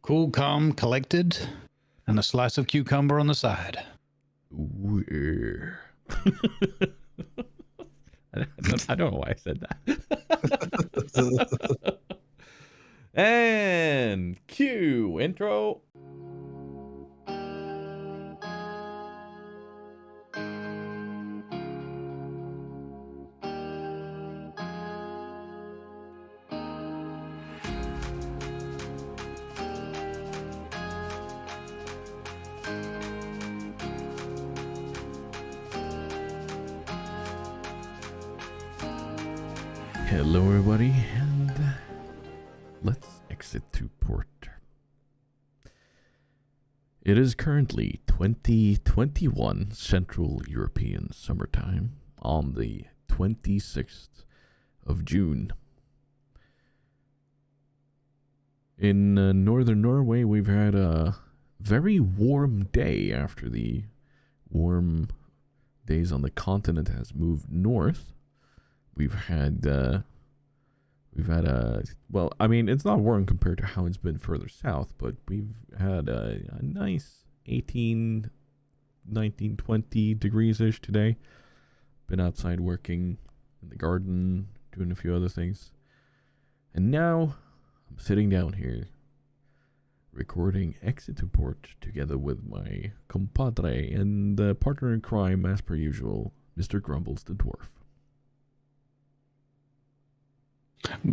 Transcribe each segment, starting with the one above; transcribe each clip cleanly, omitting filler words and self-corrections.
Cool, calm, collected, and a slice of cucumber on the side. I don't know why I said that. And cue intro. Hello everybody, and let's exit to port. It is currently 2021 Central European summertime on the 26th of June. In northern Norway, we've had a very warm day after the warm days on the continent has moved north. We've had well, I mean, it's not warm compared to how it's been further south, but we've had a nice 18, 19, 20 degrees-ish today. Been outside working in the garden, doing a few other things. And now, I'm sitting down here, recording Exit to Port together with my compadre and partner in crime, as per usual, Mr. Grumbles the Dwarf.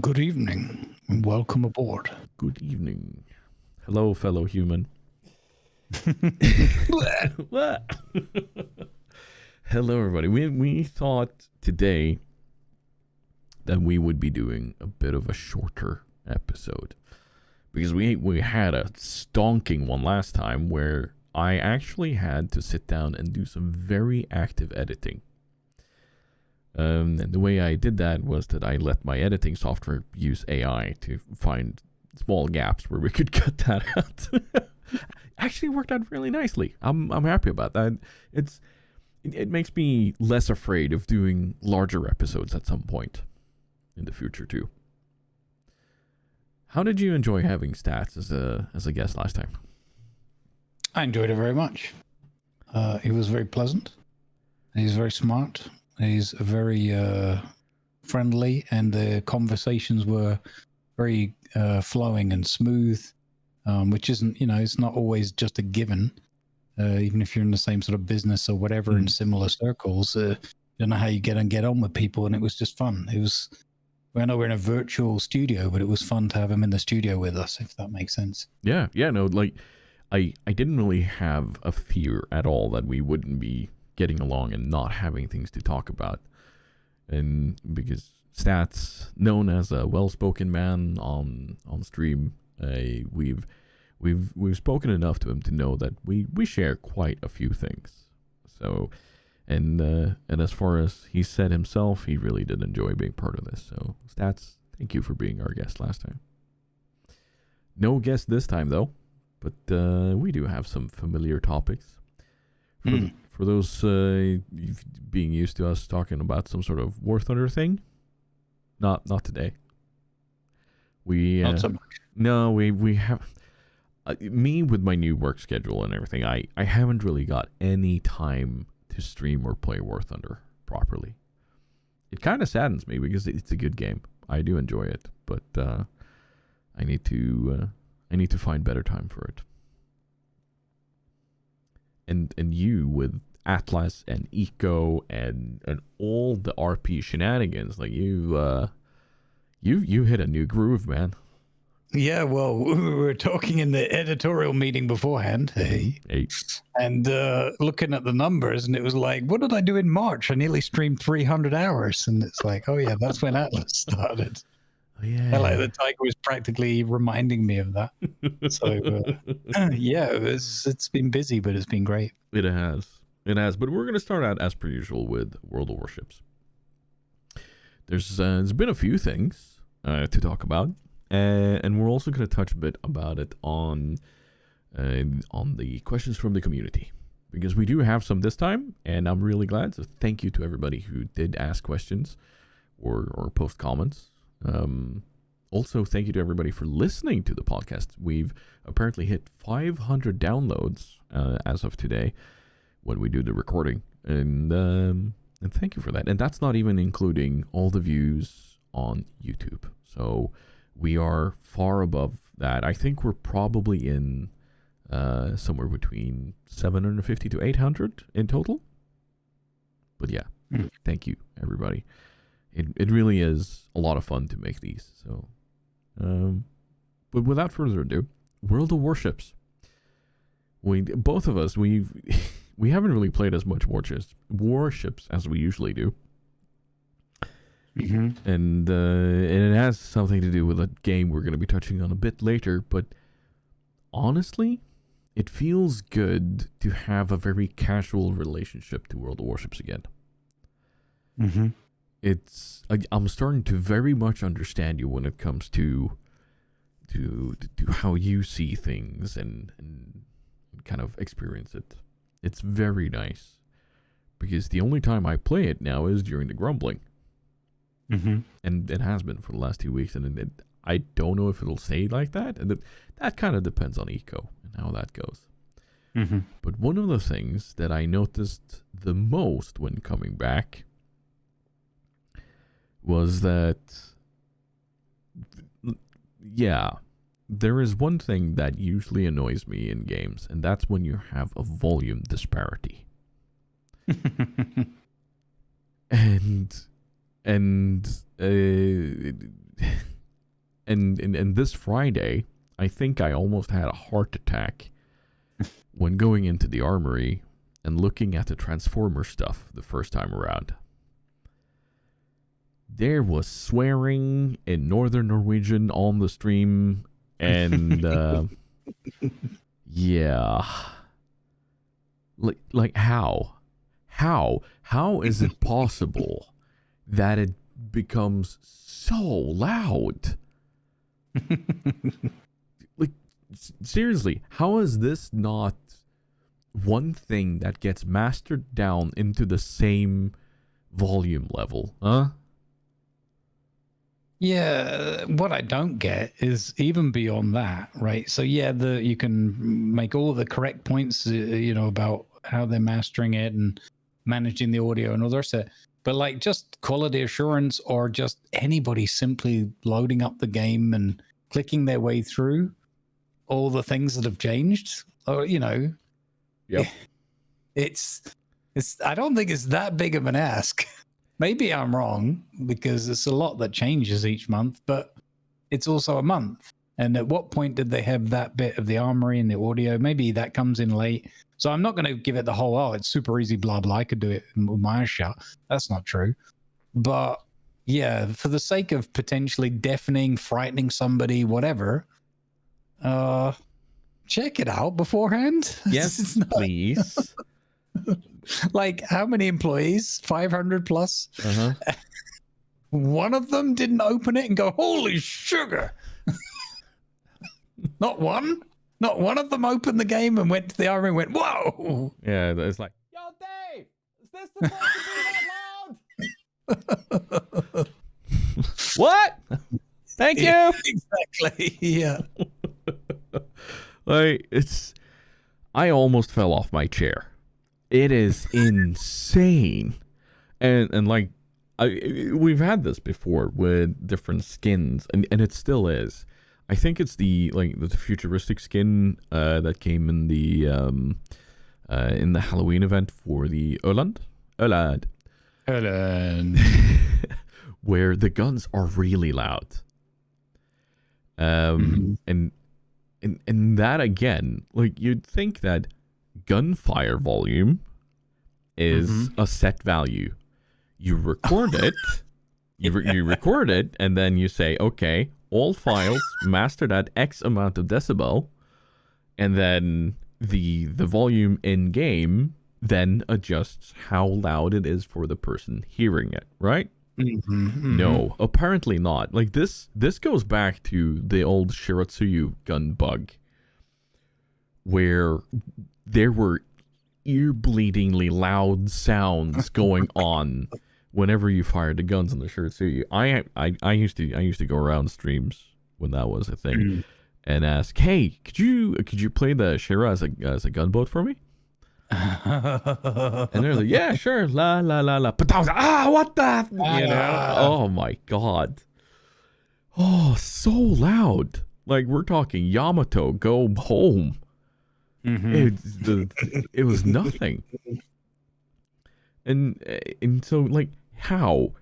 Good evening, and welcome aboard. Good evening. Hello, fellow human. Hello, everybody. We thought today that we would be doing a bit of a shorter episode because we had a stonking one last time where I actually had to sit down and do some very active editing. And the way I did that was that I let my editing software use AI to find small gaps where we could cut that out. Actually worked out really nicely. I'm happy about that. It makes me less afraid of doing larger episodes at some point in the future too. How did you enjoy having Stats as a guest last time? I enjoyed it very much. He was very pleasant. He's very smart. He's very friendly, and the conversations were very flowing and smooth, which isn't, it's not always just a given. Even if you're in the same sort of business or whatever in similar circles, you don't know how you get on with people, and it was just fun. I know we're in a virtual studio, but it was fun to have him in the studio with us, if that makes sense. Yeah, no, like I didn't really have a fear at all that we wouldn't be getting along and not having things to talk about. And because Stats, known as a well-spoken man on stream, we've spoken enough to him to know that we share quite a few things. So, and as far as he said himself, he really did enjoy being part of this. So, Stats, thank you for being our guest last time. No guest this time though, but we do have some familiar topics. For those being used to us talking about some sort of War Thunder thing, not today. Not so much. No, we have me with my new work schedule and everything. I haven't really got any time to stream or play War Thunder properly. It kind of saddens me because it's a good game. I do enjoy it, but I need to find better time for it. And you with Atlas and Eco and all the RP shenanigans, like you hit a new groove, man. Yeah, well, we were talking in the editorial meeting beforehand, and looking at the numbers, and it was like, what did I do in March? I nearly streamed 300 hours, and it's like, oh yeah, that's when Atlas started. Oh, yeah. Like the tiger was practically reminding me of that. So yeah, it's been busy, but it's been great. It has. But we're going to start out as per usual with World of Warships. There's been a few things to talk about, and we're also going to touch a bit about it on the questions from the community, because we do have some this time, and I'm really glad. So thank you to everybody who did ask questions or post comments. Also, thank you to everybody for listening to the podcast. We've apparently hit 500 downloads as of today when we do the recording. And thank you for that. And that's not even including all the views on YouTube. So we are far above that. I think we're probably in somewhere between 750 to 800 in total. But yeah, thank you, everybody. It really is a lot of fun to make these. So, but without further ado, World of Warships. Both of us, we haven't really played as much Warships as we usually do. Mm-hmm. And it has something to do with a game we're going to be touching on a bit later. But honestly, it feels good to have a very casual relationship to World of Warships again. Mm-hmm. I'm starting to very much understand you when it comes to how you see things and kind of experience it. It's very nice because the only time I play it now is during the grumbling. Mm-hmm. And it has been for the last 2 weeks, and I don't know if it'll stay like that, and that kind of depends on eco and how that goes. Mm-hmm. But one of the things that I noticed the most when coming back was that, yeah, there is one thing that usually annoys me in games, and that's when you have a volume disparity. And this Friday, I think I almost had a heart attack when going into the armory and looking at the Transformer stuff the first time around. There was swearing in Northern Norwegian on the stream, and yeah, like how is it possible that it becomes so loud? Like, seriously, how is this not one thing that gets mastered down into the same volume level, huh? Yeah, what I don't get is even beyond that, right? So yeah, you can make all the correct points, about how they're mastering it and managing the audio and all the rest of it. But like just quality assurance or just anybody simply loading up the game and clicking their way through all the things that have changed, or Yep. it's I don't think it's that big of an ask. Maybe I'm wrong because it's a lot that changes each month, but it's also a month. And at what point did they have that bit of the armory and the audio? Maybe that comes in late. So I'm not going to give it the whole, it's super easy, blah, blah. I could do it with my eyes shut. That's not true. But yeah, for the sake of potentially deafening, frightening somebody, whatever, check it out beforehand. Yes, please. Like, how many employees? 500 plus? Uh-huh. One of them didn't open it and go, holy sugar. Not one. Not one of them opened the game and went to the armory and went, whoa. Yeah, it's like, yo, Dave, is this supposed to be that loud? what? Thank you. Exactly. Yeah. Like, I almost fell off my chair. It is insane. And like, we've had this before with different skins, and it still is. I think it's the futuristic skin that came in the Halloween event for the Öland, where the guns are really loud. And that again, like, you'd think that gunfire volume is a set value. You record it, you record it, and then you say, okay, all files mastered at X amount of decibel, and then the volume in game then adjusts how loud it is for the person hearing it, right? No, apparently not. Like, this goes back to the old Shira-gun-bug, where there were ear-bleedingly loud sounds going on whenever you fired the guns in the shirt suit, I used to go around streams when that was a thing and ask, hey, could you play the Shira as a gunboat for me? And they're like, yeah, sure, la la la la. But I was like, what the, you know? Oh my god. Oh, so loud. Like, we're talking Yamato, go home. It was nothing. And so, like, how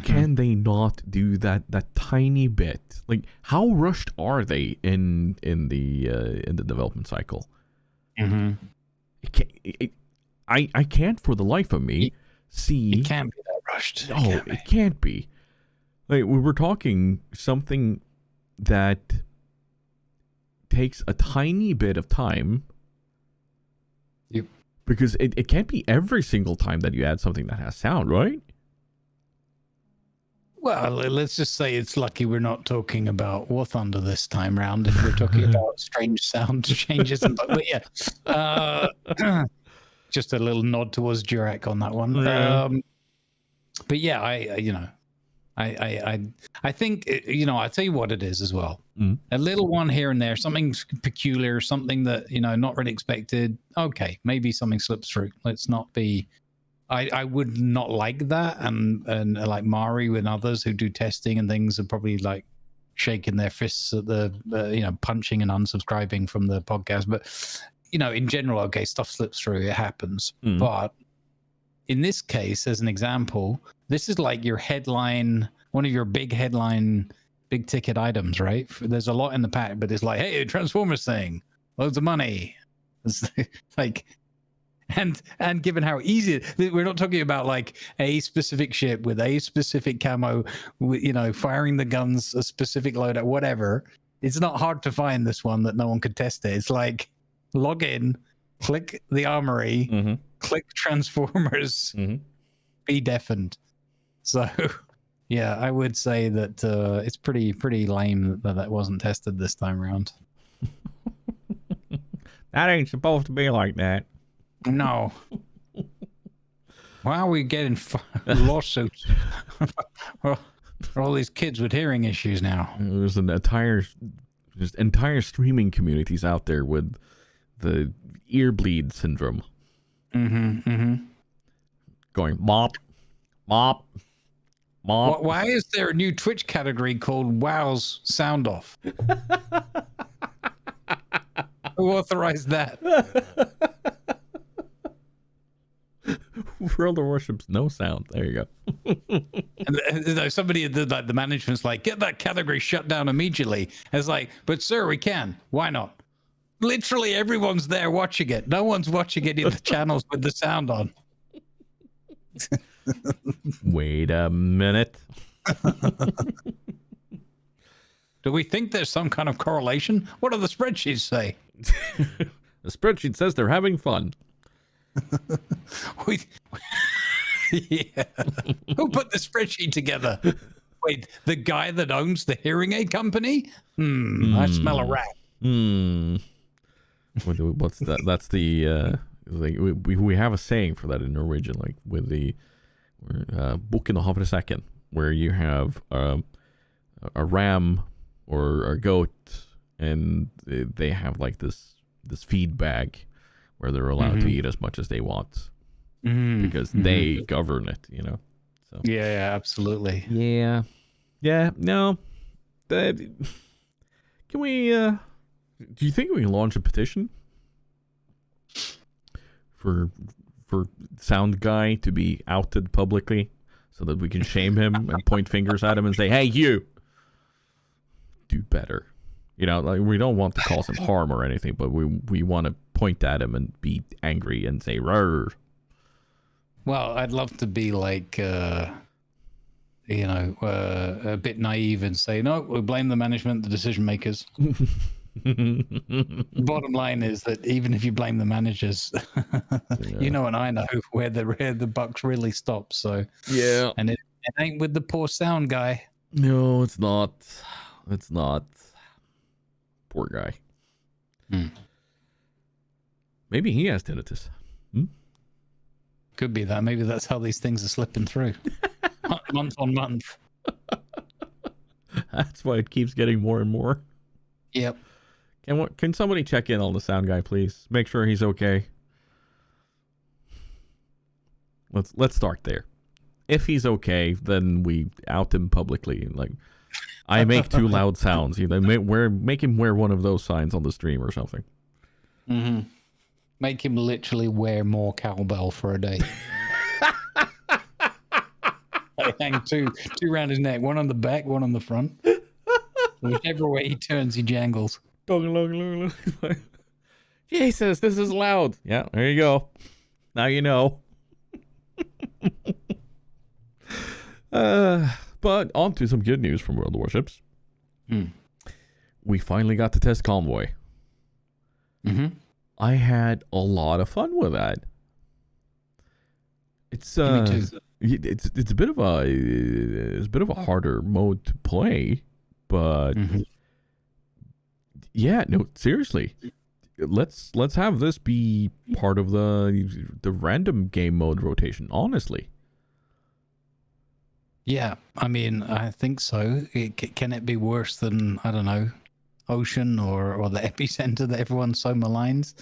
can they not do that tiny bit? Like, how rushed are they in the development cycle? I can't for the life of me see. It can't be that rushed. It can't be. Like, we were talking something that takes a tiny bit of time. Yep. Because it can't be every single time that you add something that has sound, right? Well, let's just say it's lucky we're not talking about War Thunder this time round. If we're talking about strange sound changes, but yeah, just a little nod towards Durac on that one. Yeah. But yeah, I think I'll tell you what it is as well. A little one here and there, something peculiar, something that not really expected. Okay, maybe something slips through. Let's not be. I would not like that, and like Mari and others who do testing and things are probably like shaking their fists at the punching and unsubscribing from the podcast. But in general, okay, stuff slips through, it happens. But in this case, as an example, this is like your headline, one of your big headline, big ticket items, right? There's a lot in the pack, but it's like, hey, Transformers thing, loads of money. It's like. And given how easy we're not talking about like a specific ship with a specific camo, firing the guns a specific loadout, whatever. It's not hard to find this one that no one could test it. It's like log in, click the armory, click Transformers, be deafened. So yeah, I would say that it's pretty lame that wasn't tested this time around. That ain't supposed to be like that. No. Why are we getting lawsuits for all these kids with hearing issues now? There's entire streaming communities out there with the ear bleed syndrome. Going mop, mop, mop. Why is there a new Twitch category called WoW's Sound Off? Who authorized that? World of Warships, no sound. There you go. And somebody, the management's like, get that category shut down immediately. It's like, but sir, we can. Why not? Literally everyone's there watching it. No one's watching it in the channels with the sound on. Wait a minute. Do we think there's some kind of correlation? What do the spreadsheets say? The spreadsheet says they're having fun. Yeah. Who put the spreadsheet together? Wait, the guy that owns the hearing aid company? I smell a rat. What's that? That's the like we have a saying for that in Norwegian, like with the boken og havresekken, where you have a ram or a goat, and they have like this feed bag where they're allowed to eat as much as they want because they govern it, So Yeah, absolutely. Yeah. No. Can we? Do you think we can launch a petition for Sound Guy to be outed publicly so that we can shame him and point fingers at him and say, "Hey, you, do better." Like, we don't want to cause him harm or anything, but we want to point at him and be angry and say, "Rrr." Well, I'd love to be like, a bit naive and say, no, we'll blame the management, the decision makers. Bottom line is that even if you blame the managers, and I know where the buck really stops. So yeah, and it ain't with the poor sound guy. No, it's not. It's not. Poor guy. Hmm. Maybe he has tinnitus. Could be that. Maybe that's how these things are slipping through. Month on month. That's why it keeps getting more and more. Yep. Can somebody check in on the sound guy, please? Make sure he's okay. Let's start there. If he's okay, then we out him publicly. Like, I make too loud sounds. You know, make him wear one of those signs on the stream or something. Mm-hmm. Make him literally wear more cowbell for a day. I hang two around his neck, one on the back, one on the front. Whichever way he turns, he jangles. Jesus, this is loud. Yeah, there you go. Now you know. But on to some good news from World Warships. We finally got to test convoy. Mm-hmm. I had a lot of fun with that. It's Me too. it's a bit of a harder mode to play, but yeah, no, seriously. Let's have this be part of the random game mode rotation, honestly. Yeah, I mean, I think so. Can it be worse than, I don't know, Ocean or the Epicenter that everyone so maligns?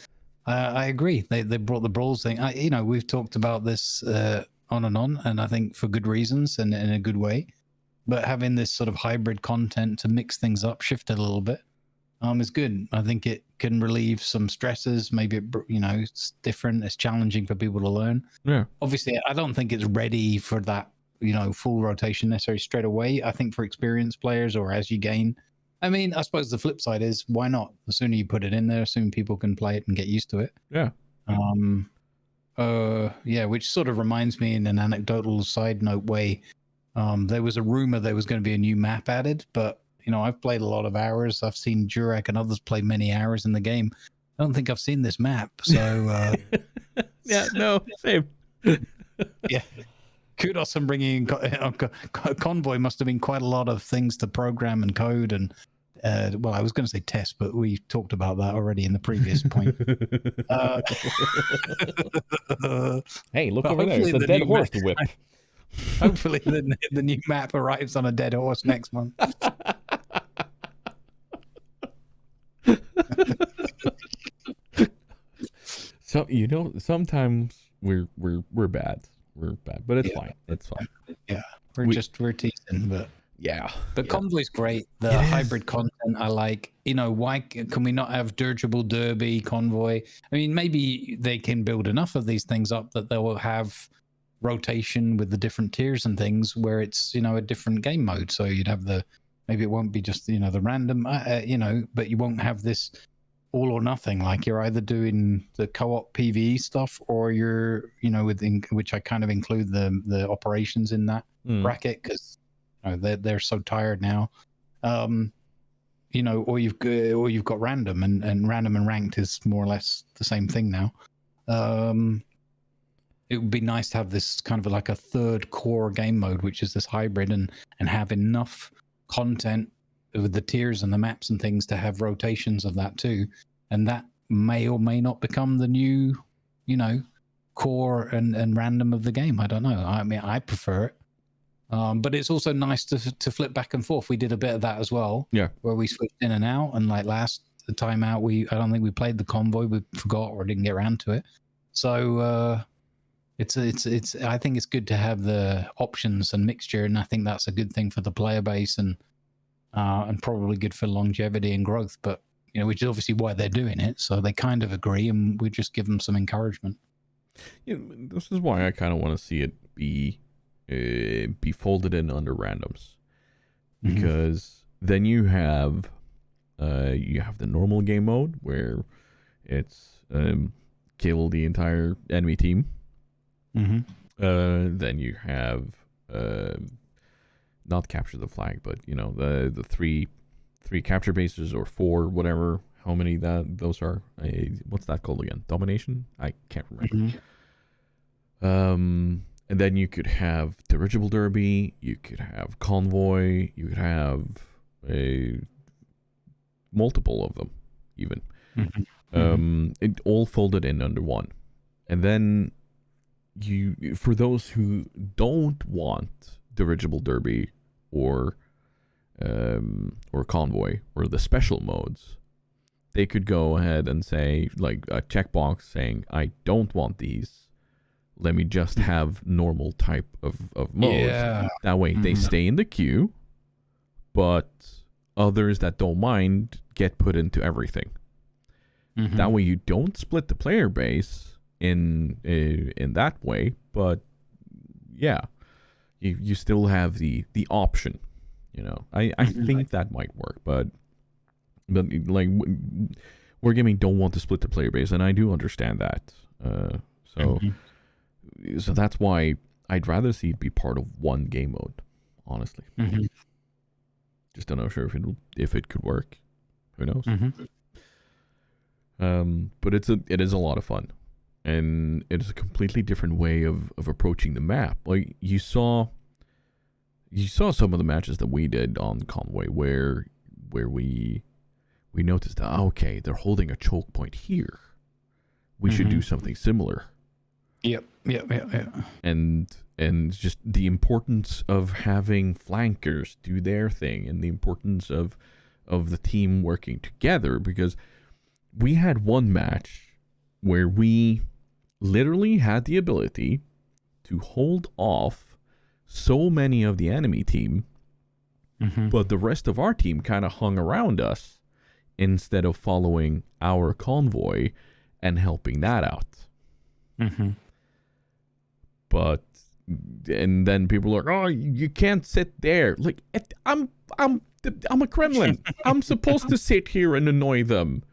I agree. They brought the brawls thing. We've talked about this on, and I think for good reasons and in a good way. But having this sort of hybrid content to mix things up, shift it a little bit, is good. I think it can relieve some stresses. Maybe it's different. It's challenging for people to learn. Yeah. Obviously, I don't think it's ready for that full rotation necessarily straight away. I think for experienced players or as you gain. I mean, I suppose the flip side is why not? The sooner you put it in there, the sooner people can play it and get used to it. Yeah. Which sort of reminds me in an anecdotal side note way. There was a rumor there was going to be a new map added, but I've played a lot of hours. I've seen Jurek and others play many hours in the game. I don't think I've seen this map. So yeah, no, same. Yeah. Kudos on bringing Convoy. Must have been quite a lot of things to program and code and well, I was going to say test, but we talked about that already in the previous point. Hey, look over there. It's a dead horse whip. Hopefully the new map arrives on a dead horse next month. So sometimes we're bad. We're bad, but it's fine. It's fine. Yeah, we're teasing, but yeah. But Convoy's great. The hybrid content I like. Why can we not have dirigible derby convoy? I mean, maybe they can build enough of these things up that they will have rotation with the different tiers and things where it's a different game mode. So you'd have maybe it won't be just the random but you won't have this all or nothing. Like you're either doing the co-op PvE stuff or you're which I kind of include the operations in that bracket because they're so tired now. Or you've got random and random and ranked is more or less the same thing now. It would be nice to have this kind of like a third core game mode, which is this hybrid, and have enough content with the tiers and the maps and things to have rotations of that too. And that may or may not become the new, core and random of the game. I don't know. I mean, I prefer it. But it's also nice to flip back and forth. We did a bit of that as well. Yeah. Where we switched in and out, and like last time out, I don't think we played the convoy. We forgot or didn't get around to it. So it's I think it's good to have the options and mixture, and I think that's a good thing for the player base and probably good for longevity and growth. But which is obviously why they're doing it. So they kind of agree, and we just give them some encouragement. Yeah, this is why I kind of want to see it be folded in under randoms, because then you have the normal game mode where it's kill the entire enemy team. Then you have not capture the flag, but the three capture bases or four, whatever, how many those are. What's that called again? Domination? I can't remember. And then you could have dirigible derby, you could have convoy, you could have multiple of them even. It all folded in under one. And then for those who don't want dirigible derby or convoy or the special modes, they could go ahead and say like a checkbox saying, I don't want these. Let me just have normal type of modes. Yeah. That way they stay in the queue, but others that don't mind get put into everything. That way you don't split the player base in that way, but yeah, you still have the option. You know, I think that might work, but like Wargaming don't want to split the player base, and I do understand that. So that's why I'd rather see it be part of one game mode, honestly. Just don't know sure if it could work. Who knows? But it is a lot of fun, and it is a completely different way of approaching the map. Like you saw some of the matches that we did on Convoy where we noticed, okay, they're holding a choke point here. We should do something similar. Yep. And just the importance of having flankers do their thing, and the importance of the team working together, because we had one match where we literally had the ability to hold off so many of the enemy team, but the rest of our team kind of hung around us instead of following our convoy and helping that out. But and then people are, oh, you can't sit there. Like, I'm a Kremlin. I'm supposed to sit here and annoy them.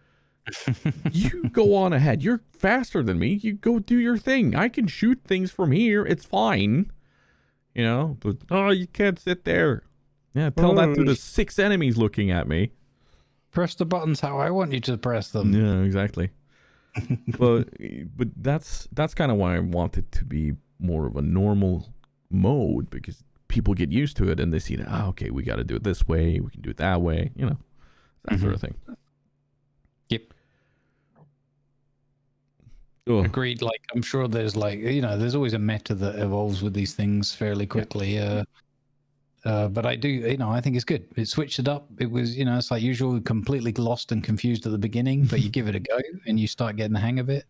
You go on ahead. You're faster than me. You go do your thing. I can shoot things from here. It's fine. You know, but you can't sit there. Yeah, tell that to the 6 enemies looking at me. Press the buttons how I want you to press them. Yeah, exactly. but that's kind of why I want it to be more of a normal mode, because people get used to it and they see that, okay, we got to do it this way, we can do it that way, you know, that sort of thing. Yep. Ugh. Agreed. Like, I'm sure there's there's always a meta that evolves with these things fairly quickly. But I do, I think it's good. It switched it up. It was, it's like usual, completely lost and confused at the beginning, but you give it a go and you start getting the hang of it.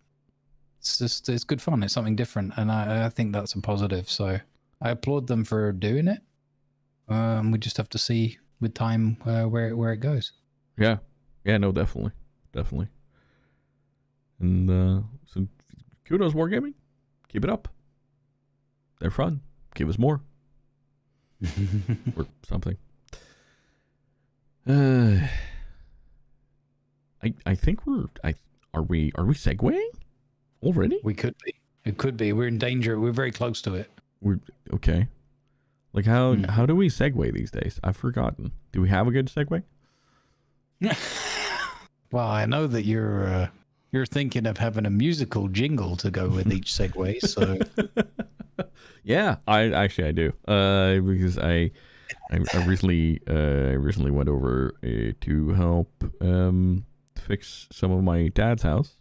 It's good fun. It's something different, and I think that's a positive. So I applaud them for doing it. We just have to see with time where it goes. Yeah, no, definitely. And so kudos, Wargaming. Keep it up. They're fun. Give us more. Or something. I think are we segueing already? We could be. It could be. We're in danger. We're very close to it. We're okay. Like how do we segue these days? I've forgotten. Do we have a good segue? Well, I know that you're thinking of having a musical jingle to go with each segue. So yeah, I do. Because I recently went over to help fix some of my dad's house.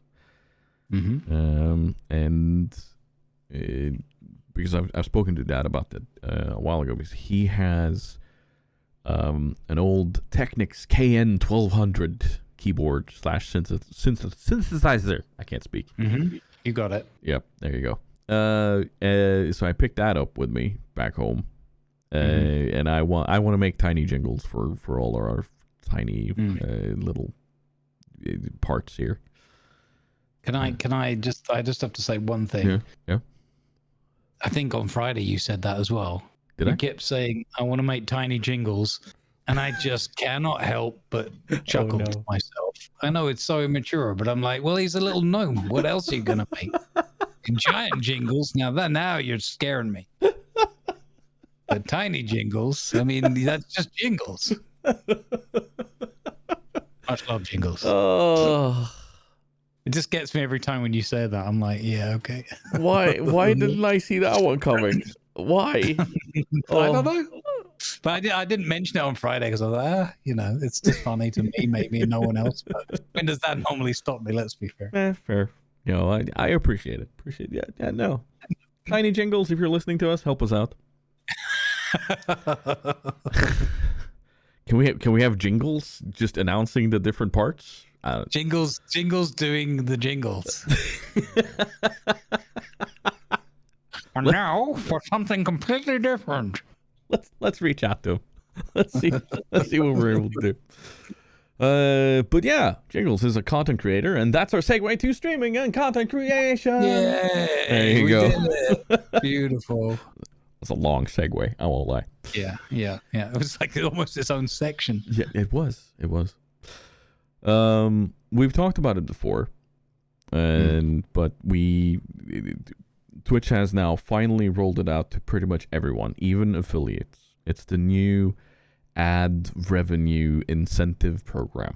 And because I've spoken to Dad about that a while ago, because he has an old Technics KN1200 keyboard / synthesizer. I can't speak. You got it. Yep, there you go. So I picked that up with me back home, and I want to make tiny jingles for all our tiny little parts here. I just have to say one thing. Yeah. I think on Friday you said that as well. Did you kept saying, I want to make tiny jingles, and I just cannot help but chuckle to myself. I know it's so immature, but I'm like, well, he's a little gnome. What else are you going to make? Giant jingles? Now you're scaring me. But tiny jingles, I mean, that's just jingles. Much love jingles. Oh. It just gets me every time when you say that. I'm like, yeah, okay. Why didn't I see that one coming? Why? I don't know. But I didn't mention it on Friday because I was like, it's just funny to me, maybe, and no one else. But when does that normally stop me? Let's be fair. Fair. I appreciate it. Yeah, no. Tiny Jingles, if you're listening to us, help us out. Can we have jingles just announcing the different parts? Jingles doing the jingles. And now for something completely different. Let's reach out to him. Let's see what we're able to do. But yeah, Jingles is a content creator, and that's our segue to streaming and content creation. Yeah, there you go. Beautiful. That's a long segue. I won't lie. Yeah. It was like almost its own section. Yeah, it was. We've talked about it before, but Twitch has now finally rolled it out to pretty much everyone, even affiliates. It's the new ad revenue incentive program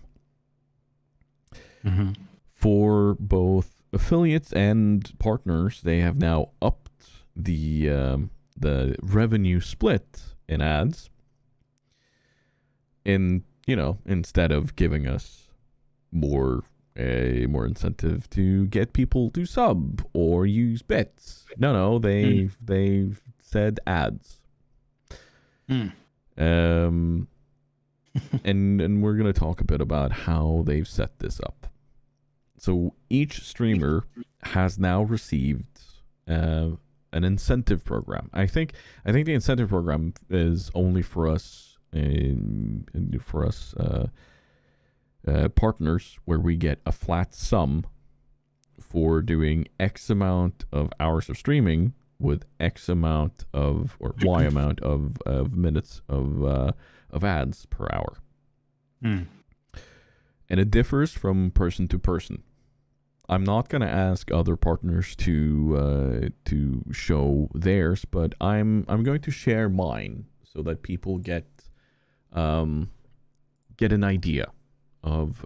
for both affiliates and partners. They have now upped the revenue split in ads. Instead of giving us more incentive to get people to sub or use bits. No, they've said ads. And we're going to talk a bit about how they've set this up. So each streamer has now received an incentive program. I think the incentive program is only for us partners, where we get a flat sum for doing X amount of hours of streaming with X amount of, or Y amount of minutes of ads per hour. And it differs from person to person. I'm not going to ask other partners to show theirs, but I'm going to share mine so that people get an idea of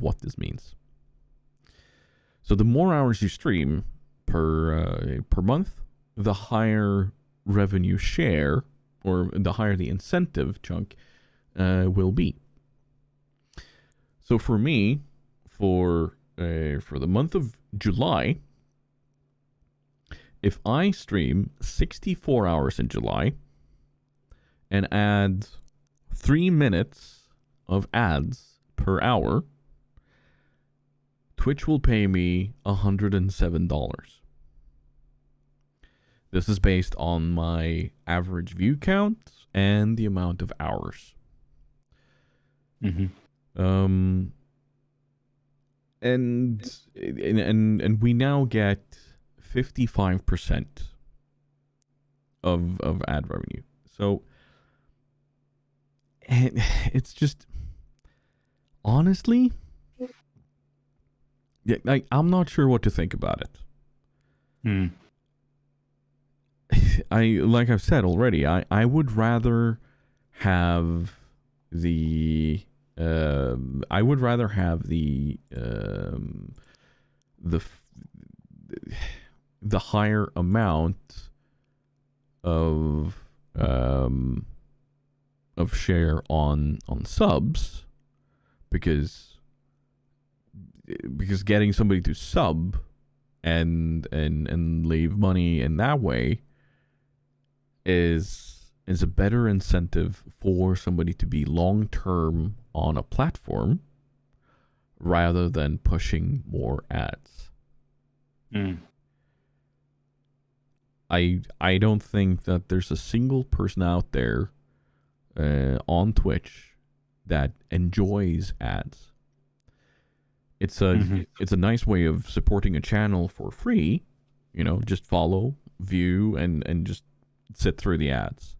what this means. So the more hours you stream per month, the higher revenue share, or the higher the incentive chunk will be. So for me, for the month of July, if I stream 64 hours in July and add 3 minutes of ads per hour, Twitch will pay me $107. This is based on my average view count and the amount of hours. And we now get 55% of ad revenue. So it's just, honestly, I'm not sure what to think about it. Like I've said already, I would rather have the higher amount of share on subs, because getting somebody to sub and leave money in that way is a better incentive for somebody to be long term on a platform rather than pushing more ads. I don't think that there's a single person out there on Twitch that enjoys ads. It's a nice way of supporting a channel for free, just follow, view, and just sit through the ads.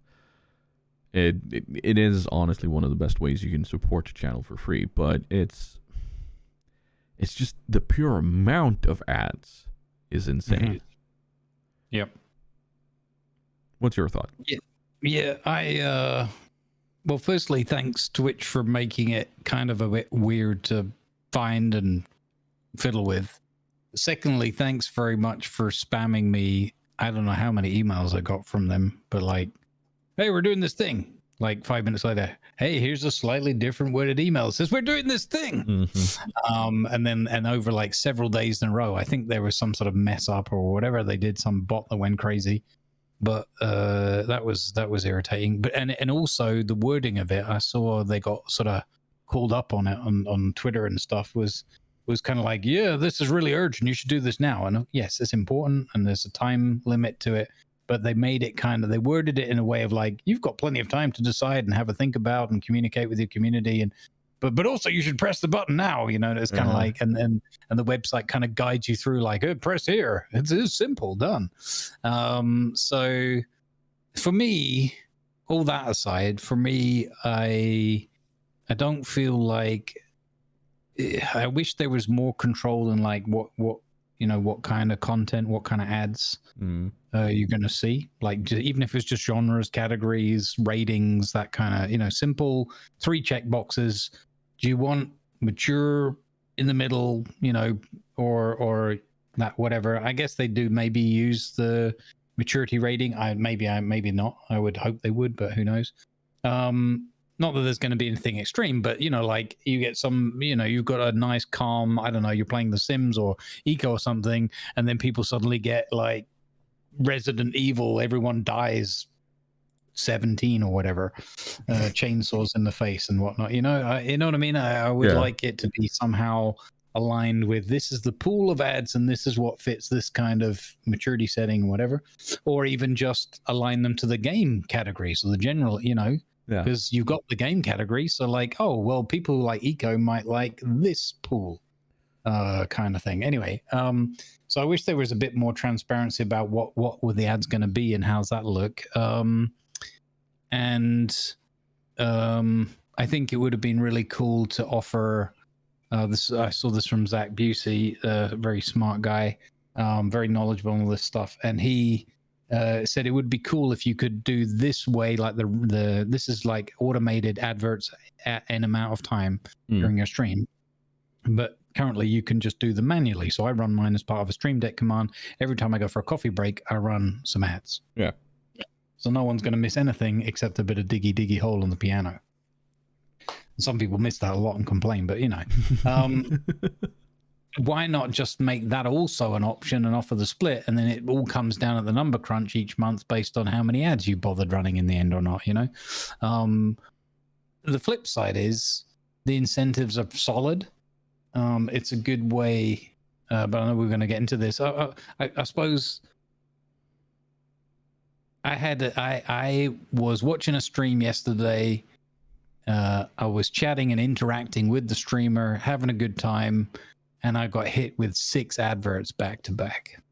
It is honestly one of the best ways you can support a channel for free, but it's just the pure amount of ads is insane. Yep. What's your thought? Yeah, well, firstly, thanks Twitch for making it kind of a bit weird to find and fiddle with. Secondly, thanks very much for spamming me. I don't know how many emails I got from them, but like, hey, we're doing this thing. like 5 minutes later, hey, here's a slightly different worded email. It says we're doing this thing. And over like several days in a row, I think there was some sort of mess up or whatever. They did some bot that went crazy, but that was irritating. But and also the wording of it, I saw they got sort of called up on it on Twitter and stuff, was kind of like, yeah, this is really urgent, you should do this now. And yes, it's important and there's a time limit to it, but they made it they worded it in a way of like, you've got plenty of time to decide and have a think about and communicate with your community, and but also you should press the button now, you know. It's kind of like, and the website kind of guides you through like, oh, press here, it's simple, done. So for me, all that aside, for me, I don't feel like, I wish there was more control in like what you know, what kind of content, what kind of ads you're going to see. Like, even if it's just genres, categories, ratings, that kind of, you know, simple 3 check boxes. Do you want mature, in the middle, you know, or that, whatever? I guess they do maybe use the maturity rating. Maybe not. I would hope they would, but who knows? Not that there's going to be anything extreme, but, you know, like you get some, you know, you've got a nice calm, I don't know, you're playing The Sims or Eco or something, and then people suddenly get like Resident Evil, everyone dies 17 or whatever, chainsaws in the face and whatnot, you know what I mean? I would like it to be somehow aligned with, this is the pool of ads and this is what fits this kind of maturity setting, whatever, or even just align them to the game category. So the general, you know, because you've got the game category, so like, oh well, people who like eco might like this pool kind of thing. Anyway, so I wish there was a bit more transparency about what were the ads going to be and how's that look. I think it would have been really cool to offer this. I saw this from Zach Busey, a very smart guy, very knowledgeable on all this stuff, and he said it would be cool if you could do this way, like this is like automated adverts at an amount of time during your stream, but currently you can just do them manually. So I run mine as part of a Stream Deck command. Every time I go for a coffee break, I run some ads. So no one's going to miss anything except a bit of diggy hole on the piano. Some people miss that a lot and complain, but you know, why not just make that also an option and offer the split, and then it all comes down at the number crunch each month based on how many ads you bothered running in the end or not, you know? The flip side is the incentives are solid. It's a good way, but I know we're going to get into this. I suppose I was watching a stream yesterday. I was chatting and interacting with the streamer, having a good time, and I got hit with 6 adverts back to back.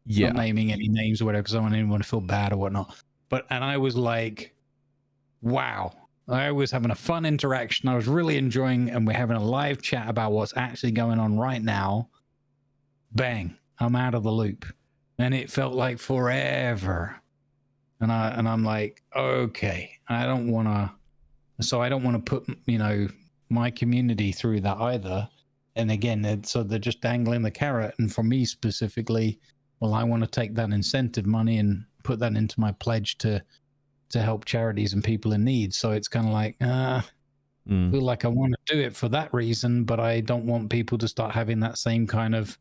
Not naming any names or whatever, because I don't want anyone to feel bad or whatnot. And I was like, wow. I was having a fun interaction. I was really enjoying, and we're having a live chat about what's actually going on right now. Bang, I'm out of the loop. And it felt like forever. And I'm like, okay, I don't want to put, you know, my community through that either. And again, they're just dangling the carrot. And for me specifically, well, I want to take that incentive money and put that into my pledge to help charities and people in need. So it's kind of like, I feel like I want to do it for that reason, but I don't want people to start having that same kind of,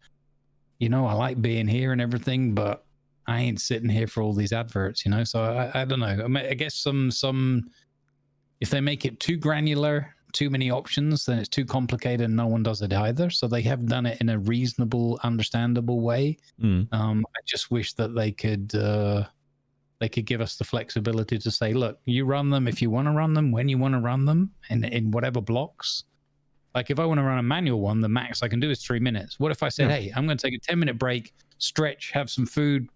you know, I like being here and everything, but I ain't sitting here for all these adverts, you know? So I don't know. I mean, I guess some, if they make it too granular, too many options, then it's too complicated and no one does it either. So they have done it in a reasonable, understandable way. I just wish that they could give us the flexibility to say, look, you run them if you want to run them, when you want to run them, and in whatever blocks. Like if I want to run a manual one, the max I can do is 3 minutes. What if I said, hey, I'm going to take a 10-minute break, stretch, have some food,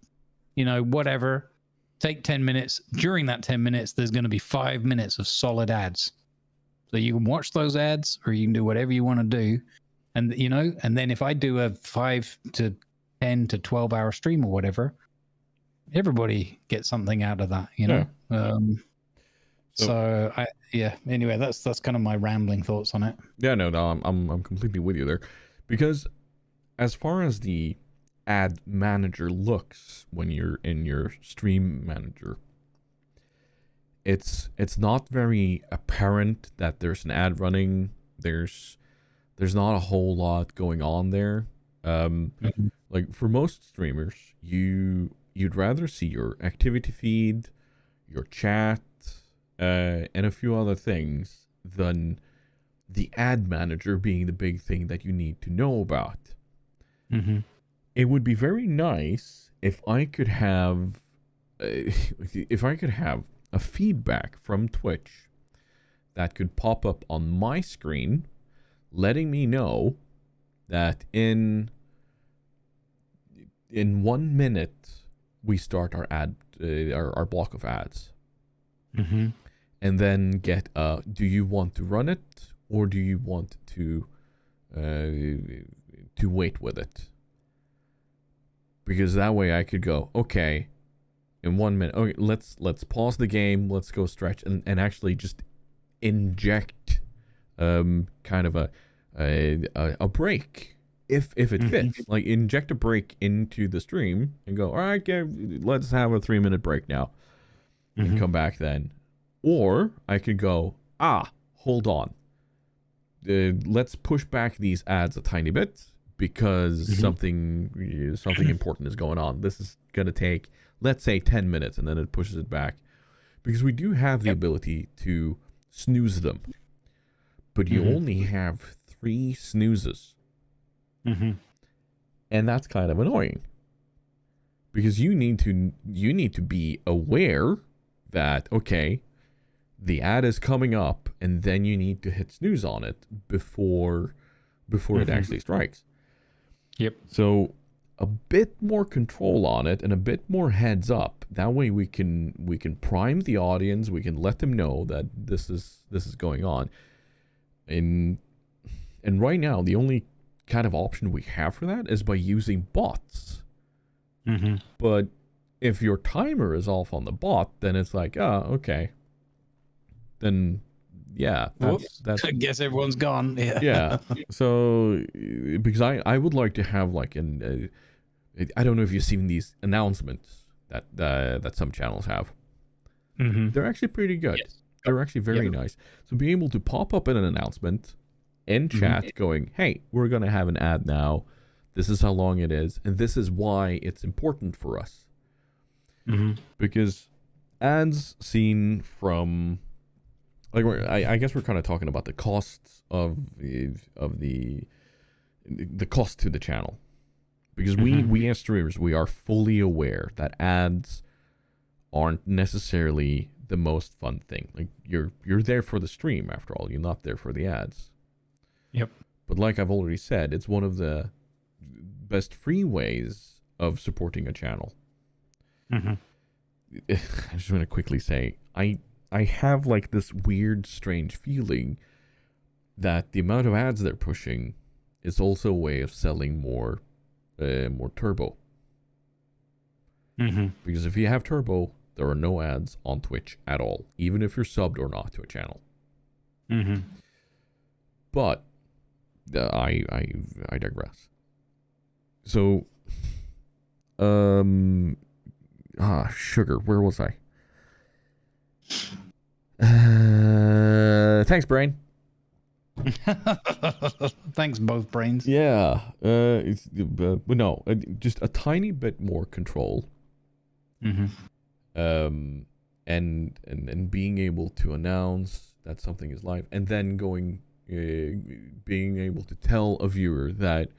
you know, whatever, take 10 minutes. During that 10 minutes, there's going to be 5 minutes of solid ads. So you can watch those ads or you can do whatever you want to do. And, you know, and then if I do a 5 to 10 to 12 hour stream or whatever, everybody gets something out of that, you know? Anyway, that's kind of my rambling thoughts on it. I'm completely with you there, because as far as the ad manager looks when you're in your stream manager, it's not very apparent that there's an ad running. There's not a whole lot going on there. Like for most streamers, you'd rather see your activity feed, your chat, and a few other things than the ad manager being the big thing that you need to know about. It would be very nice if I could have a feedback from Twitch that could pop up on my screen, letting me know that in 1 minute we start our our block of ads, and then get do you want to run it or do you want to wait with it? Because that way I could go, okay, in 1 minute, okay, let's pause the game, let's go stretch, and actually just inject kind of a break if it fits. Like inject a break into the stream and go, all right, let's have a 3-minute break now and come back then. Or I could go, hold on, let's push back these ads a tiny bit because something important is going on. This is gonna take, let's say, 10 minutes, and then it pushes it back, because we do have the ability to snooze them, but you only have 3 snoozes. And that's kind of annoying, because you need to be aware that, okay, the ad is coming up, and then you need to hit snooze on it before it actually strikes. So a bit more control on it and a bit more heads up. That way we can prime the audience. We can let them know that this is going on. And right now the only kind of option we have for that is by using bots. But if your timer is off on the bot, then it's like, okay, then yeah, that's I guess everyone's gone. yeah. So because I would like to have like I don't know if you've seen these announcements that some channels have. They're actually pretty good. Yes. They're actually very nice. So being able to pop up in an announcement in chat going, hey, we're going to have an ad now. This is how long it is. And this is why it's important for us. Because ads seen from, like, I guess we're kind of talking about the costs of the cost to the channel. Because we as streamers, we are fully aware that ads aren't necessarily the most fun thing. Like, you're there for the stream, after all. You're not there for the ads. But like I've already said, it's one of the best free ways of supporting a channel. I just want to quickly say, I have like this weird, strange feeling that the amount of ads they're pushing is also a way of selling more turbo. Because if you have turbo, there are no ads on Twitch at all, even if you're subbed or not to a channel. But I digress. So, sugar. Where was I? Thanks, brain. Thanks, both brains. Yeah. No, just a tiny bit more control. And being able to announce that something is live, and then being able to tell a viewer that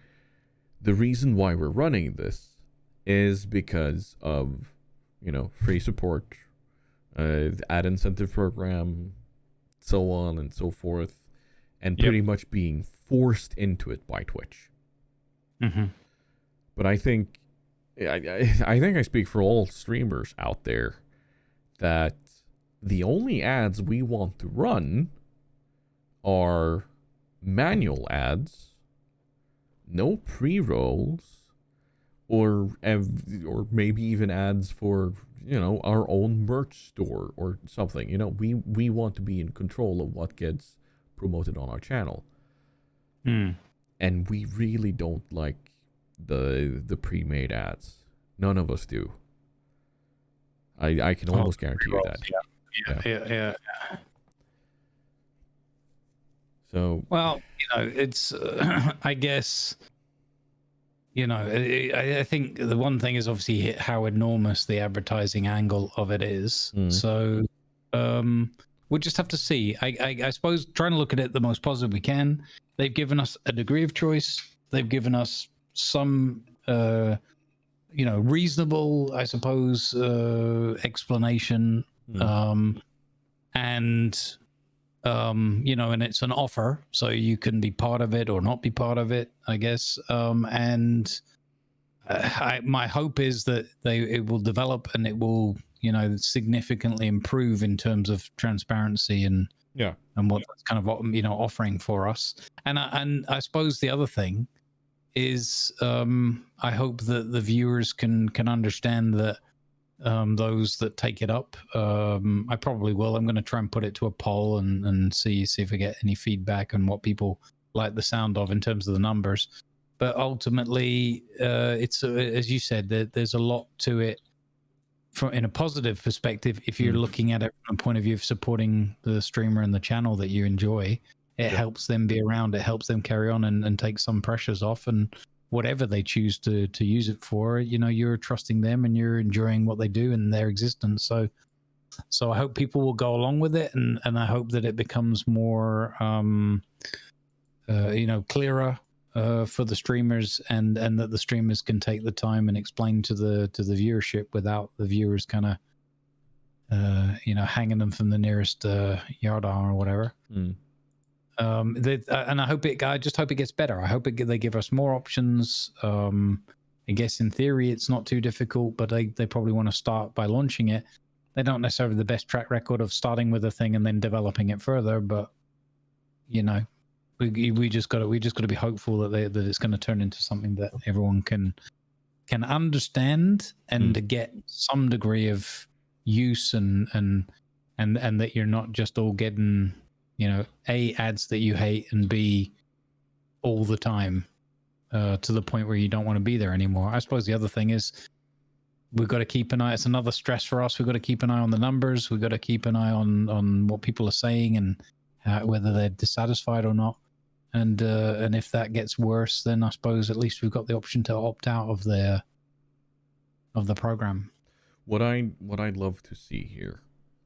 the reason why we're running this is because of, free support, the ad incentive program, so on and so forth, and pretty much being forced into it by Twitch. But I think I speak for all streamers out there that the only ads we want to run are manual ads, no pre-rolls, or maybe even ads for, our own merch store or something. We want to be in control of what gets promoted on our channel. And we really don't like the pre-made ads. None of us do. I can almost guarantee you that. Yeah. So Well, it's I guess I think the one thing is obviously how enormous the advertising angle of it is. So we'll just have to see. I suppose trying to look at it the most positive we can. They've given us a degree of choice. They've given us some reasonable, I suppose, explanation. And and it's an offer, so you can be part of it or not be part of it, I guess. My hope is that it will develop and it will, significantly improve in terms of transparency and what that's kind of offering for us. And I suppose the other thing is I hope that the viewers can understand that. Those that take it up, I probably will. I'm going to try and put it to a poll and see if I get any feedback on what people like the sound of in terms of the numbers. But ultimately, it's as you said, there's a lot to it in a positive perspective. If you're looking at it from a point of view of supporting the streamer and the channel that you enjoy, it helps them be around. It helps them carry on and take some pressures off. And whatever they choose to use it for, you're trusting them and you're enjoying what they do and their existence. So I hope people will go along with it, and I hope that it becomes more clearer for the streamers, and that the streamers can take the time and explain to the viewership without the viewers kind of hanging them from the nearest yardarm or whatever. And I just hope it gets better. I hope they give us more options. I guess in theory it's not too difficult, but they probably want to start by launching it. They don't necessarily have the best track record of starting with a thing and then developing it further, but we just got to be hopeful that it's going to turn into something that everyone can understand and get some degree of use and that you're not just all getting A, ads that you hate, and B, all the time to the point where you don't want to be there anymore. I suppose the other thing is we've got to keep an eye. It's another stress for us. We've got to keep an eye on the numbers. We've got to keep an eye on what people are saying and whether they're dissatisfied or not. And if that gets worse, then I suppose at least we've got the option to opt out of the program. What I'd love to see here,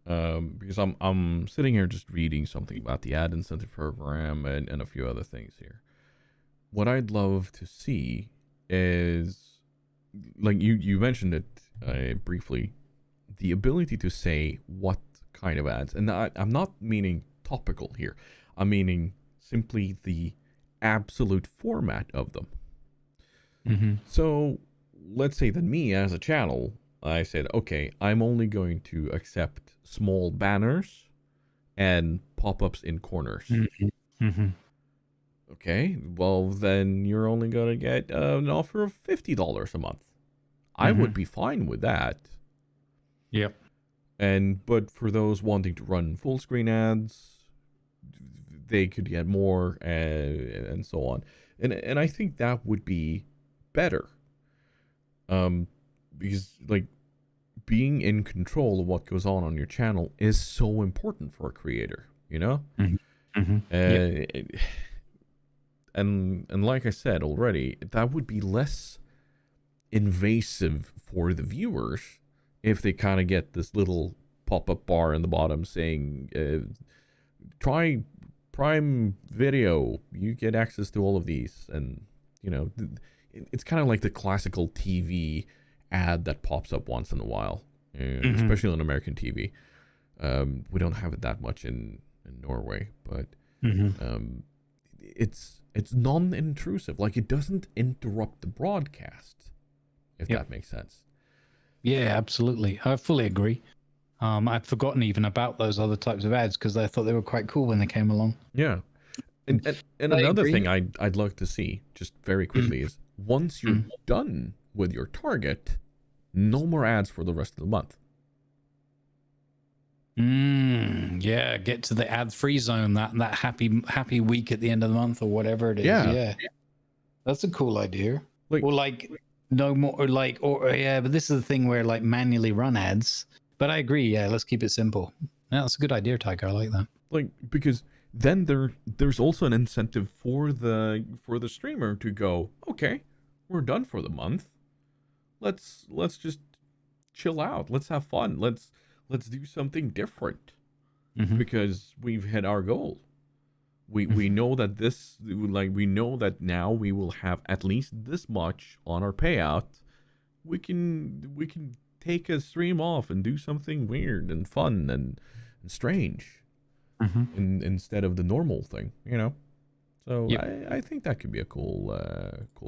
because I'm sitting here just reading something about the ad incentive program and a few other things here. What I'd love to see is, like you mentioned it briefly, the ability to say what kind of ads, and I'm not meaning topical here. I'm meaning simply the absolute format of them. Mm-hmm. So let's say that me as a channel, I said, okay, I'm only going to accept small banners and pop-ups in corners. Mm-hmm. Mm-hmm. Okay, well then you're only going to get an offer of $50 a month. I would be fine with that. Yep. But for those wanting to run full screen ads, they could get more and so on. And I think that would be better. Because like being in control of what goes on your channel is so important for a creator, you know? Mm-hmm. Mm-hmm. Yep. And like I said already, that would be less invasive for the viewers if they kind of get this little pop-up bar in the bottom saying, try Prime Video, you get access to all of these. And, you know, it's kind of like the classical TV ad that pops up once in a while, especially on American TV. We don't have it that much in Norway, but it's non-intrusive. Like, it doesn't interrupt the broadcast, if that makes sense. Yeah, absolutely. I fully agree. I'd forgotten even about those other types of ads because I thought they were quite cool when they came along. Yeah. And another thing I'd love to see, just very quickly, is once you're done with your target, no more ads for the rest of the month. Yeah, get to the ad-free zone, that happy week at the end of the month or whatever it is. Yeah. That's a cool idea. Like no more, but this is the thing where like manually run ads. But I agree. Yeah, let's keep it simple. Yeah, that's a good idea, Tiger. I like that. Like, because then there's also an incentive for the streamer to go, okay, we're done for the month. Let's just chill out. Let's have fun. Let's do something different because we've hit our goal. We know that we know that now we will have at least this much on our payout. We can take a stream off and do something weird and fun and strange, instead of the normal thing, you know. So yep. I think that could be a cool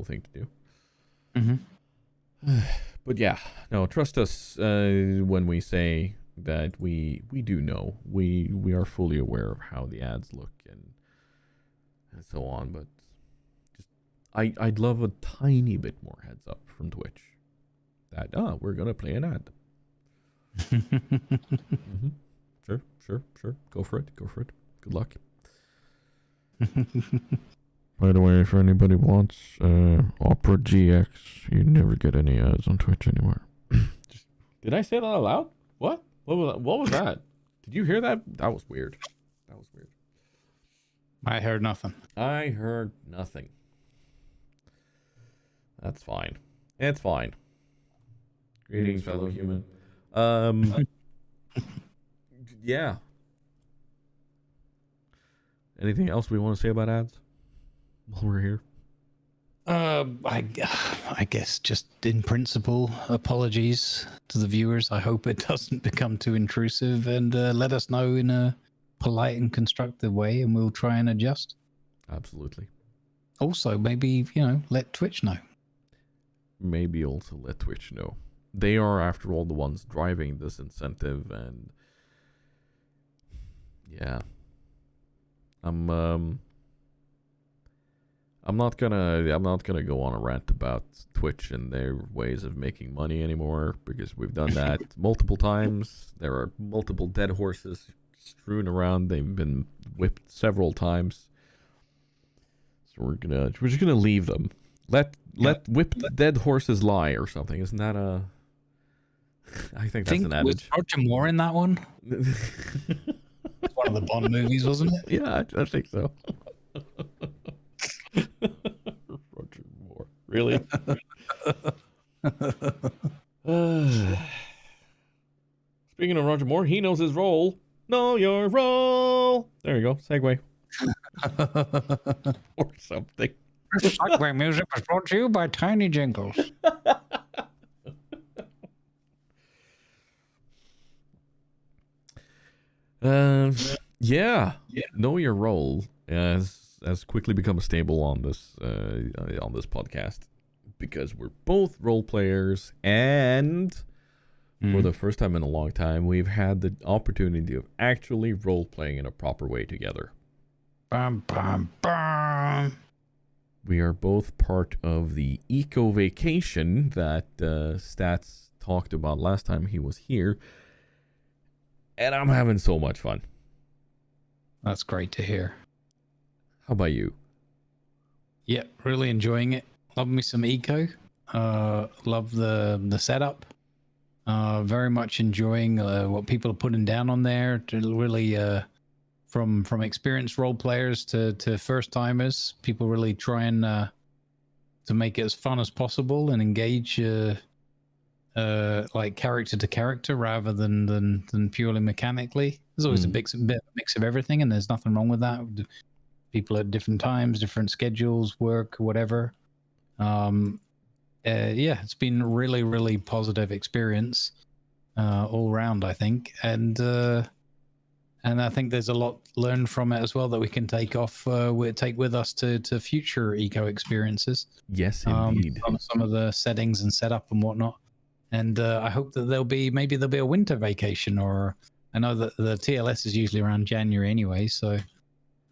thing to do. But yeah, no, trust us when we say that we do know. We are fully aware of how the ads look and so on, but just I'd love a tiny bit more heads up from Twitch that we're gonna play an ad. Sure. Go for it. Good luck. By the way, if anybody wants Opera GX, you never get any ads on Twitch anymore. Did I say that out loud? What? What was that? Did you hear that? That was weird. I heard nothing. That's fine. It's fine. Greetings, fellow human. Yeah. Anything else we want to say about ads while we're here? I guess just in principle, apologies to the viewers. I hope it doesn't become too intrusive, and let us know in a polite and constructive way, and we'll try and adjust. Absolutely. Also, maybe, let Twitch know. Maybe also let Twitch know. They are, after all, the ones driving this incentive, and yeah. I'm not gonna go on a rant about Twitch and their ways of making money anymore, because we've done that multiple times. There are multiple dead horses strewn around. They've been whipped several times. So we're just gonna leave them. Let whipped dead horses lie or something. Isn't that a? I think that's an adage. Was Roger Moore in that one? One of the Bond movies, wasn't it? Yeah, I think so. Roger Moore. Really? Speaking of Roger Moore, he knows his role. Know your role. There you go. Segue. Or something. Segue music was brought to you by Tiny Jingles. Yeah. Know your role has quickly become stable on this podcast, because we're both role players, and for the first time in a long time, we've had the opportunity of actually role playing in a proper way together. Bum, bum, bum. We are both part of the eco vacation that Stats talked about last time he was here, and I'm having so much fun. That's great to hear. How about you? Yeah, really enjoying it. Love me some eco. Love the setup. Very much enjoying what people are putting down on there. To really, from experienced role players to first timers, people really trying to make it as fun as possible and engage like character to character rather than purely mechanically. There's always a mix of everything, and there's nothing wrong with that. People at different times, different schedules, work, whatever. It's been a really, really positive experience all around, I think, and I think there's a lot learned from it as well that we can take with us to future eco experiences. Yes, indeed. Some of the settings and setup and whatnot, and I hope that there'll be a winter vacation, or I know that the TLS is usually around January anyway, so.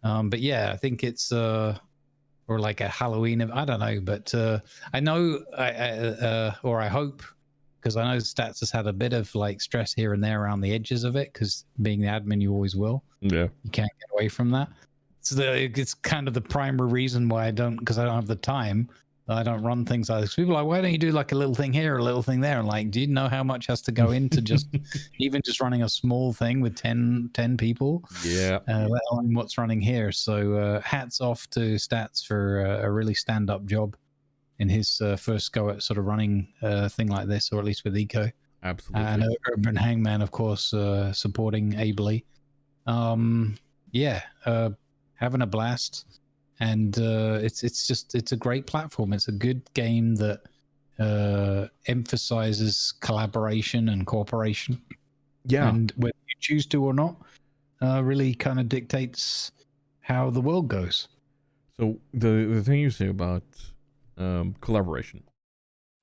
But yeah, I think it's or like a Halloween. I don't know, but I know or I hope, because I know Stats has had a bit of like stress here and there around the edges of it, because being the admin, you always will. Yeah, you can't get away from that. So it's kind of the primary reason why because I don't have the time I don't run things like this. People are like, why don't you do like a little thing here, a little thing there? And like, do you know how much has to go into just even just running a small thing with 10 people? Yeah. Let alone what's running here. So hats off to Stats for a really stand-up job in his first go at sort of running a thing like this, or at least with Eco. Absolutely. And Urban Hangman, of course, supporting ably. Having a blast. And it's a great platform. It's a good game that emphasizes collaboration and cooperation. Yeah. And whether you choose to or not, really kind of dictates how the world goes. So the thing you say about collaboration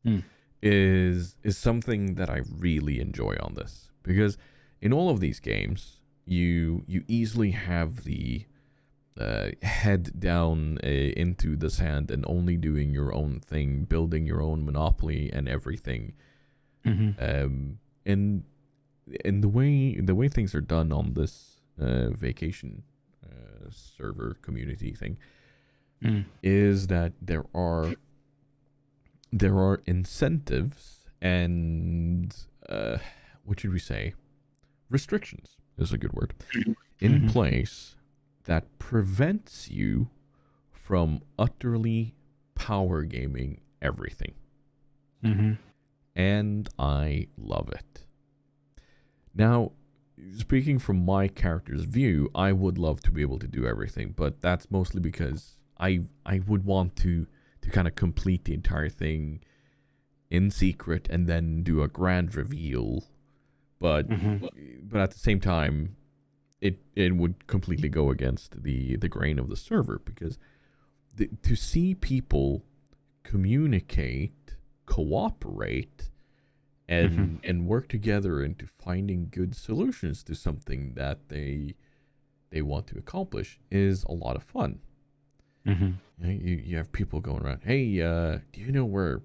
Hmm. is something that I really enjoy on this, because in all of these games you easily have the head down into the sand and only doing your own thing, building your own monopoly and everything. Mm-hmm. And the way things are done on this vacation server community thing is that there are incentives and what should we say? Restrictions is a good word in place that prevents you from utterly power gaming everything. And I love it. Now, speaking from my character's view, I would love to be able to do everything, but that's mostly because I would want to kind of complete the entire thing in secret and then do a grand reveal. But at the same time, it would completely go against the grain of the server, because to see people communicate, cooperate, and work together into finding good solutions to something that they want to accomplish is a lot of fun. You have people going around, hey, do you know where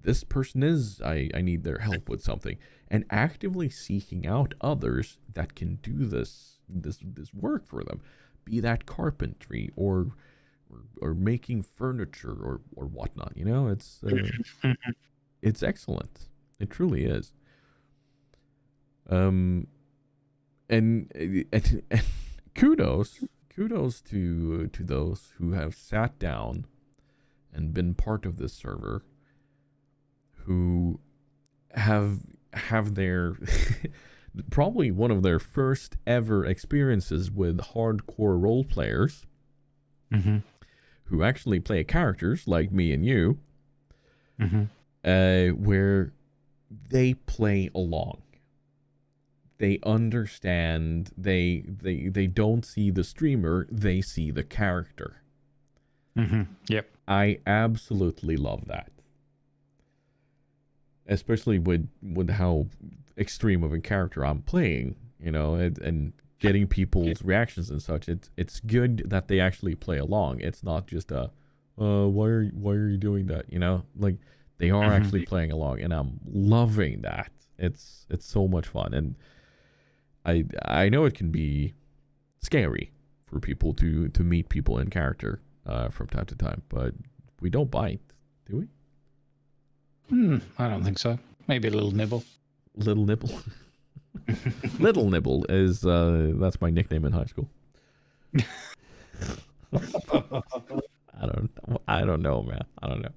this person is? I need their help with something, and actively seeking out others that can do this work for them, be that carpentry or making furniture or whatnot. You know, it's excellent. It truly is. And kudos to those who have sat down and been part of this server, who have their probably one of their first ever experiences with hardcore role players who actually play characters like me and you, where they play along. They understand. They don't see the streamer. They see the character. Yep. I absolutely love that. Especially with how extreme of a character I'm playing, you know, and getting people's reactions and such. It's good that they actually play along. It's not just why are you doing that? You know, like they are actually playing along, and I'm loving that. It's so much fun, and I know it can be scary for people to meet people in character from time to time, but we don't bite, do we? I don't think so. Maybe a little nibble. Little Nibble. Little Nibble is that's my nickname in high school. I don't know, man. I don't know.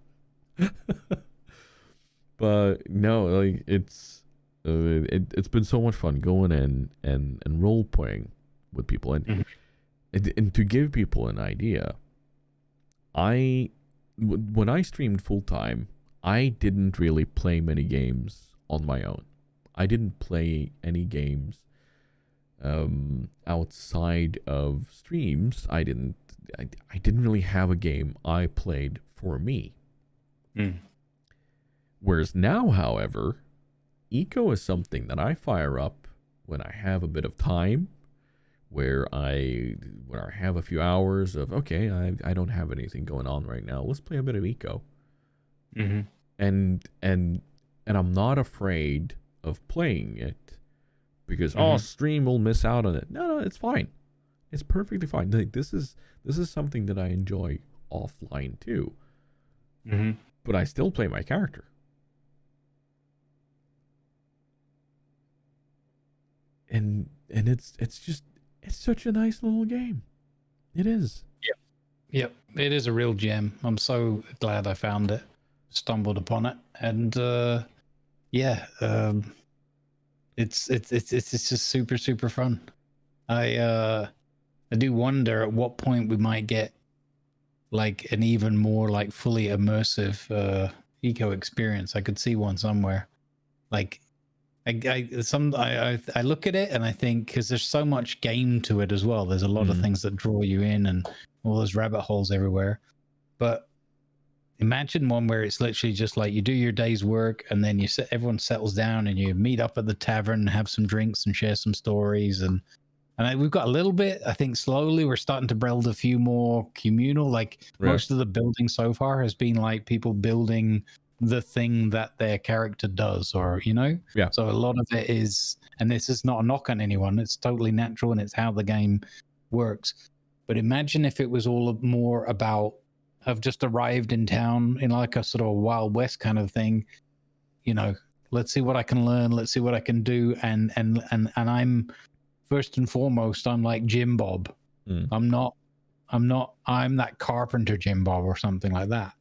But no, like it's been so much fun going in and role playing with people, and to give people an idea, when I streamed full time, I didn't really play many games on my own. I didn't play any games outside of streams. I didn't really have a game I played for me. Whereas now, however, Eco is something that I fire up when I have a bit of time, where I have a few hours of, okay, I don't have anything going on right now. Let's play a bit of Eco. And I'm not afraid of playing it because stream will miss out on it. No, it's fine. It's perfectly fine. Like, this is something that I enjoy offline too. Mm-hmm. but I still play my character. And it's such a nice little game. It is. Yep, it is a real gem. I'm so glad I found it, stumbled upon it, and it's just super fun. I do wonder at what point we might get like an even more like fully immersive eco experience. I could see one somewhere. Like I look at it and I think, because there's so much game to it as well. There's a lot of things that draw you in and all those rabbit holes everywhere. But imagine one where it's literally just like you do your day's work and then everyone settles down and you meet up at the tavern and have some drinks and share some stories. And we've got a little bit, I think slowly we're starting to build a few more communal, like most of the building so far has been like people building the thing that their character does, or so a lot of it is, and this is not a knock on anyone, it's totally natural and it's how the game works. But imagine if it was all more about, I've just arrived in town in like a sort of Wild West kind of thing, let's see what I can learn, let's see what I can do, and I'm first and foremost, I'm like Jim Bob. I'm that carpenter Jim Bob or something like that.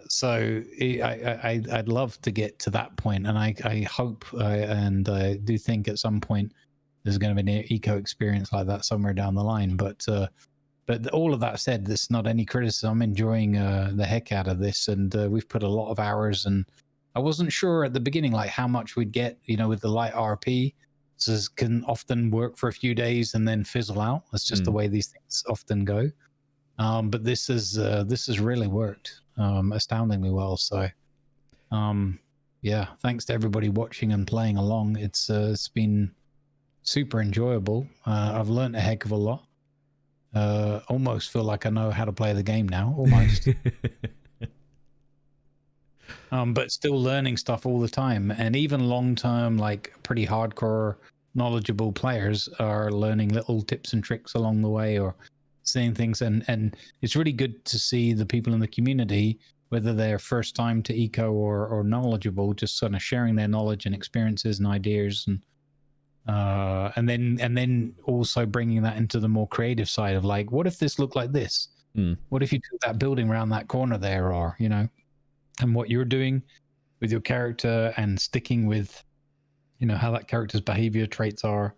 So I'd love to get to that point, and I hope and I do think at some point there's going to be an eco experience like that somewhere down the line. But all of that said, there's not any criticism. I'm enjoying the heck out of this, and we've put a lot of hours. And I wasn't sure at the beginning like how much we'd get, with the light RP. So this can often work for a few days and then fizzle out. That's just the way these things often go. But this has really worked astoundingly well. So, thanks to everybody watching and playing along. It's been super enjoyable. I've learned a heck of a lot. Almost feel like I know how to play the game now, almost. But still learning stuff all the time. And even long-term, like pretty hardcore, knowledgeable players are learning little tips and tricks along the way, or seeing things. And it's really good to see the people in the community, whether they're first time to eco or knowledgeable, just sort of sharing their knowledge and experiences and ideas, and then also bringing that into the more creative side of like, what if this looked like this? What if you took that building around that corner there, or and what you're doing with your character and sticking with how that character's behavior traits are,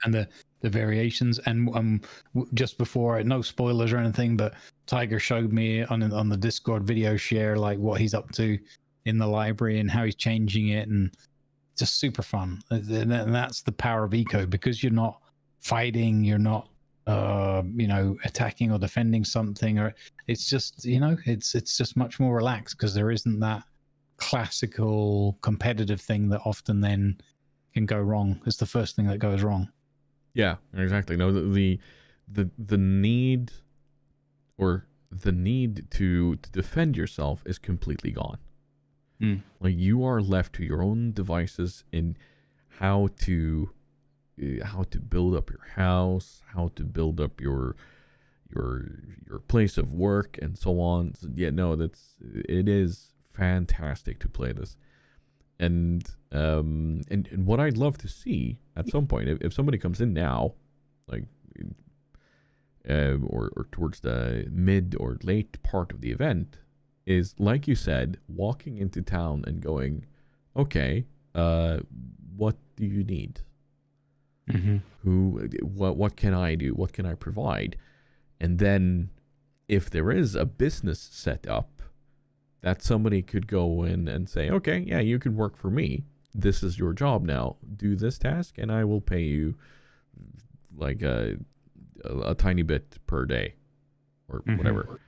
and the variations. And just before, no spoilers or anything, but Tiger showed me on the Discord video share like what he's up to in the library and how he's changing it, and just super fun. And that's the power of eco, because you're not fighting, you're not attacking or defending something, or it's just it's just much more relaxed, because there isn't that classical competitive thing that often then can go wrong. It's the first thing that goes wrong. Yeah, exactly. No, the need, or the need to defend yourself is completely gone. Like, you are left to your own devices in how to build up your house, how to build up your place of work, and so on. So, it is fantastic to play this. And what I'd love to see at some point, if somebody comes in now, like or towards the mid or late part of the event, is, like you said, walking into town and going, okay, what do you need? What can I do? What can I provide? And then, if there is a business set up, that somebody could go in and say, okay, yeah, you can work for me. This is your job now. Do this task, and I will pay you like a tiny bit per day, or whatever.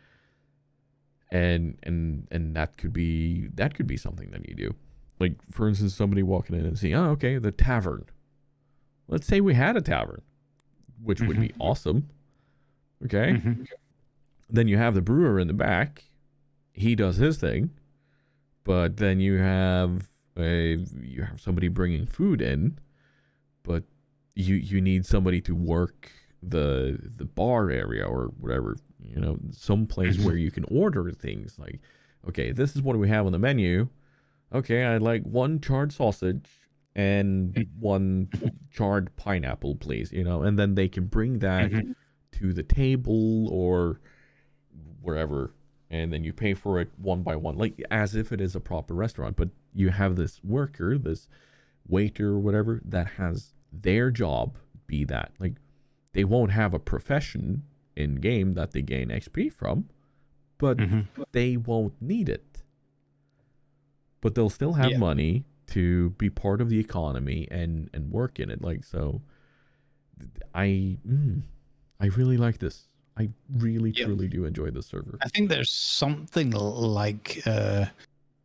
And that could be something that you do. Like, for instance, somebody walking in and saying, oh, okay, the tavern. Let's say we had a tavern, which would be awesome. Okay. Then you have the brewer in the back. He does his thing, but then you have somebody bringing food in, but you need somebody to work the bar area or whatever, You know, some place where you can order things like, okay, this is what we have on the menu. Okay, I'd like 1 charred sausage and 1 charred pineapple, please. You know, and then they can bring that to the table or wherever, and then you pay for it one by one, like as if it is a proper restaurant. But you have this worker, this waiter or whatever, that has their job be that. Like, they won't have a profession in game that they gain XP from, but they won't need it. But they'll still have money to be part of the economy and work in it. Like, so I really like this. I really truly do enjoy this server. I think there's something like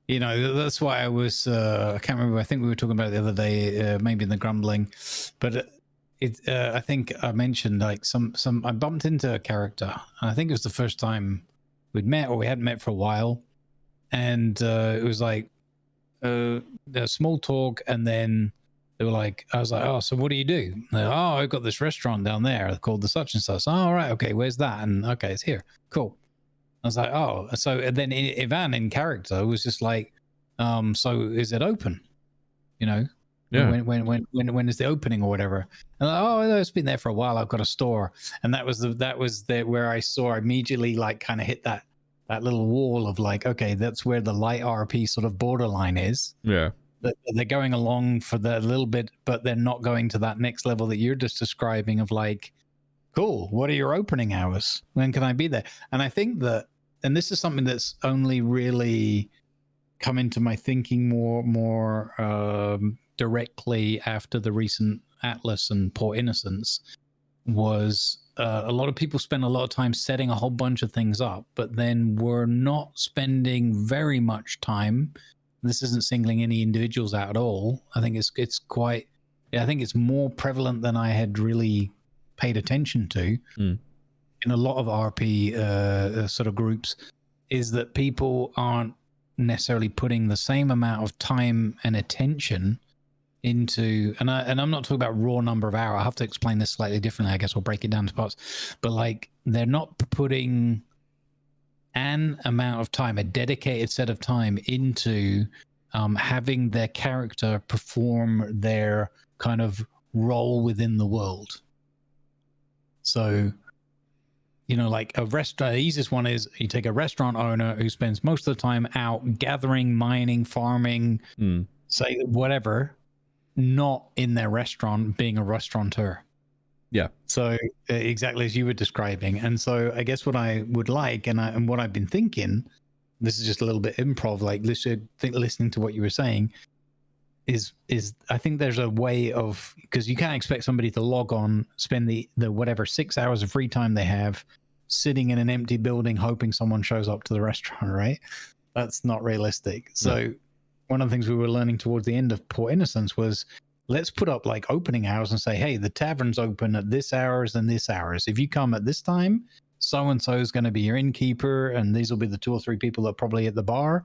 you know, that's why I was I can't remember, I think we were talking about it the other day, maybe in the grumbling, but I think I mentioned like some I bumped into a character, and I think it was the first time we'd met, or we hadn't met for a while, and it was like the small talk, and then they were like, I was like, oh, so what do you do? Like, oh, I've got this restaurant down there called the such and such. Oh, right, okay, where's that? And okay, it's here. Cool. I was like, oh, so and then Ivan in character was just like, so is it open? You know, when is the opening or whatever? And like, oh, it's been there for a while. I've got a store, and that was where I saw immediately like kind of hit that little wall of like, okay, that's where the light RP sort of borderline is. Yeah. They're going along for the little bit, but they're not going to that next level that you're just describing of like, cool, what are your opening hours? When can I be there? And I think that, and this is something that's only really come into my thinking more directly after the recent Atlas and Port Innocence, was a lot of people spend a lot of time setting a whole bunch of things up, but then we're not spending very much time. This isn't singling any individuals out at all. I think it's quite, I think it's more prevalent than I had really paid attention to in a lot of RP sort of groups, is that people aren't necessarily putting the same amount of time and attention into, and I'm not talking about raw number of hours. I have to explain this slightly differently. I guess we'll break it down to parts, but like they're not putting an amount of time, a dedicated set of time into having their character perform their kind of role within the world. So, you know, like a restaurant, the easiest one is you take a restaurant owner who spends most of the time out gathering, mining, farming, say whatever, not in their restaurant being a restaurateur. Yeah. So exactly as you were describing. And so I guess what I would like, and what I've been thinking, this is just a little bit improv, like listening to what you were saying, is I think there's a way of, because you can't expect somebody to log on, spend the whatever 6 hours of free time they have sitting in an empty building hoping someone shows up to the restaurant, right? That's not realistic. So one of the things we were learning towards the end of Port Innocence was, let's put up like opening hours and say, hey, the tavern's open at this hours and this hours. If you come at this time, so-and-so is going to be your innkeeper, and these will be the 2 or 3 people that are probably at the bar.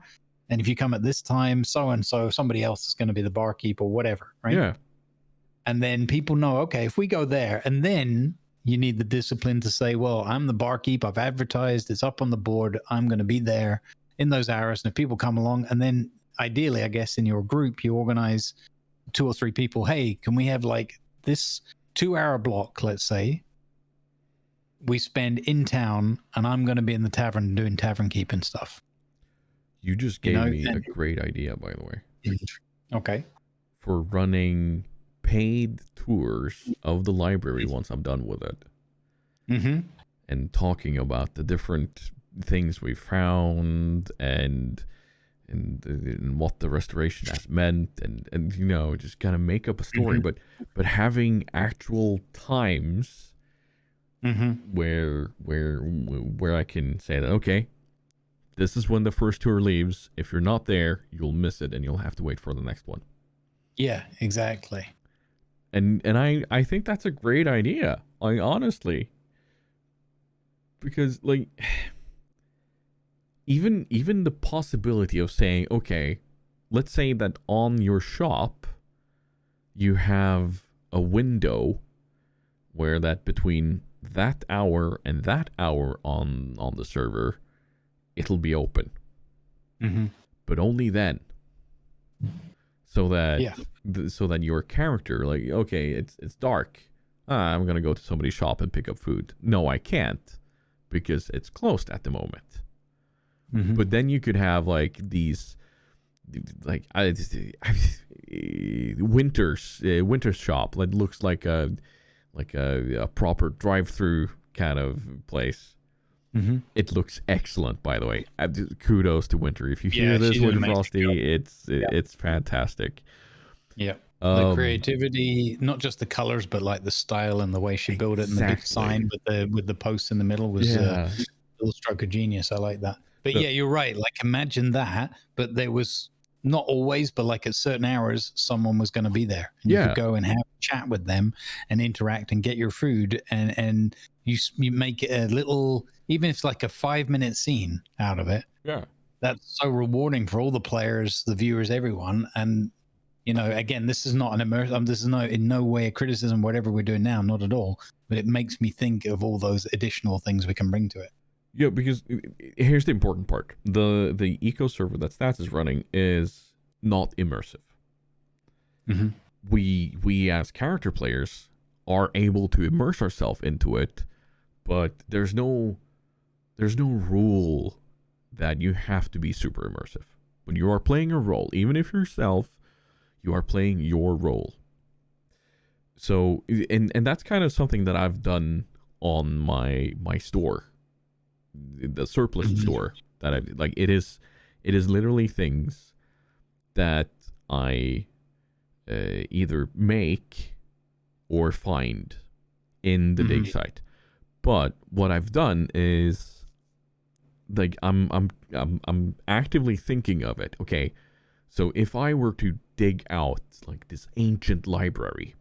And if you come at this time, so-and-so, somebody else is going to be the barkeep or whatever, right? Yeah. And then people know, okay, if we go there, and then you need the discipline to say, well, I'm the barkeep, I've advertised, it's up on the board, I'm going to be there in those hours. And if people come along, and then ideally, I guess in your group, you organize 2 or 3 people, hey, can we have like this 2-hour block, let's say, we spend in town, and I'm going to be in the tavern doing tavern keeping stuff. You just gave me a great idea, by the way. Okay. For running paid tours of the library once I'm done with it. And talking about the different things we found and what the restoration has meant, and you know, just kind of make up a story, but having actual times where I can say that, okay, this is when the first tour leaves. If you're not there, you'll miss it and you'll have to wait for the next one. Yeah, exactly. And I think that's a great idea. Like, honestly, because like even the possibility of saying, okay, let's say that on your shop you have a window where that between that hour and that hour on the server, it'll be open. Mm-hmm. But only then. So that Yeah. So that your character, like, okay, it's dark. I'm gonna go to somebody's shop and pick up food. No, I can't, because it's closed at the moment. Mm-hmm. But then you could have like these, like winter's shop that looks like a proper drive-through kind of place. Mm-hmm. It looks excellent, by the way. Kudos to Winter. If you hear this, she's an Winter amazing Frosty, job. it's fantastic. Yeah. The creativity, not just the colors, but like the style and the way she built it, and the big sign with the posts in the middle was a little stroke of genius. I like that. But yeah, you're right. Like, imagine that, but there was not always, but like at certain hours, someone was going to be there. And you could go and have a chat with them and interact and get your food, and you make it a little, even if it's like a 5-minute scene out of it. Yeah, that's so rewarding for all the players, the viewers, everyone. And again, this is not an immersive. This is in no way a criticism, whatever we're doing now, not at all. But it makes me think of all those additional things we can bring to it. Yeah, because here's the important part: the eco server that Stats is running is not immersive. Mm-hmm. We as character players are able to immerse ourselves into it, but there's no rule that you have to be super immersive. When you are playing a role, even if yourself, you are playing your role. So, and that's kind of something that I've done on my store, the surplus store that I like. It is literally things that I either make or find in the dig site. But what I've done is, like, I'm actively thinking of it. Okay, so if I were to dig out like this ancient library,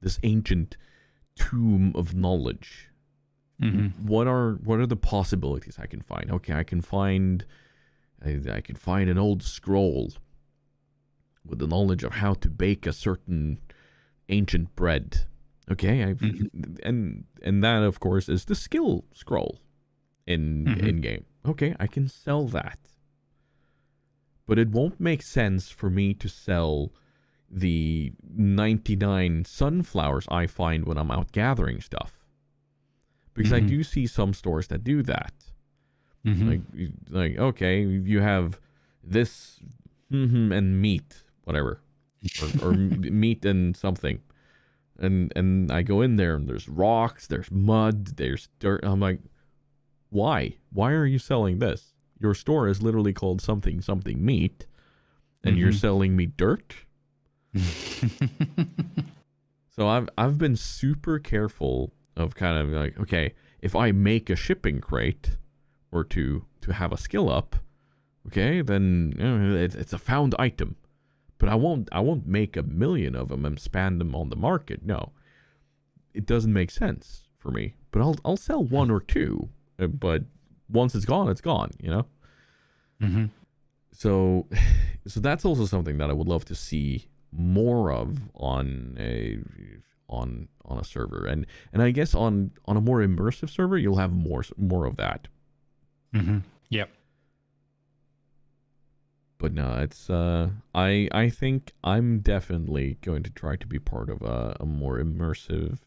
this ancient tomb of knowledge, what are the possibilities I can find? Okay, I can find an old scroll with the knowledge of how to bake a certain ancient bread. Okay, and that of course is the skill scroll in game. Okay, I can sell that. But it won't make sense for me to sell the 99 sunflowers I find when I'm out gathering stuff. Because I do see some stores that do that. Like okay, you have this and meat, whatever. or meat and something. And I go in there and there's rocks, there's mud, there's dirt. I'm like, why? Why are you selling this? Your store is literally called something meat, and you're selling me dirt. So I've been super careful of kind of like, okay, if I make a shipping crate or to have a skill up, okay, then it's a found item. But I won't make 1 million of them and span them on the market. No, it doesn't make sense for me. But I'll sell 1 or 2. But once it's gone, it's gone. So that's also something that I would love to see more of on a server, and I guess on a more immersive server, you'll have more of that. Yep. But no, it's I think I'm definitely going to try to be part of a more immersive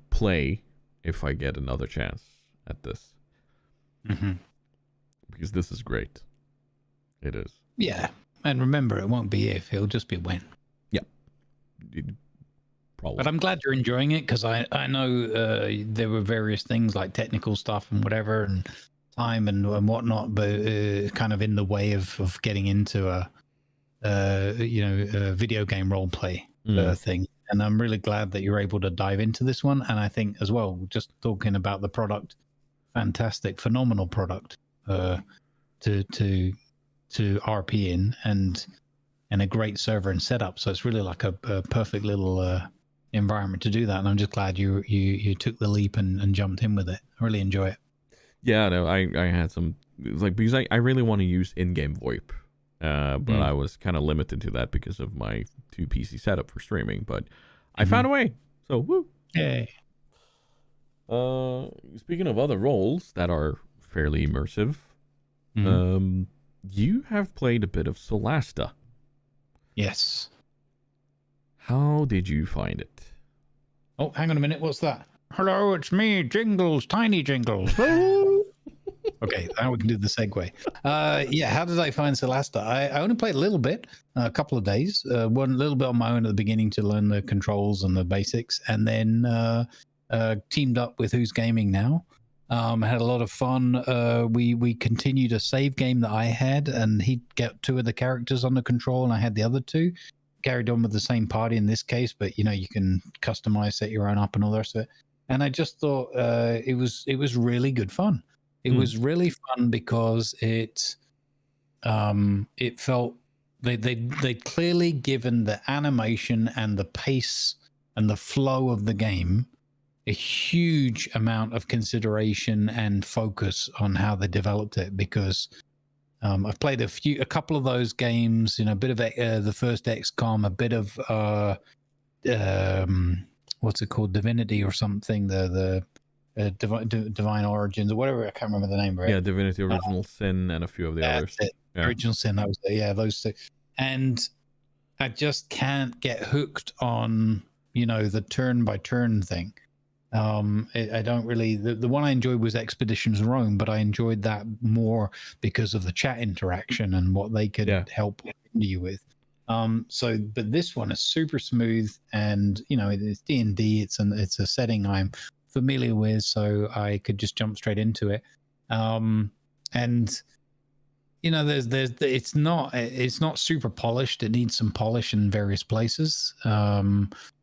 play if I get another chance at this. Because this is great. It is. Yeah. And remember, it won't be if, it'll just be when. Yeah. Probably. But I'm glad you're enjoying it, because I know there were various things like technical stuff and whatever, and time and whatnot, but kind of in the way of getting into a video game role play thing. And I'm really glad that you're able to dive into this one. And I think as well, just talking about the product, fantastic, phenomenal product to RP in, and a great server and setup. So it's really like a perfect little environment to do that. And I'm just glad you took the leap and jumped in with it. I really enjoy it. Yeah, no, I had some, like, because I really want to use in-game VoIP, but I was kind of limited to that because of my 2 PC setup for streaming. But I found a way, So woo. Yay. Speaking of other roles that are fairly immersive, Mhm. you have played a bit of Solasta. Yes. How did you find it? Oh, hang on a minute. What's that? Hello, it's me, Jingles, Tiny Jingles. Okay, now we can do the segue. Yeah, how did I find Solasta? I only played a little bit, a couple of days. One little bit on my own at the beginning to learn the controls and the basics, and then teamed up with Who's Gaming Now. Had a lot of fun. We continued a save game that I had, and he'd get two of the characters under control, and I had the other two. Carried on with the same party in this case, but you can customize, set your own up, and all the rest of it. And I just thought it was really good fun. It was really fun because it felt they'd clearly given the animation and the pace and the flow of the game a huge amount of consideration and focus on how they developed it, because I've played a couple of those games, a bit of the first XCOM, a bit of what's it called, Divinity or something, the Divine Origins or whatever. I can't remember the name of it. Yeah, Divinity Original Sin and a few of the others. It. Yeah. Original Sin, that was it. Yeah, those two. And I just can't get hooked on the turn by turn thing. I don't really. The one I enjoyed was Expeditions Rome, but I enjoyed that more because of the chat interaction and what they could help you with. But this one is super smooth, and it's D&D. It's a setting I'm familiar with, so I could just jump straight into it. And it's not super polished. It needs some polish in various places.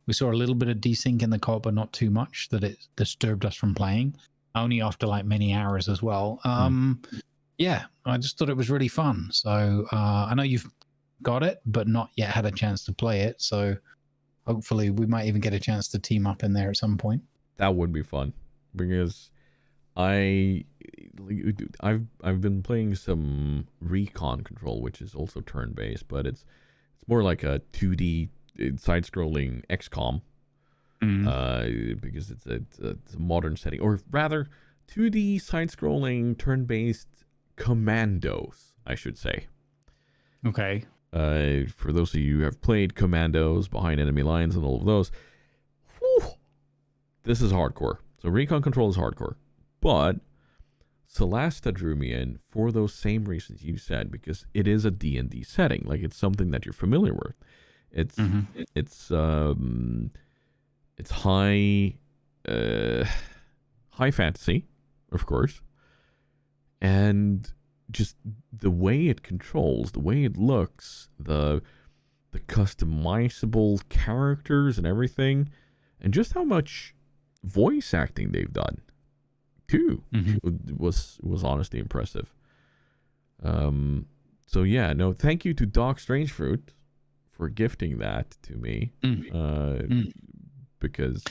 We saw a little bit of desync in the co-op, but not too much that it disturbed us from playing. Only after many hours as well. Yeah, I just thought it was really fun. So I know you've got it, but not yet had a chance to play it. So hopefully we might even get a chance to team up in there at some point. That would be fun, because I've been playing some Recon Control, which is also turn-based, but it's more like a 2D side-scrolling XCOM, because it's a modern setting, or rather 2D side-scrolling turn-based Commandos, I should say. Okay. For those of you who have played Commandos, Behind Enemy Lines, and all of those, this is hardcore. So Recon Control is hardcore, but Solasta drew me in for those same reasons you said, because it is a D&D setting. It's something that you're familiar with. It's high fantasy, of course, and just the way it controls, the way it looks, the customizable characters and everything, and just how much voice acting they've done too was honestly impressive. So yeah, no, thank you to Doc Strangefruit for gifting that to me, because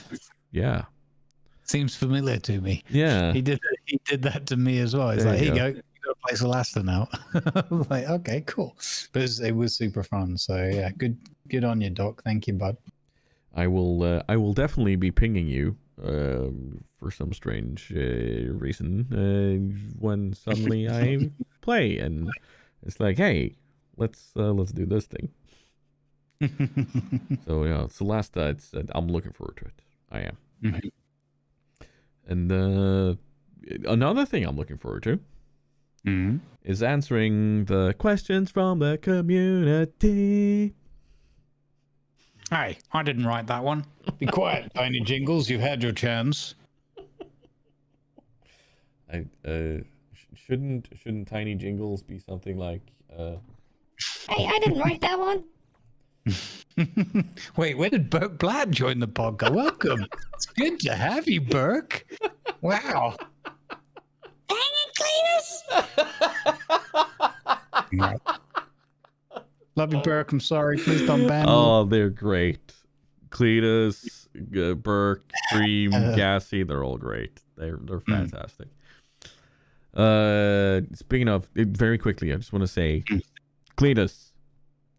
seems familiar to me. Yeah, he did that to me as well. He's there like, you here you go. go, you got to play Solasta now. I'm like, okay, cool. But it was super fun. So yeah, good on you, Doc. Thank you, bud. I will definitely be pinging you for some strange reason when suddenly I play, and it's like, hey, let's do this thing. So yeah, Solasta, I'm looking forward to it. I am. And another thing I'm looking forward to is answering the questions from the community. Hey, I didn't write that one. Be quiet, Tiny Jingles. You've had your chance. Shouldn't Tiny Jingles be something like Hey, I didn't write that one. Wait, when did Burke Blatt join the podcast? Welcome. It's good to have you, Burke. Wow. Dang it, Cletus! Love you, Burke. I'm sorry. Please don't ban me. Oh, they're great. Cletus, Burke, Dream, Gassy, they're all great. They're fantastic. Speaking of, very quickly, I just want to say, Cletus,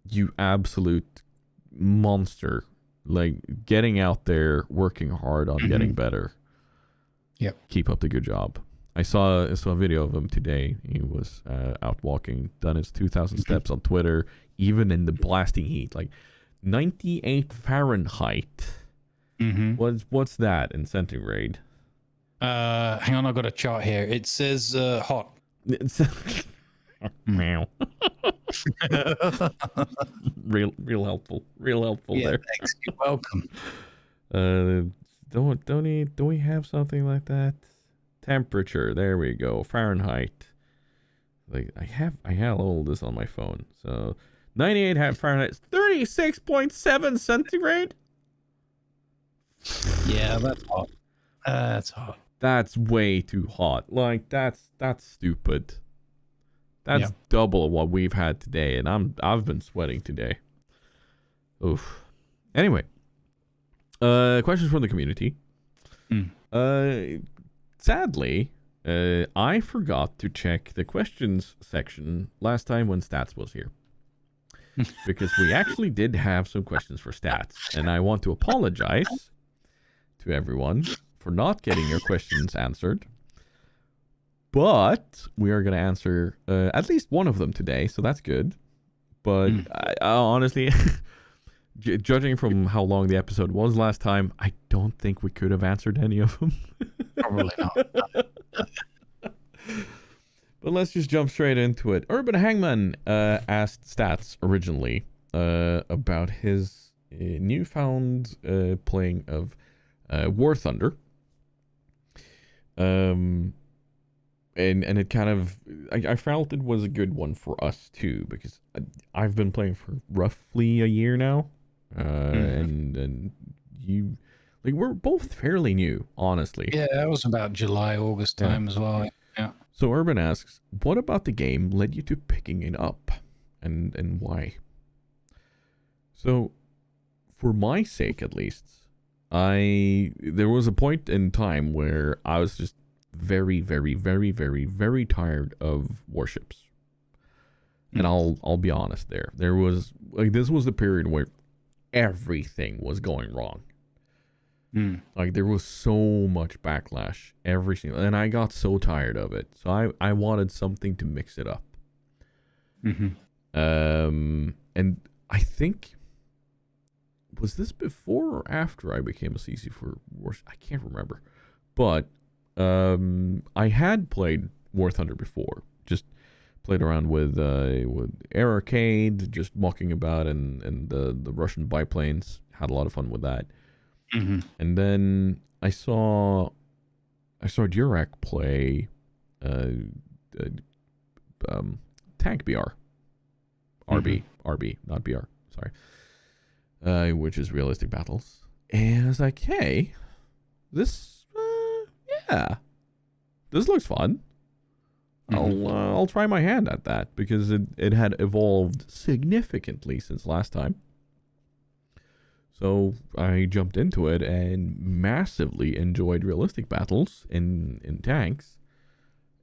you absolute monster Like getting out there, working hard on getting better. Yep. Keep up the good job. I saw a video of him today. He was out walking, done his 2,000 steps on Twitter, even in the blasting heat, like 98 Fahrenheit. What's that in centigrade? Hang on, I've got a chart here. It says hot. Meow. real helpful. Real helpful Yeah, there. thanks. You're welcome. Don't we have something like that? Temperature. There we go. Fahrenheit. Like I have all this on my phone. So 98 Fahrenheit, 36.7 centigrade. Yeah, that's hot. That's hot. That's way too hot. Like that's stupid. That's double what we've had today, and I've been sweating today. Oof. Anyway, questions from the community. Sadly, I forgot to check the questions section last time when Stats was here. Because we actually did have some questions for Stats, and I want to apologize to everyone for not getting your questions answered. But we are going to answer at least one of them today, so that's good. But I honestly, judging from how long the episode was last time, I don't think we could have answered any of them. Probably not. But let's just jump straight into it. Urban Hangman asked Stats originally about his newfound playing of War Thunder. And it kind of, I felt it was a good one for us too, because I've been playing for roughly a year now, and you, like, we're both fairly new, honestly. Yeah, that was about July, August time as well. Yeah. So Urban asks, what about the game led you to picking it up, and why? So, for my sake at least, there was a point in time where I was just very, very, very, very, very tired of Warships. And I'll be honest there. There was, like, this was the period where everything was going wrong. Like, there was so much backlash every single, and I got so tired of it. So I wanted something to mix it up. And I think, was this before or after I became a CC for Warships? I can't remember. But I had played War Thunder before. Just played around with Air Arcade, just mucking about, and the Russian biplanes. Had a lot of fun with that. And then I saw Durek play Tank BR. RB, not BR. Sorry. Which is Realistic Battles. And I was like, hey, this looks fun. I'll try my hand at that, because it had evolved significantly since last time. So I jumped into it and massively enjoyed Realistic Battles in tanks,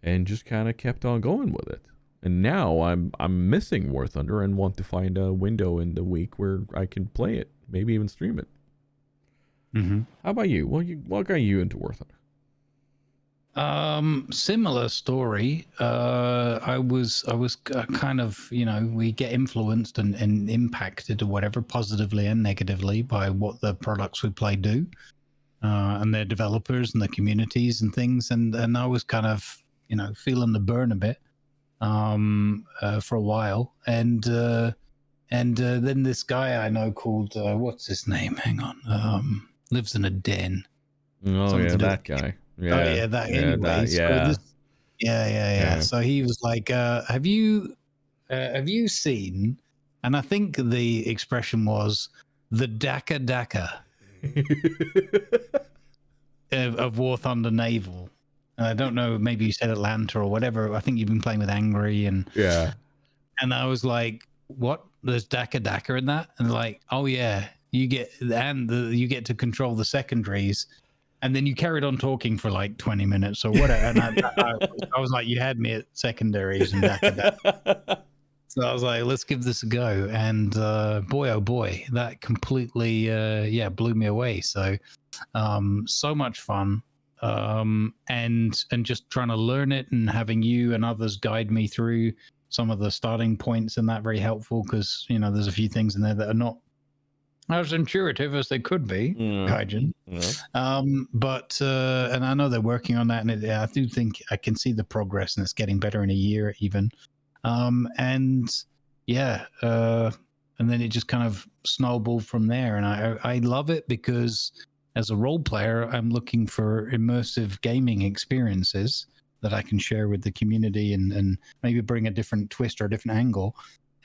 and just kind of kept on going with it. And now I'm missing War Thunder and want to find a window in the week where I can play it, maybe even stream it. How about you? What got you into War Thunder? Similar story. I was kind of, we get influenced and impacted or whatever, positively and negatively, by what the products we play do, and their developers and the communities and things. And I was kind of, feeling the burn a bit, for a while. And then this guy I know called, what's his name? Hang on. Lives in a den. Oh, Something yeah, to do that with- guy. Yeah. So he was like, have you seen, and I think the expression was the Daka of War Thunder Naval. And I don't know, maybe you said Atlanta or whatever. I think you've been playing with Angry and I was like, what? There's Daka in that? And like, oh yeah, you get to control the secondaries. And then you carried on talking for like 20 minutes or whatever. And I was like, you had me at secondaries and Daka. So I was like, let's give this a go. And boy, oh boy, that completely, blew me away. So, so much fun. And just trying to learn it and having you and others guide me through some of the starting points and that very helpful because, there's a few things in there that are not as intuitive as they could be, Gaijin. But and I know they're working on that, and I do think I can see the progress, and it's getting better in a year even. And then it just kind of snowballed from there, and I love it because as a role player, I'm looking for immersive gaming experiences that I can share with the community and maybe bring a different twist or a different angle.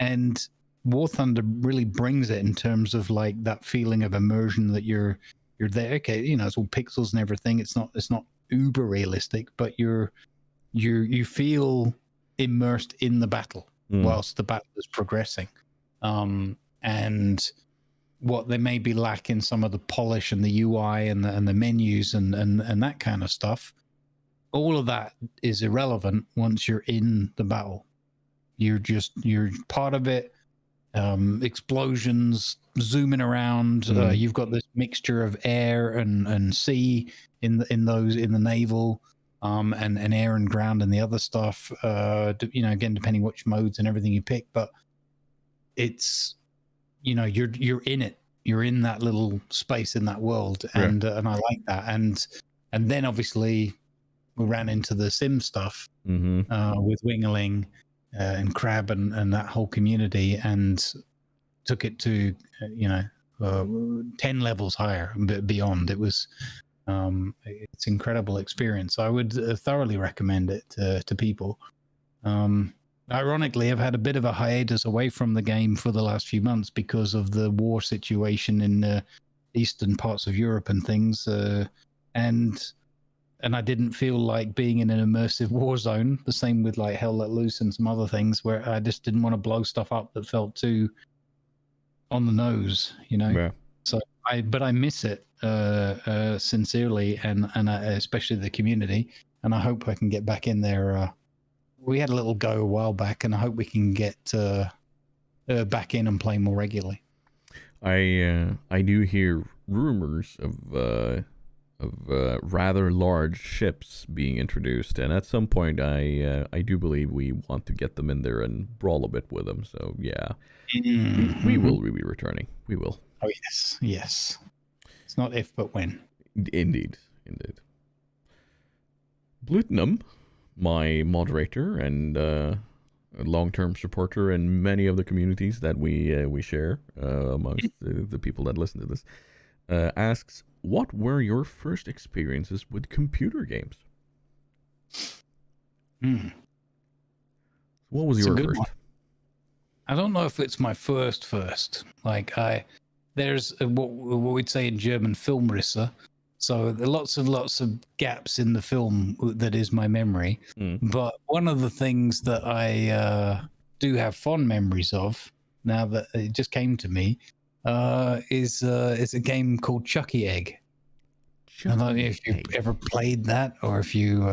And War Thunder really brings it in terms of like that feeling of immersion that you're there. Okay, it's all pixels and everything. It's not uber realistic, but you feel immersed in the battle whilst the battle is progressing. And what they may be lacking some of the polish and the UI and the menus and that kind of stuff. All of that is irrelevant once you're in the battle. You're part of it. Explosions, zooming around. You've got this mixture of air and sea in the naval, and air and ground and the other stuff. Again, depending which modes and everything you pick, but it's you're in it. You're in that little space in that world, and I like that. And then obviously we ran into the sim stuff with Wingerling. And Crab and that whole community, and took it to 10 levels higher and beyond. It was it's an incredible experience. I would thoroughly recommend it to people. Ironically, I've had a bit of a hiatus away from the game for the last few months because of the war situation in eastern parts of Europe and things, and I didn't feel like being in an immersive war zone. The same with like Hell Let Loose and some other things where I just didn't want to blow stuff up that felt too on the nose, Yeah. So I miss it sincerely, and especially the community. And I hope I can get back in there. We had a little go a while back, and I hope we can get back in and play more regularly. I do hear rumors of rather large ships being introduced, and at some point I do believe we want to get them in there and brawl a bit with them. So yeah, we will be returning. We will. Oh yes. It's not if but when. Indeed. Blutenum, my moderator and a long-term supporter in many of the communities that we share amongst the people that listen to this, asks, what were your first experiences with computer games? What was your first? One. I don't know if it's my first. Like there's what we'd say in German, Filmrisse. So there are lots of gaps in the film that is my memory. But one of the things that I do have fond memories of, now that it just came to me, is a game called Chucky Egg. I don't know if you've ever played that or if you,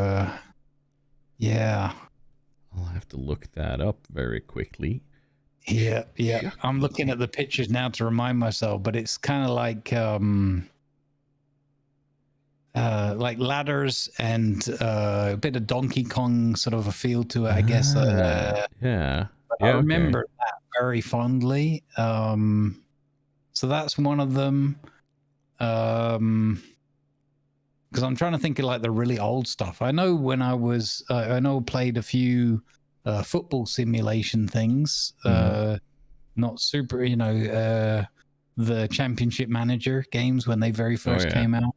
yeah. I'll have to look that up very quickly. Yeah. I'm looking at the pictures now to remind myself, but it's kind of like ladders and a bit of Donkey Kong sort of a feel to it, I guess. Yeah. I remember that very fondly. So that's one of them. Because I'm trying to think of like the really old stuff. I know when I was, I played a few football simulation things. Not super, the Championship Manager games when they very first came out.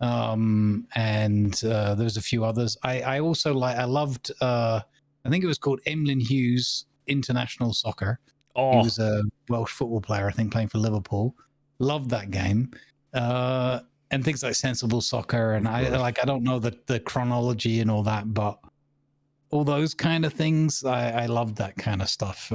And there's a few others. I also I loved, I think it was called Emlyn Hughes International Soccer. He was a Welsh football player, I think, playing for Liverpool. Loved that game. And things like Sensible Soccer, and I don't know the chronology and all that, but all those kind of things, I loved that kind of stuff.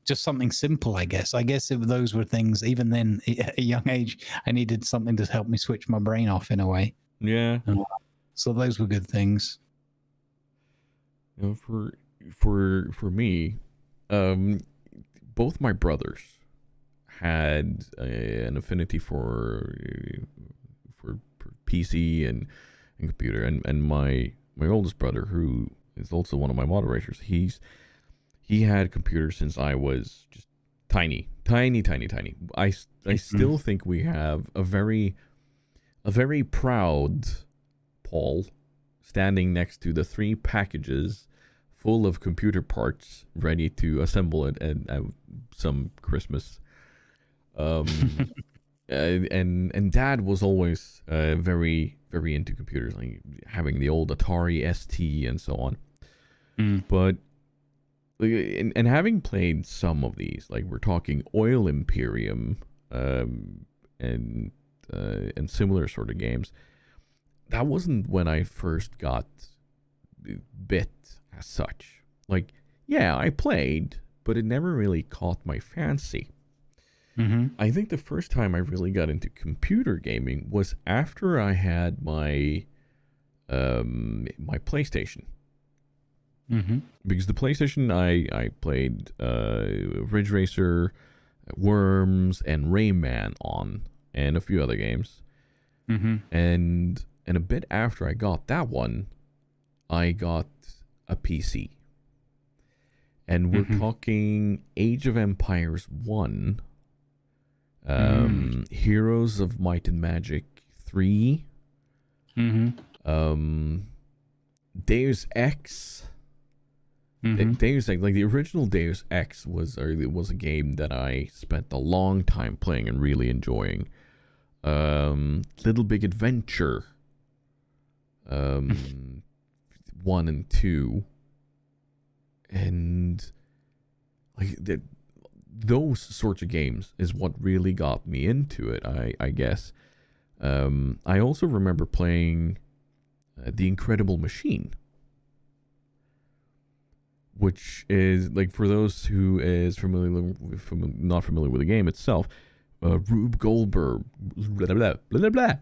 Just something simple, I guess. I guess if those were things, even then, at a young age, I needed something to help me switch my brain off in a way. Yeah. So those were good things. for me, both my brothers had an affinity for PC and computer, and my oldest brother, who is also one of my moderators, he had computers since I was just tiny. I still think we have a very proud Paul standing next to the 3 packages full of computer parts ready to assemble it at some Christmas. And Dad was always very into computers, like having the old Atari ST and so on. But and having played some of these, like we're talking Oil Imperium, and similar sort of games, that wasn't when I first got bit as such. Like, yeah, I played, but it never really caught my fancy. I think the first time I really got into computer gaming was after I had my my PlayStation. Because the PlayStation, I played Ridge Racer, Worms, and Rayman on, and a few other games. And a bit after I got that one, I got a PC. And we're talking Age of Empires 1, Heroes of Might and Magic 3, Deus Ex. Deus Ex, like the original Deus Ex was a game that I spent a long time playing and really enjoying. Little Big Adventure, 1 and 2, and like those sorts of games is what really got me into it, I guess. I also remember playing The Incredible Machine, which is, like, for those who is not familiar with the game itself, Rube Goldberg, blah, blah, blah, blah, blah,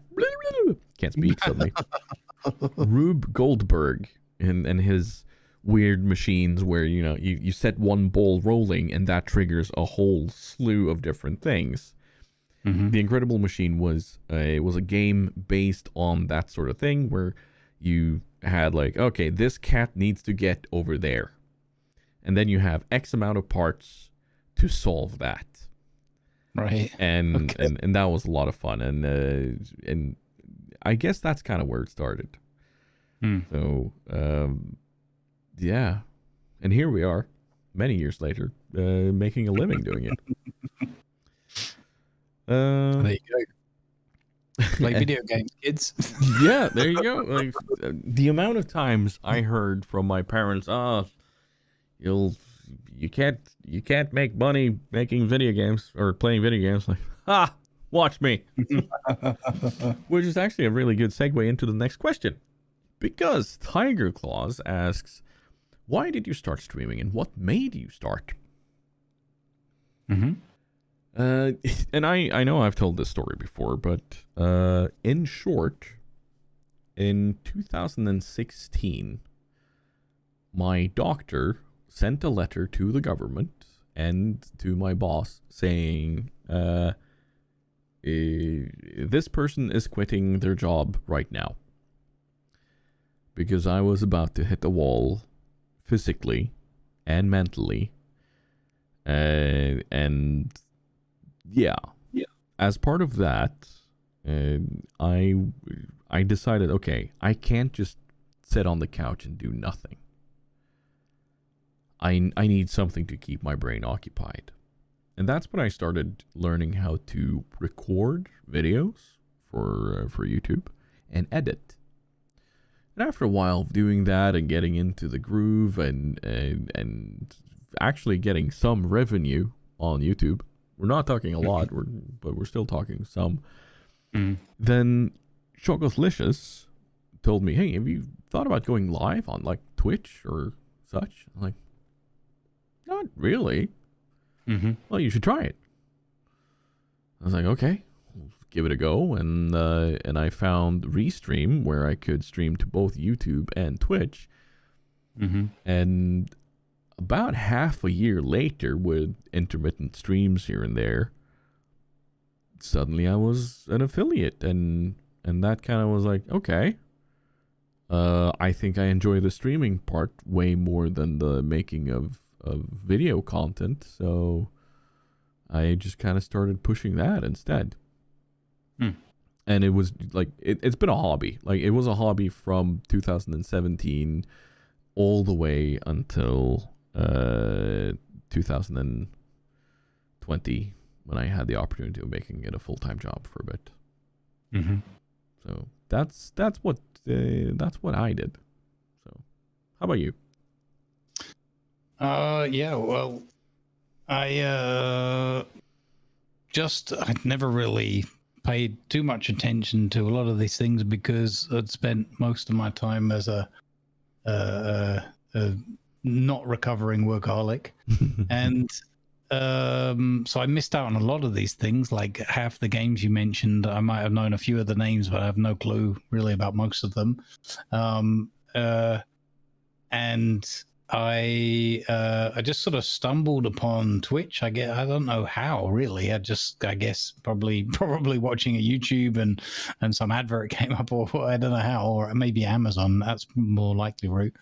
can't speak suddenly. Rube Goldberg and his weird machines where, you know, you set one ball rolling and that triggers a whole slew of different things. The Incredible Machine was a game based on that sort of thing, where you had, like, okay, this cat needs to get over there. And then you have X amount of parts to solve that. Right. And that was a lot of fun. And I guess that's kind of where it started. So, yeah. And here we are, many years later, making a living doing it. There you go. Play video games, kids. Yeah, there you go. Like, the amount of times I heard from my parents, you can't make money making video games or playing video games. Like, watch me. Which is actually a really good segue into the next question, because Tiger Claws asks, why did you start streaming and what made you start? And I know I've told this story before, but in short, in 2016, my doctor sent a letter to the government and to my boss saying, this person is quitting their job right now, because I was about to hit the wall physically and mentally. And yeah. As part of that, I decided, okay, I can't just sit on the couch and do nothing. I need something to keep my brain occupied. And that's when I started learning how to record videos for YouTube and edit. And after a while of doing that and getting into the groove and actually getting some revenue on YouTube, we're not talking a lot, but we're still talking some. Then Chocolicious told me, hey, have you thought about going live on, like, Twitch or such? I'm like, not really. Well, you should try it. I was like, okay, we'll give it a go. And I found Restream, where I could stream to both YouTube and Twitch. And about half a year later, with intermittent streams here and there, suddenly I was an affiliate, and that kind of was like, okay, I think I enjoy the streaming part way more than the making of video content, so I just kind of started pushing that instead. And it was like, it's been a hobby. Like, it was a hobby from 2017 all the way until 2020, when I had the opportunity of making it a full-time job for a bit. So that's what I did. So how about you? Yeah, well, I'd never really paid too much attention to a lot of these things because I'd spent most of my time as a not recovering workaholic. And so I missed out on a lot of these things. Like half the games you mentioned, I might have known a few of the names, but I have no clue really about most of them. And I just sort of stumbled upon Twitch. I don't know how really. I guess probably watching a YouTube and some advert came up, or I don't know how, or maybe Amazon. That's more likely route.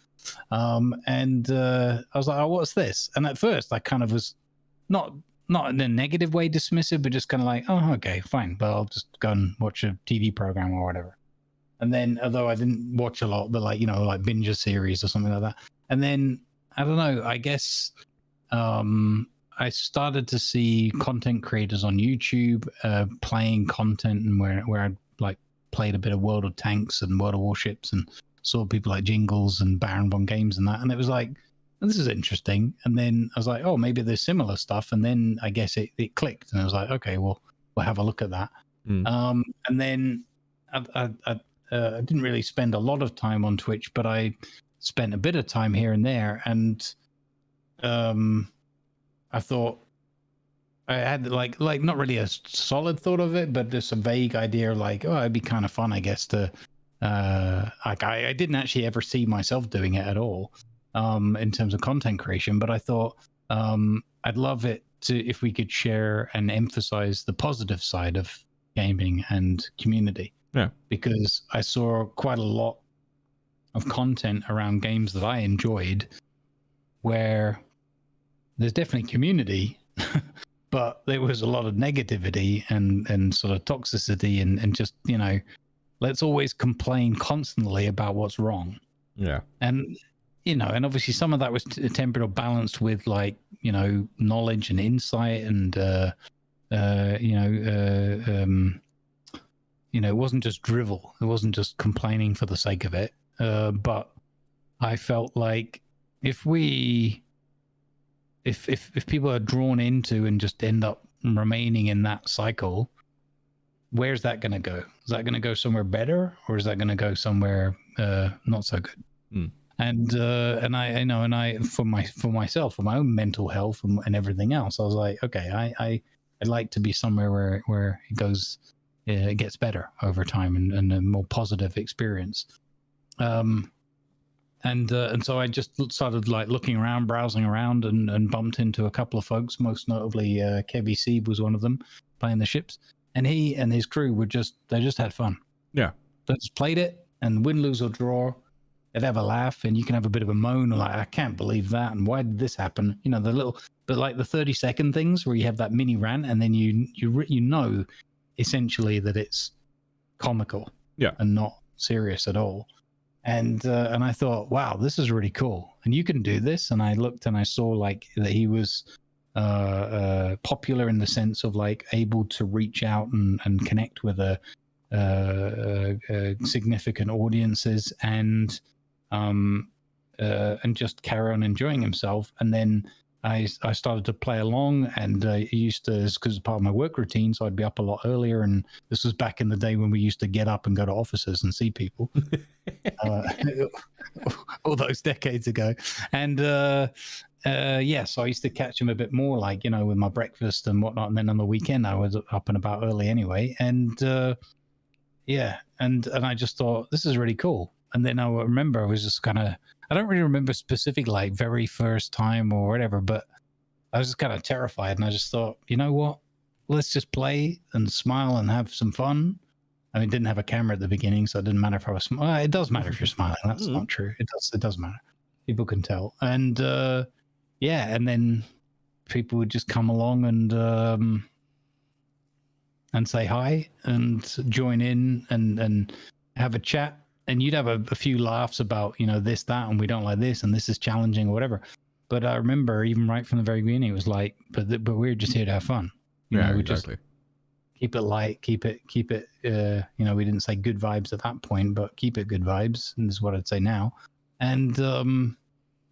And I was like, oh, what's this? And at first I kind of was not in a negative way dismissive, but just kind of like, oh, okay, fine, but I'll just go and watch a TV program or whatever. And then, although I didn't watch a lot, but like, you know, like binge a series or something like that. And then, I don't know, I guess I started to see content creators on YouTube playing content, and where I like played a bit of World of Tanks and World of Warships, and saw people like Jingles and Baron Von Games and that. And it was like, this is interesting. And then I was like, oh, maybe there's similar stuff. And then I guess it clicked, and I was like, okay, well, we'll have a look at that. And then I didn't really spend a lot of time on Twitch, but I spent a bit of time here and there. And I thought I had like not really a solid thought of it, but just a vague idea, like, oh, it'd be kind of fun, I guess, to like I didn't actually ever see myself doing it at all in terms of content creation, but I thought I'd love it if we could share and emphasize the positive side of gaming and community. Yeah, because I saw quite a lot of content around games that I enjoyed where there's definitely community, but there was a lot of negativity and sort of toxicity and just, you know, let's always complain constantly about what's wrong. Yeah. And, you know, and obviously some of that was tempered or balanced with, like, you know, knowledge and insight and, you know, it wasn't just drivel. It wasn't just complaining for the sake of it. But I felt like if people are drawn into and just end up remaining in that cycle, where's that going to go? Is that going to go somewhere better, or is that going to go somewhere not so good? And I for myself, for my own mental health and everything else, I was like, okay, I'd like to be somewhere where it goes. It gets better over time and a more positive experience. And so I just started like looking around, browsing around, and bumped into a couple of folks, most notably Kevy Sieb was one of them, playing the ships. And he and his crew they just had fun. Yeah. They just played it, and win, lose, or draw, they'd have a laugh, and you can have a bit of a moan, like, I can't believe that, and why did this happen? You know, but like the 30-second things where you have that mini rant, and then you know essentially that it's comical, and not serious at all. And I thought, wow, this is really cool, and you can do this. And I looked and I saw like that he was popular in the sense of like able to reach out and connect with significant audiences and just carry on enjoying himself. And then I started to play along, and I used to, because it's part of my work routine, so I'd be up a lot earlier. And this was back in the day when we used to get up and go to offices and see people, all those decades ago. And so I used to catch them a bit more, like, you know, with my breakfast and whatnot. And then on the weekend, I was up and about early anyway. And and I just thought, this is really cool. And then I remember I was just kind of, I don't really remember specific, like very first time or whatever, but I was just kind of terrified. And I just thought, you know what? Let's just play and smile and have some fun. I mean, didn't have a camera at the beginning, so it didn't matter if I was smiling. Well, it does matter if you're smiling. That's not true. It does matter. People can tell. And yeah, and then people would just come along and say hi and join in and have a chat. And you'd have a few laughs about, you know, this, that, and we don't like this, and this is challenging or whatever. But I remember even right from the very beginning, it was like, but we're just here to have fun. You know, we exactly. just keep it light, keep it, you know, we didn't say good vibes at that point, but keep it good vibes. And this is what I'd say now. And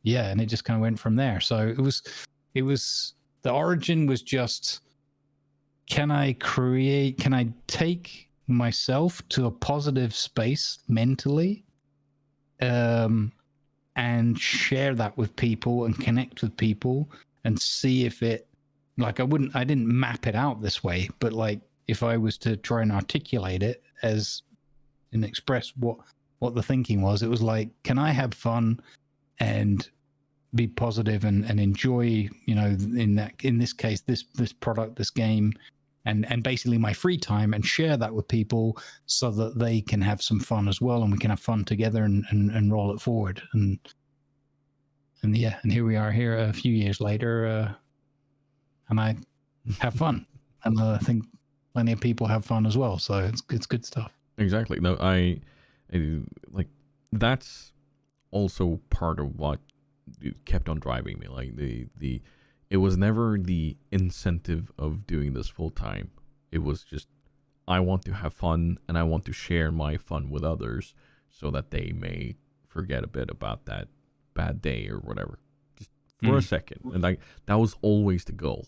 yeah, and it just kind of went from there. So it was, the origin was just, can I take myself to a positive space mentally, and share that with people and connect with people and see if it, like, I didn't map it out this way, but like if I was to try and articulate it as and express what the thinking was, it was like, can I have fun and be positive and enjoy, you know, in this case, this product, this game, and basically my free time, and share that with people so that they can have some fun as well, and we can have fun together and roll it forward. And yeah, and here we are here a few years later, and I have fun, and I think plenty of people have fun as well. So it's good stuff. Exactly. No, I like, that's also part of what kept on driving me. Like it was never the incentive of doing this full time. It was just, I want to have fun and I want to share my fun with others so that they may forget a bit about that bad day or whatever, just for a second. And like, that was always the goal.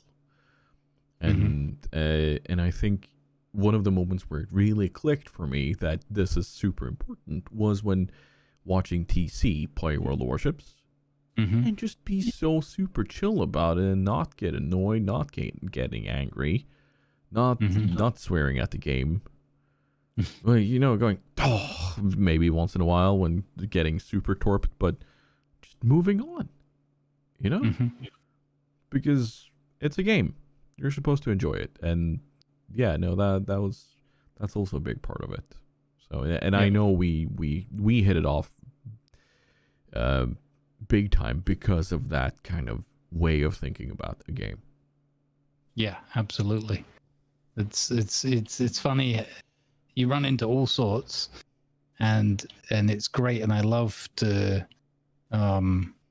And and I think one of the moments where it really clicked for me that this is super important was when watching TC play World of Warships. And just be so super chill about it and not get annoyed, not getting angry, not swearing at the game. Well, you know, going, oh, maybe once in a while when getting super torped, but just moving on, you know? Because it's a game. You're supposed to enjoy it. And yeah, no, that's also a big part of it. So, and I know we hit it off big time because of that kind of way of thinking about the game. Yeah, absolutely. It's funny. You run into all sorts, and it's great. And I love to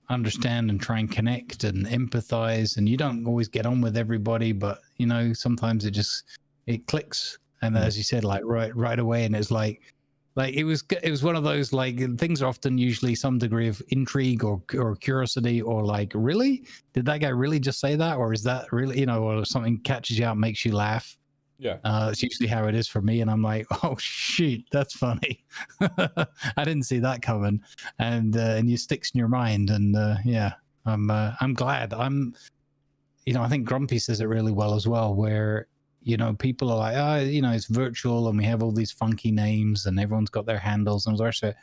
understand and try and connect and empathize. And you don't always get on with everybody, but you know, sometimes it clicks. And as you said, like right away, and it's like it was one of those, like, things are often usually some degree of intrigue or curiosity, or like, really, did that guy really just say that, or is that really, you know, or something catches you out, makes you laugh. Yeah, it's usually how it is for me, and I'm like, oh shoot, that's funny. I didn't see that coming, and it sticks in your mind. And yeah, I'm glad. You know, I think Grumpy says it really well as well, where, you know, people are like, oh, you know, it's virtual and we have all these funky names and everyone's got their handles and so.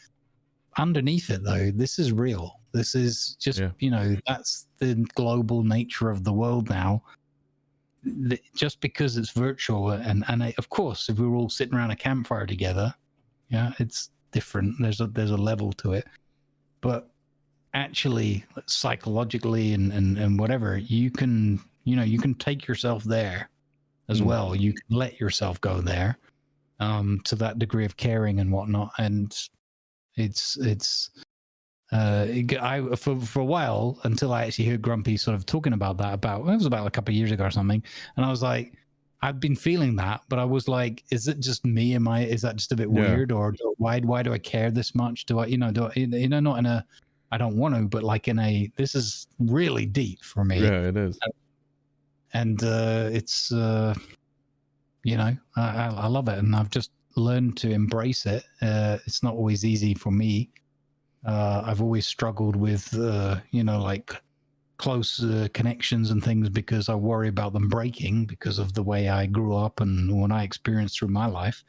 Underneath it, though, this is real. This is just, you know, that's the global nature of the world now. Just because it's virtual, and of course, if we were all sitting around a campfire together, yeah, it's different. There's a level to it, but actually, psychologically and whatever, you can take yourself there as well. You can let yourself go there, to that degree of caring and whatnot. And for a while, until I actually heard Grumpy sort of talking about that, it was about a couple of years ago or something, and I was like, I've been feeling that, but I was like, is it just me? Is that just a bit weird, or why do I care this much? Do I not in a, I don't want to, but like in a, this is really deep for me. Yeah, it is. And it's you know, I love it, and I've just learned to embrace it. It's not always easy for me. I've always struggled with you know, like close connections and things, because I worry about them breaking because of the way I grew up and what I experienced through my life.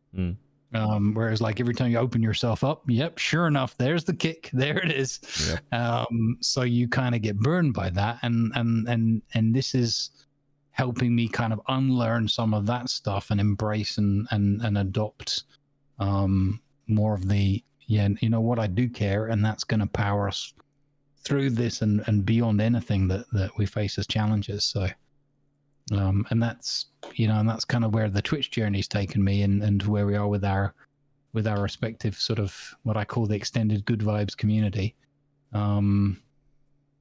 Whereas like every time you open yourself up, yep, sure enough, there's the kick. There it is. Yep. So you kind of get burned by that. And this is helping me kind of unlearn some of that stuff and embrace and adopt more of the, you know what, I do care, and that's going to power us through this and beyond anything that we face as challenges. So and that's, you know, and that's kind of where the Twitch journey's taken me, and where we are with our respective sort of what I call the extended good vibes community.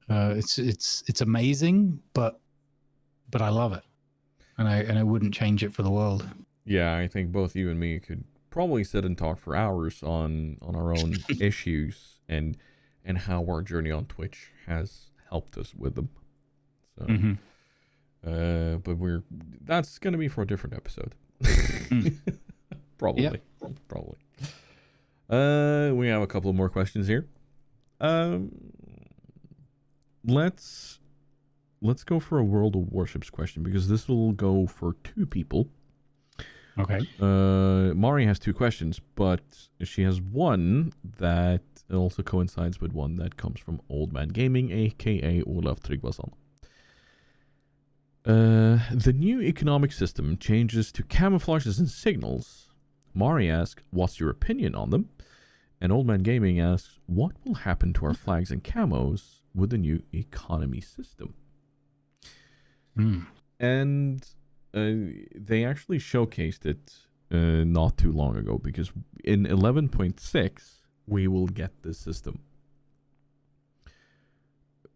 It's amazing, but I love it, and I wouldn't change it for the world. Yeah, I think both you and me could probably sit and talk for hours on our own issues and how our journey on Twitch has helped us with them. So, but that's gonna be for a different episode. Probably. Yep. Probably. We have a couple more questions here. Let's go for a World of Warships question, because this will go for 2 people. Okay. Mari has 2 questions, but she has one that also coincides with one that comes from Old Man Gaming, aka Olaf Tryggvason. The new economic system changes to camouflages and signals. Mari asks, what's your opinion on them? And Old Man Gaming asks, what will happen to our flags and camos with the new economy system? And they actually showcased it not too long ago, because in 11.6 we will get this system.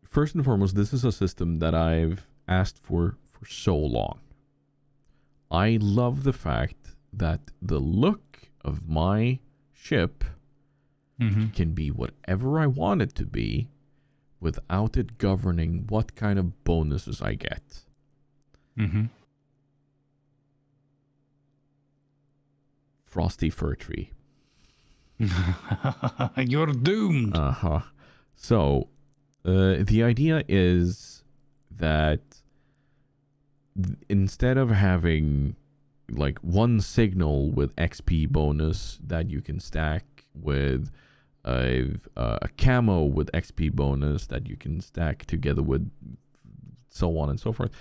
First and foremost, this is a system that I've asked for so long. I love the fact that the look of my ship can be whatever I want it to be, without it governing what kind of bonuses I get. Frosty Fir Tree. You're doomed. So, the idea is that instead of having like one signal with XP bonus that you can stack with a camo with XP bonus that you can stack together with so on and so forth,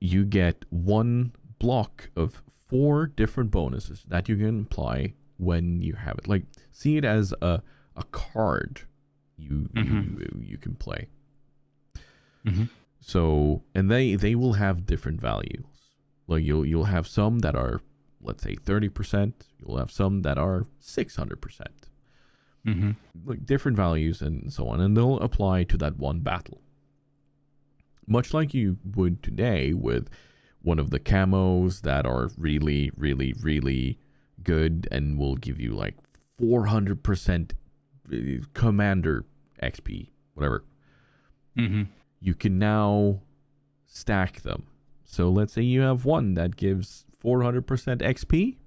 you get one block of 4 different bonuses that you can apply when you have it. Like, see it as a card you can play. So, and they will have different values. Like you'll have some that are, let's say, 30%. You'll have some that are 600%. Like different values and so on, and they'll apply to that one battle. Much like you would today with one of the camos that are really, really, really good and will give you like 400% commander XP, whatever. You can now stack them. So let's say you have one that gives 400% XP.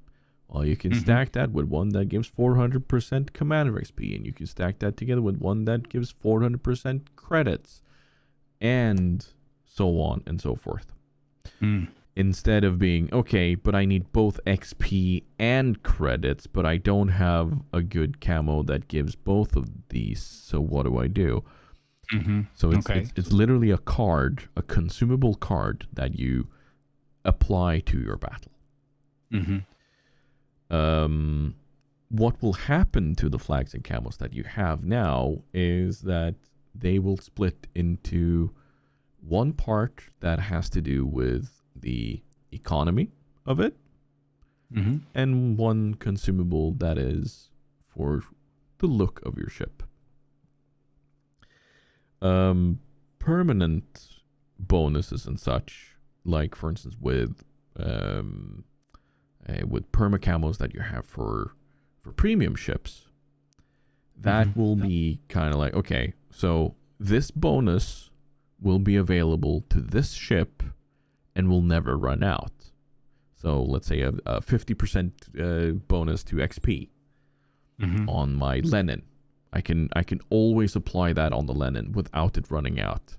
Well, you can stack that with one that gives 400% commander XP, and you can stack that together with one that gives 400% credits, and so on and so forth. Instead of being, okay, but I need both XP and credits, but I don't have a good camo that gives both of these, so what do I do? So it's literally a card, a consumable card that you apply to your battle. What will happen to the flags and camos that you have now is that they will split into one part that has to do with the economy of it, and one consumable that is for the look of your ship. Permanent bonuses and such, like for instance with permacamos that you have for premium ships, that will be kind of like, okay, so this bonus will be available to this ship and will never run out. So let's say a 50% bonus to XP on my Lenin. I can always apply that on the Lenin without it running out.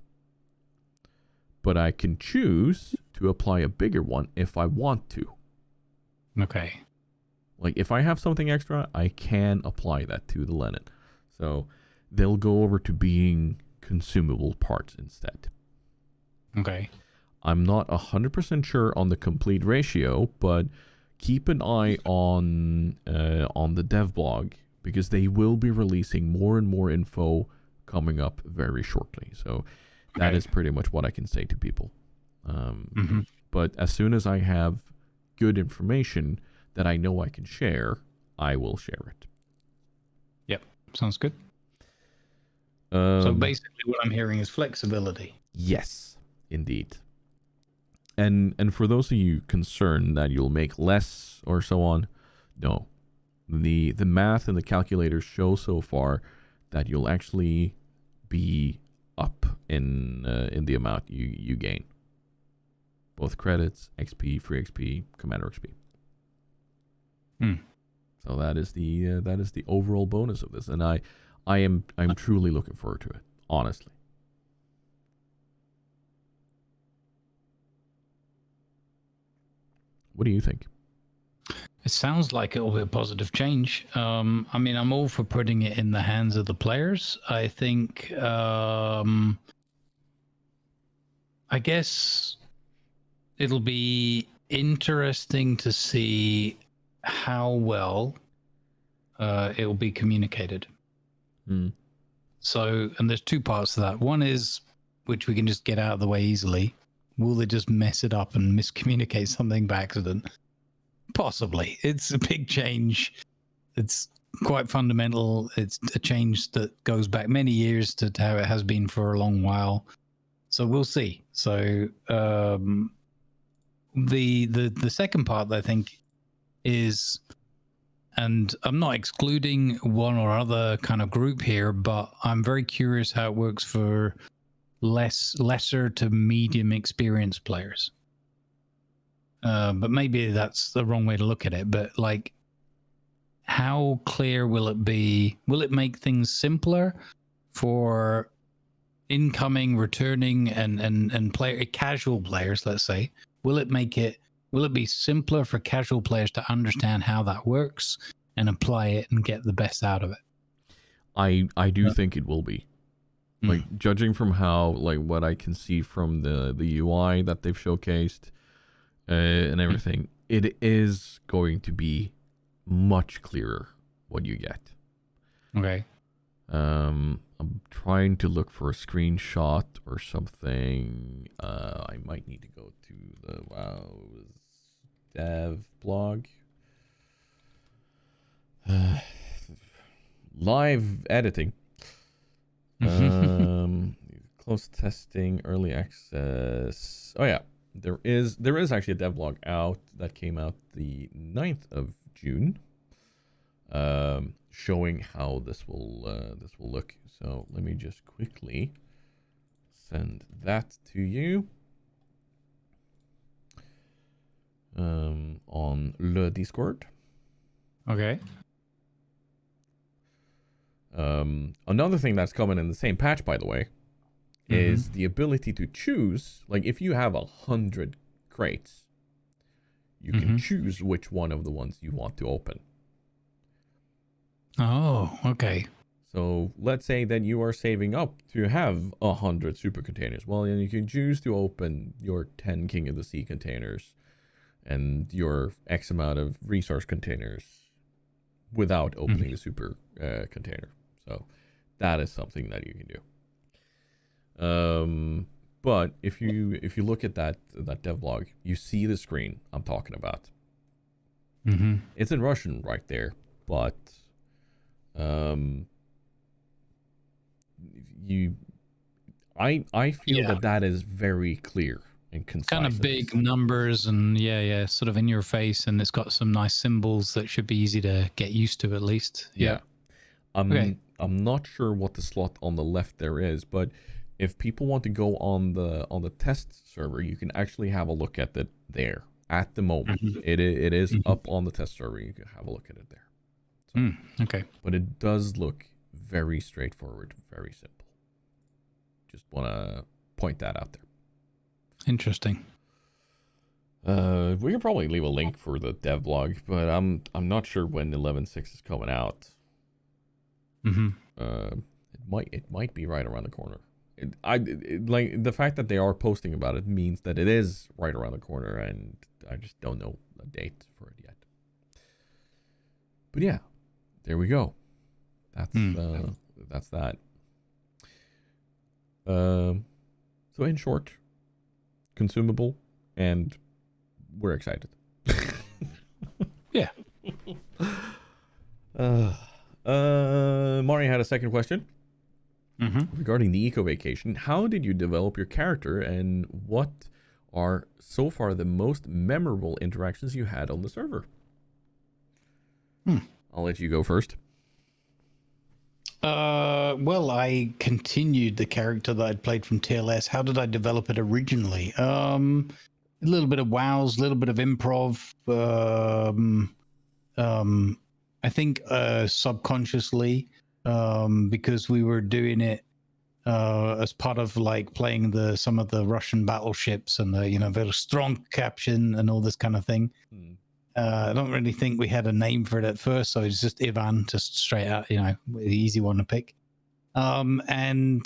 But I can choose to apply a bigger one if I want to. Okay. Like if I have something extra, I can apply that to the linen. So they'll go over to being consumable parts instead. Okay. I'm not 100% sure on the complete ratio, but keep an eye on the dev blog, because they will be releasing more and more info coming up very shortly. So that is pretty much what I can say to people. But as soon as I have good information that I know I can share, I will share it. Yep. Sounds good. So basically what I'm hearing is flexibility. Yes, indeed. And for those of you concerned that you'll make less or so on, no. The math and the calculators show so far that you'll actually be up in the amount you gain. Both credits, XP, free XP, Commander XP. So that is the overall bonus of this, and I'm truly looking forward to it, honestly. What do you think? It sounds like it'll be a positive change. I mean, I'm all for putting it in the hands of the players. I think, I guess it'll be interesting to see how well it will be communicated. So, and there's two parts to that. One is, which we can just get out of the way easily. Will they just mess it up and miscommunicate something by accident? Possibly. It's a big change. It's quite fundamental. It's a change that goes back many years to how it has been for a long while. So we'll see. So the second part, I think, is, and I'm not excluding one or other kind of group here, but I'm very curious how it works for lesser to medium experienced players. But maybe that's the wrong way to look at it. But like, how clear will it be? Will it make things simpler for incoming, returning, and casual players? Let's say, will it be simpler for casual players to understand how that works and apply it and get the best out of it? I do think it will be. Like, judging from how, like, what I can see from the UI that they've showcased and everything, it is going to be much clearer what you get. Okay. I'm trying to look for a screenshot or something. I might need to go to the dev blog. Live editing. Close testing, early access. Oh yeah, there is actually a dev blog out that came out the 9th of June, showing how this will look. So let me just quickly send that to you on le Discord. Okay. Another thing that's coming in the same patch, by the way, is the ability to choose. Like, if you have 100 crates, you can choose which one of the ones you want to open. Oh, okay. So let's say that you are saving up to have 100 super containers. Well, then you can choose to open your 10 King of the Sea containers and your X amount of resource containers without opening the super container. So that is something that you can do. But if you look at that devlog, you see the screen I'm talking about. It's in Russian right there, but I feel that is very clear and concise. Kind of big numbers and yeah, sort of in your face, and it's got some nice symbols that should be easy to get used to at least. Yeah. I'm not sure what the slot on the left there is, but if people want to go on the test server, you can actually have a look at it there at the moment. It is up on the test server. You can have a look at it there. So, okay. But it does look very straightforward, very simple. Just want to point that out there. Interesting. We can probably leave a link for the dev blog, but I'm not sure when 11.6 is coming out. Mm-hmm. It might be right around the corner. Like the fact that they are posting about it means that it is right around the corner, and I just don't know a date for it yet. But yeah, there we go. That's that. So in short, consumable, and we're excited. Yeah. Mari had a second question Mm-hmm. regarding the eco vacation. How did you develop your character, and what are so far the most memorable interactions you had on the server? I'll let you go first. Well, I continued the character that I'd played from TLS. How did I develop it originally? A little bit of wows, a little bit of improv. I think subconsciously, because we were doing it as part of like playing some of the Russian battleships and the very strong caption and all this kind of thing. I don't really think we had a name for it at first, so it's just Ivan, just straight out, the easy one to pick. And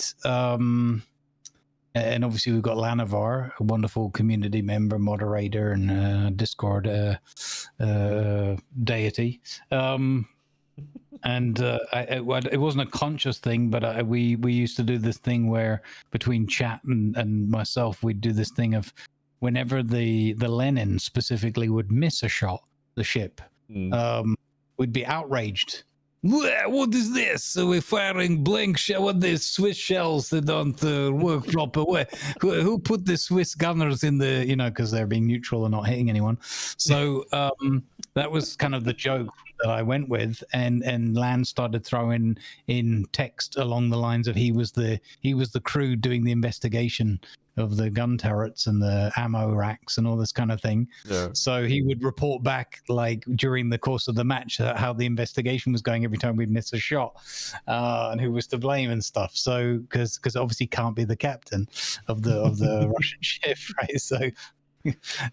obviously we've got Lanavar, a wonderful community member, moderator, and Discord deity. And it wasn't a conscious thing, but we used to do this thing where between chat and myself, we'd do this thing of whenever the Lenin specifically would miss a shot, the ship, we'd be outraged. What is this? So we're firing blank shell. What these Swiss shells that don't work proper way? Who put the Swiss gunners in the, because they're being neutral and not hitting anyone. So that was kind of the joke that I went with, and Lan started throwing in text along the lines of he was the crew doing the investigation of the gun turrets and the ammo racks and all this kind of thing. Yeah. So he would report back like during the course of the match how the investigation was going every time we'd miss a shot, and who was to blame and stuff. So because obviously can't be the captain of the Russian ship, right? So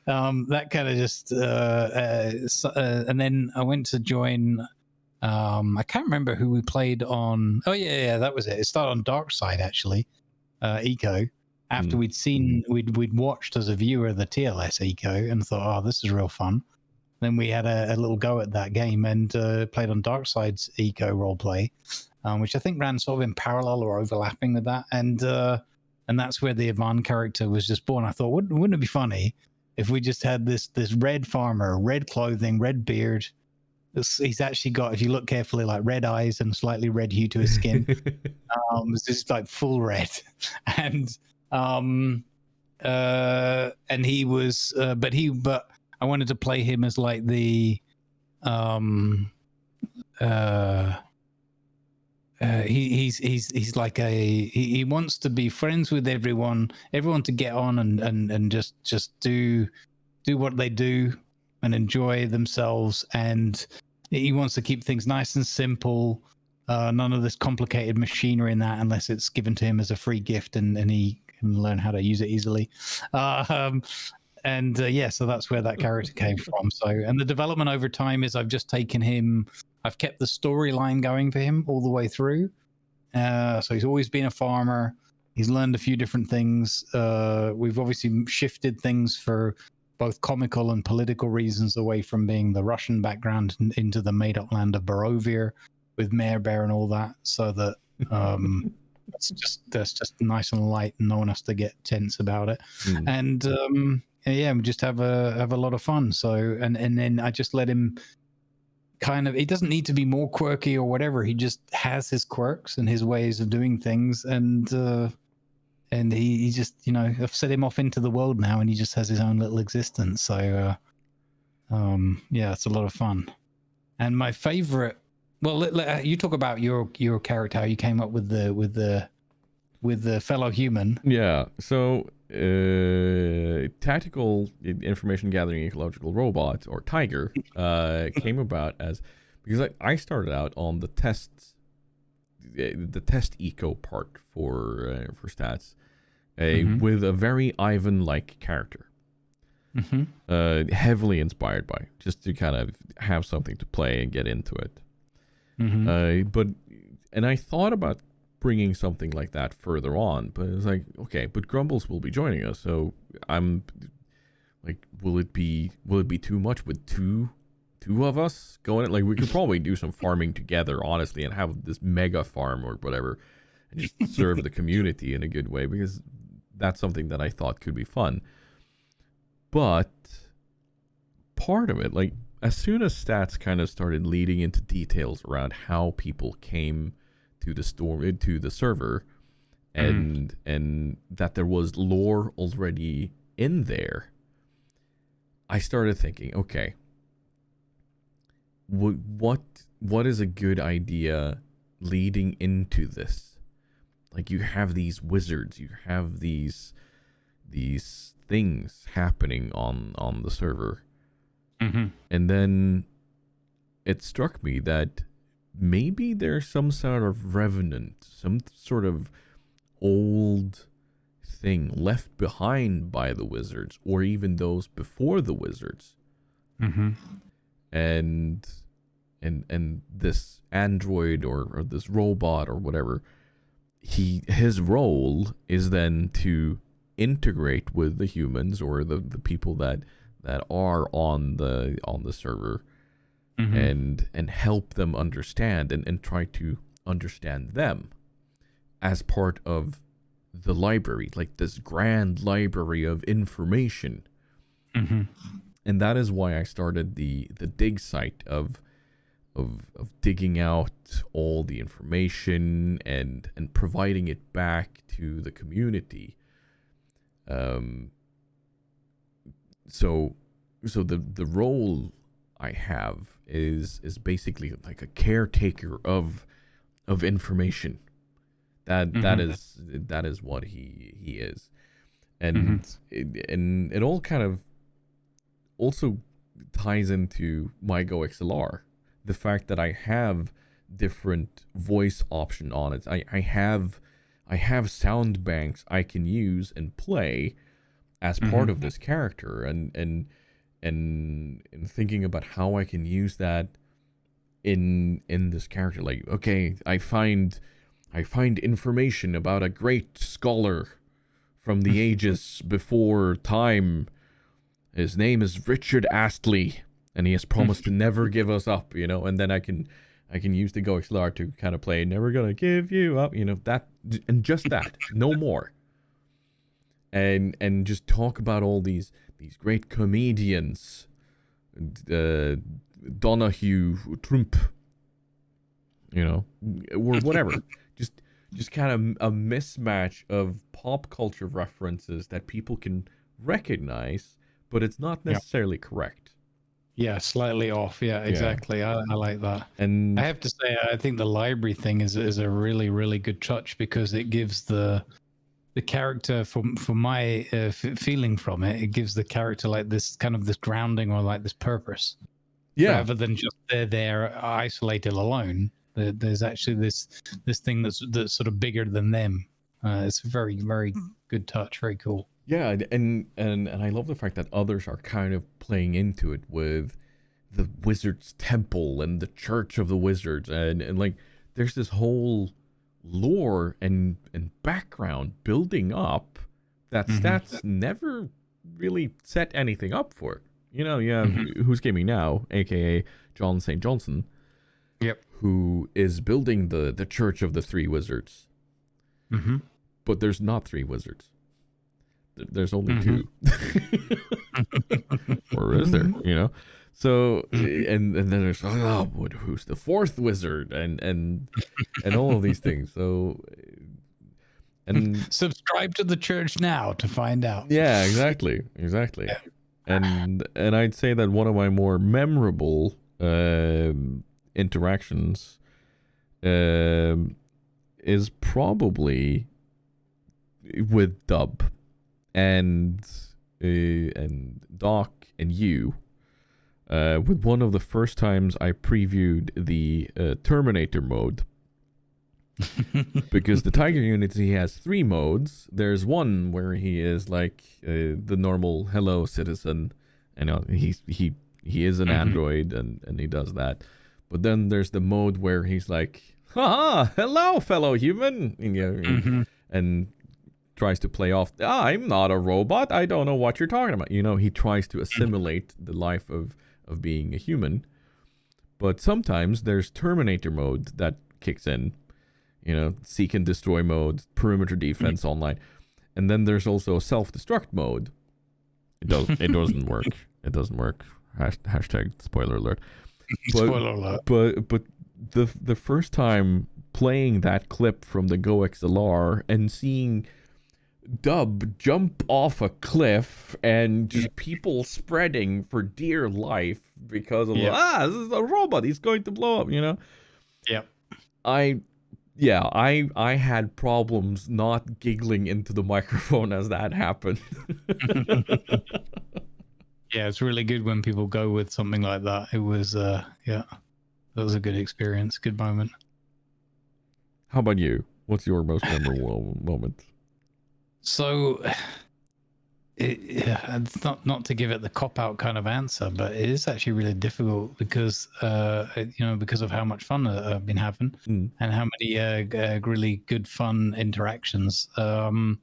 that kind of just and then I went to join. I can't remember who we played on. Oh yeah, that was it. It started on Dark Side actually, Eco. After we'd watched as a viewer the TLS Eco and thought, oh, this is real fun. Then we had a little go at that game and played on Dark Side's Eco roleplay, which I think ran sort of in parallel or overlapping with that. And that's where the Ivan character was just born. I thought, wouldn't it be funny if we just had this red farmer, red clothing, red beard. He's actually got, if you look carefully, like red eyes and slightly red hue to his skin. It's just like full red. And he was, but I wanted to play him as like the, he's like he wants to be friends with everyone to get on and just do what they do and enjoy themselves, and he wants to keep things nice and simple, none of this complicated machinery in that unless it's given to him as a free gift and he can learn how to use it easily. So that's where that character came from. So, and the development over time is I've just taken him, I've kept the storyline going for him all the way through. So he's always been a farmer. He's learned a few different things. We've obviously shifted things for both comical and political reasons away from being the Russian background into the made-up land of Barovia with Mare Bear and all that, so that that's just nice and light and no one has to get tense about it. And we just have a lot of fun. So and then I just let him kind of, he doesn't need to be more quirky or whatever. He just has his quirks and his ways of doing things, and he just, I've set him off into the world now, and he just has his own little existence. So it's a lot of fun. And my favorite, well, you talk about your character, how you came up with the fellow human. Yeah. So tactical information gathering ecological robot, or Tiger, came about because I started out on the test eco part for stats, with a very Ivan-like character. heavily inspired by, just to kind of have something to play and get into it. And I thought about bringing something like that further on, but it's like, okay, but Grumbles will be joining us, so I'm like, will it be too much with two of us going? Like, we could probably do some farming together, honestly, and have this mega farm or whatever, and just serve the community in a good way, because that's something that I thought could be fun. But part of it, like, as soon as Stats kind of started leading into details around how people came to the server, and that there was lore already in there, I started thinking, okay, what is a good idea leading into this? Like, you have these wizards, you have these things happening on the server. And then it struck me that maybe there's some sort of revenant, some sort of old thing left behind by the wizards, or even those before the wizards. And this android or this robot or whatever, his role is then to integrate with the humans or the people that are on the server, and help them understand and try to understand them as part of the library, like this grand library of information. And that is why I started the dig site of digging out all the information and providing it back to the community. So the role I have is basically like a caretaker of information. That is what he is, and it all kind of also ties into my Go XLR. The fact that I have different voice option on it. I have sound banks I can use and play as part of this character, and thinking about how I can use that in this character. Like, okay, I find information about a great scholar from the ages before time. His name is Richard Astley, and he has promised to never give us up, and then I can use the Go XLR to kind of play Never Gonna Give You Up, that, and just that, no more. And just talk about all these great comedians, Donahue, Trump, or whatever. just kind of a mismatch of pop culture references that people can recognize, but it's not necessarily correct. Yeah, slightly off. Yeah, exactly. I like that. And I have to say, I think the library thing is a really, really good touch, because it gives the character, from my feeling from it, it gives the character like this kind of this grounding, or like this purpose. Rather than just they're there isolated alone. There's actually this thing that's sort of bigger than them. It's a very, very good touch. Very cool. Yeah, and I love the fact that others are kind of playing into it with the Wizards Temple and the Church of the Wizards, and like there's this whole lore and background building up that Stats never really set anything up for. You have Who's Gaming Now, aka John St. Johnson, who is building the Church of the Three Wizards. But there's not three wizards. There's only two. Or is there? So and then there's who's the fourth wizard, and all of these things. So and subscribe to the church now to find out. Yeah, exactly. Yeah. And I'd say that one of my more memorable interactions is probably with Dub and Doc and you, with one of the first times I previewed the Terminator mode, Because the Tiger Unity has 3 modes. There's one where he is like the normal hello citizen. You know, he is an android and he does that. But then there's the mode where he's like, haha, hello, fellow human. And, you know, and tries to play off, I'm not a robot. I don't know what you're talking about. You know, he tries to assimilate the life of being a human. But sometimes there's Terminator mode that kicks in. You know, seek and destroy mode, perimeter defense online. And then there's also self-destruct mode. It doesn't work. It doesn't work. Hashtag spoiler alert. Spoiler alert. But the first time playing that clip from the Go XLR and seeing Dub jump off a cliff and just people spreading for dear life because of this is a robot, he's going to blow up, you know? Yep. I had problems not giggling into the microphone as that happened. Yeah, it's really good when people go with something like that. It was, that was a good experience, good moment. How about you? What's your most memorable moment? So, it's not to give it the cop-out kind of answer, but it is actually really difficult because, because of how much fun I've been having and how many really good fun interactions. I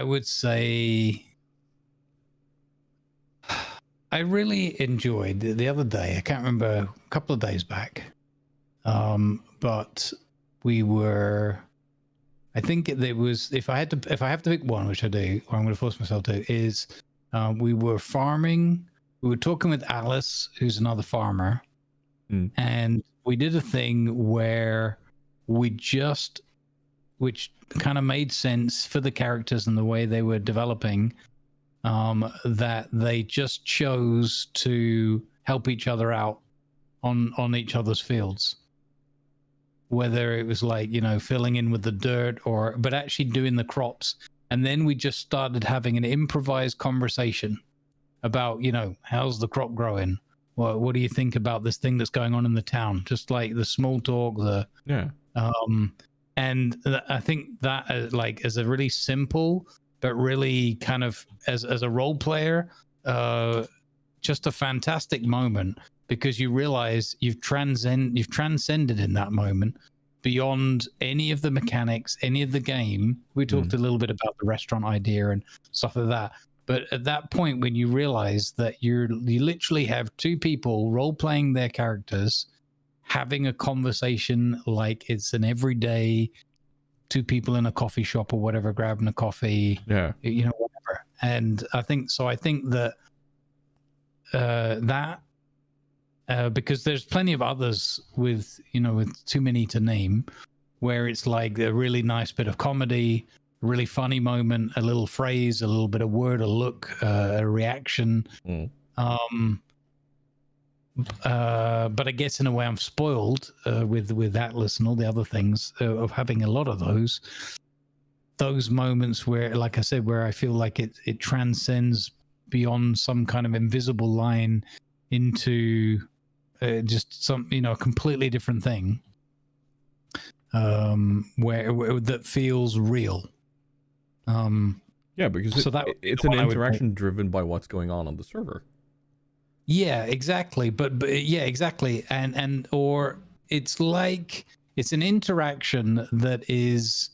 would say I really enjoyed the other day. I can't remember, a couple of days back, but we were. I think it was if I have to pick one, which I do, or I'm going to force myself to, is we were farming. We were talking with Alice, who's another farmer, and we did a thing where which kind of made sense for the characters and the way they were developing, that they just chose to help each other out on each other's fields. Whether it was like, filling in with the dirt but actually doing the crops. And then we just started having an improvised conversation about, how's the crop growing? What do you think about this thing that's going on in the town? Just like the small talk, and I think that as a really simple, but really kind of as a role player, just a fantastic moment. Because you realize you've transcended in that moment beyond any of the mechanics, any of the game. We talked a little bit about the restaurant idea and stuff like that. But at that point, when you realize that you literally have 2 people role-playing their characters, having a conversation like it's an everyday 2 people in a coffee shop or whatever, grabbing a coffee, whatever. And I think that because there's plenty of others with too many to name, where it's like a really nice bit of comedy, a really funny moment, a little phrase, a little bit of word, a look, a reaction. But I guess in a way I'm spoiled with Atlas and all the other things of having a lot of those moments where, like I said, where I feel like it transcends beyond some kind of invisible line into just some a completely different thing, where that feels real. Because it's an interaction driven by what's going on the server. Yeah, exactly. But yeah, exactly. And or it's like it's an interaction that is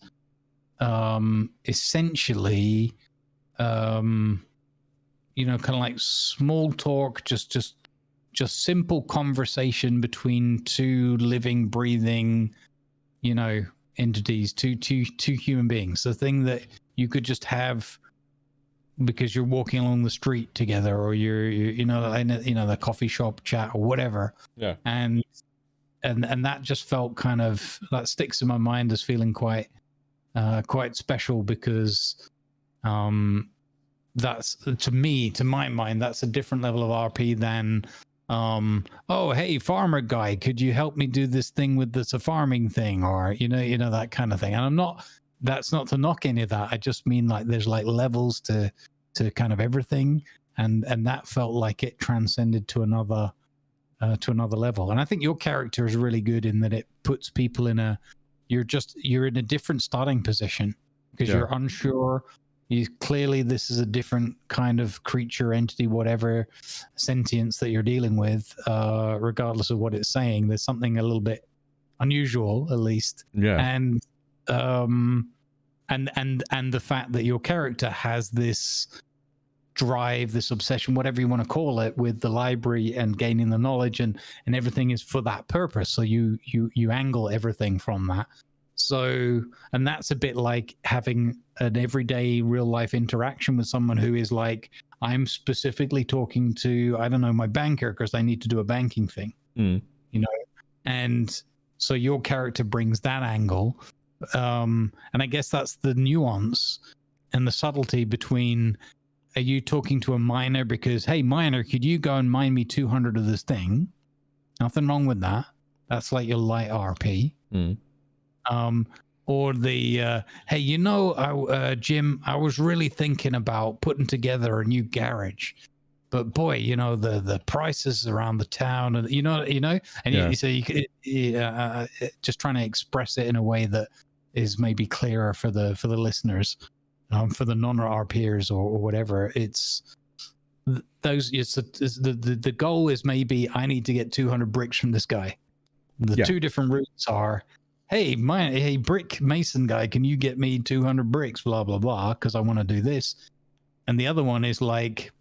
essentially kind of like small talk, just simple conversation between 2 living, breathing, entities, two human beings. The thing that you could just have because you're walking along the street together, or you're in the coffee shop chat or whatever. Yeah. And that just felt that sticks in my mind as feeling quite special, because that's, to my mind, that's a different level of RP than oh, hey, farmer guy, could you help me do this thing with this farming thing, or that kind of thing. And that's not to knock any of that. I just mean like there's like levels to kind of everything, and that felt like it transcended to another level. And I think your character is really good in that it puts people in a you're in a different starting position because you're unsure. Clearly this is a different kind of creature, entity, whatever sentience that you're dealing with. Regardless of what it's saying, there's something a little bit unusual, at least. And the fact that your character has this drive, this obsession, whatever you want to call it, with the library and gaining the knowledge, and everything is for that purpose. So you angle everything from that. So, and that's a bit like having an everyday real life interaction with someone who is like, I'm specifically talking to, I don't know, my banker because I need to do a banking thing, you know? And so your character brings that angle. And I guess that's the nuance and the subtlety between, are you talking to a miner because, hey, miner, could you go and mine me 200 of this thing? Nothing wrong with that. That's like your light RP. Or the, hey, you know, Jim, I was really thinking about putting together a new garage, but boy, you know, the prices around the town, and you know, and so you could, just trying to express it in a way that is maybe clearer for the listeners, for the non-RPers or whatever. It's those. The goal is maybe I need to get 200 bricks from this guy. The two different routes are, hey, brick mason guy, can you get me 200 bricks, blah, blah, blah, because I want to do this. And the other one is like,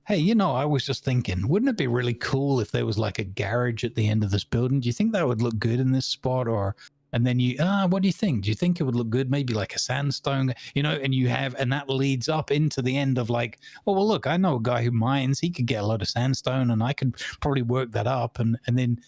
hey, you know, I was just thinking, wouldn't it be really cool if there was like a garage at the end of this building? Do you think that would look good in this spot? Or, and then you, what do you think? Do you think it would look good? Maybe like a sandstone, you know, and you have, and that leads up into the end of like, oh, well, look, I know a guy who mines, he could get a lot of sandstone and I could probably work that up. And then,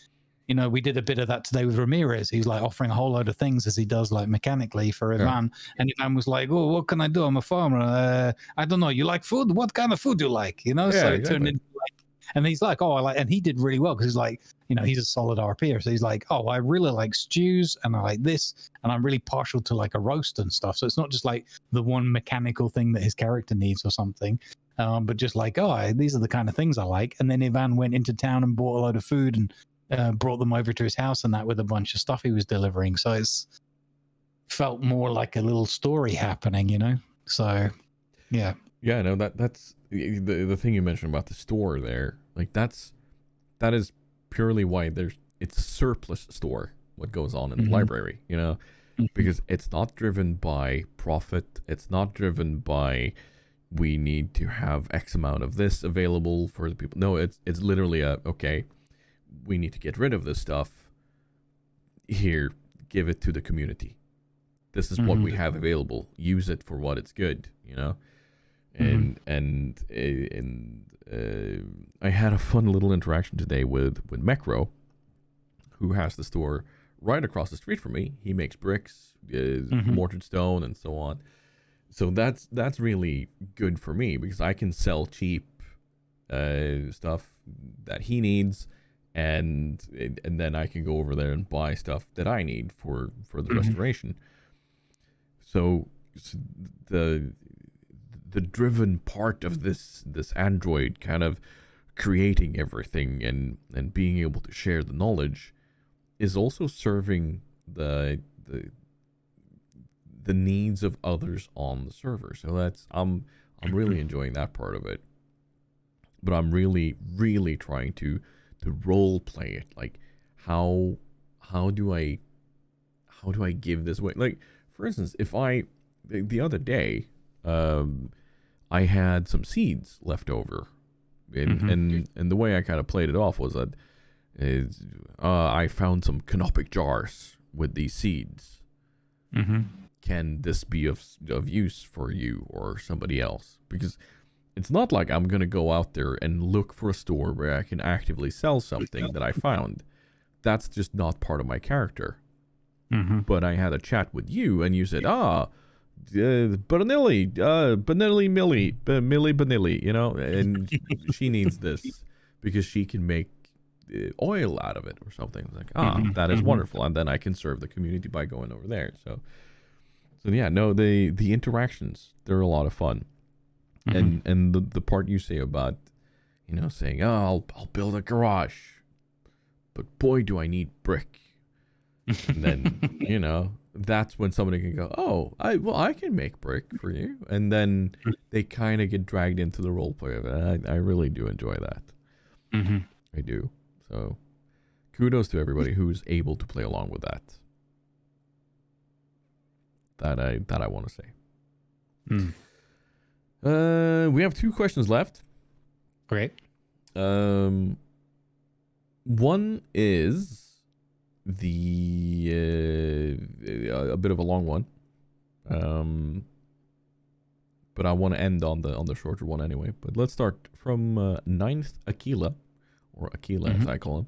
you know, we did a bit of that today with Ramirez. He's like offering a whole load of things as he does, like mechanically for Ivan. And Ivan was like, oh, what can I do? I'm a farmer. I don't know. You like food? What kind of food do you like? You know, so it turned into like, and he's like, oh, I like, and he did really well because he's like, you know, he's a solid RPer. So he's like, oh, I really like stews and I like this. And I'm really partial to like a roast and stuff. So it's not just like the one mechanical thing that his character needs or something. But just like, oh, these are the kind of things I like. And then Ivan went into town and bought a load of food and brought them over to his house and that with a bunch of stuff he was delivering. So it's felt more like a little story happening, you know? So, yeah. Yeah, no, that's the thing you mentioned about the store there. Like that is purely why it's a surplus store, what goes on in the library, you know? Because it's not driven by profit. It's not driven by, we need to have X amount of this available for the people. No, it's literally okay, we need to get rid of this stuff. Here, give it to the community. This is what we have available. Use it for what it's good, you know? And I had a fun little interaction today with Mecro, who has the store right across the street from me. He makes bricks, mortared stone, and so on. So that's really good for me because I can sell cheap stuff that he needs, and then I can go over there and buy stuff that I need for the restoration. So the driven part of this android kind of creating everything and being able to share the knowledge is also serving the needs of others on the server. So that's I'm really enjoying that part of it. But I'm really trying to role play it. Like how do I give this away? Like, for instance, if the other day I had some seeds left over, and the way I kind of played it off was that I found some canopic jars with these seeds. Can this be of use for you or somebody else? Because it's not like I'm going to go out there and look for a store where I can actively sell something that I found. That's just not part of my character. But I had a chat with you, and you said, Banilli, Millie, Banilli, you know, and she needs this because she can make oil out of it or something. Like, that is wonderful. And then I can serve the community by going over there. So yeah, no, the interactions, they're a lot of fun. And the part you say about, you know, saying, I'll build a garage, but boy, do I need brick. And then, you know, that's when somebody can go, oh, I can make brick for you, and then they kind of get dragged into the role play of it. I really do enjoy that. Mm-hmm. I do. So kudos to everybody who's able to play along with that. That I want to say. We have 2 questions left. Great. One is a bit of a long one. But I want to end on the shorter one anyway. But let's start from 9th Aquila, or Aquila as I call him.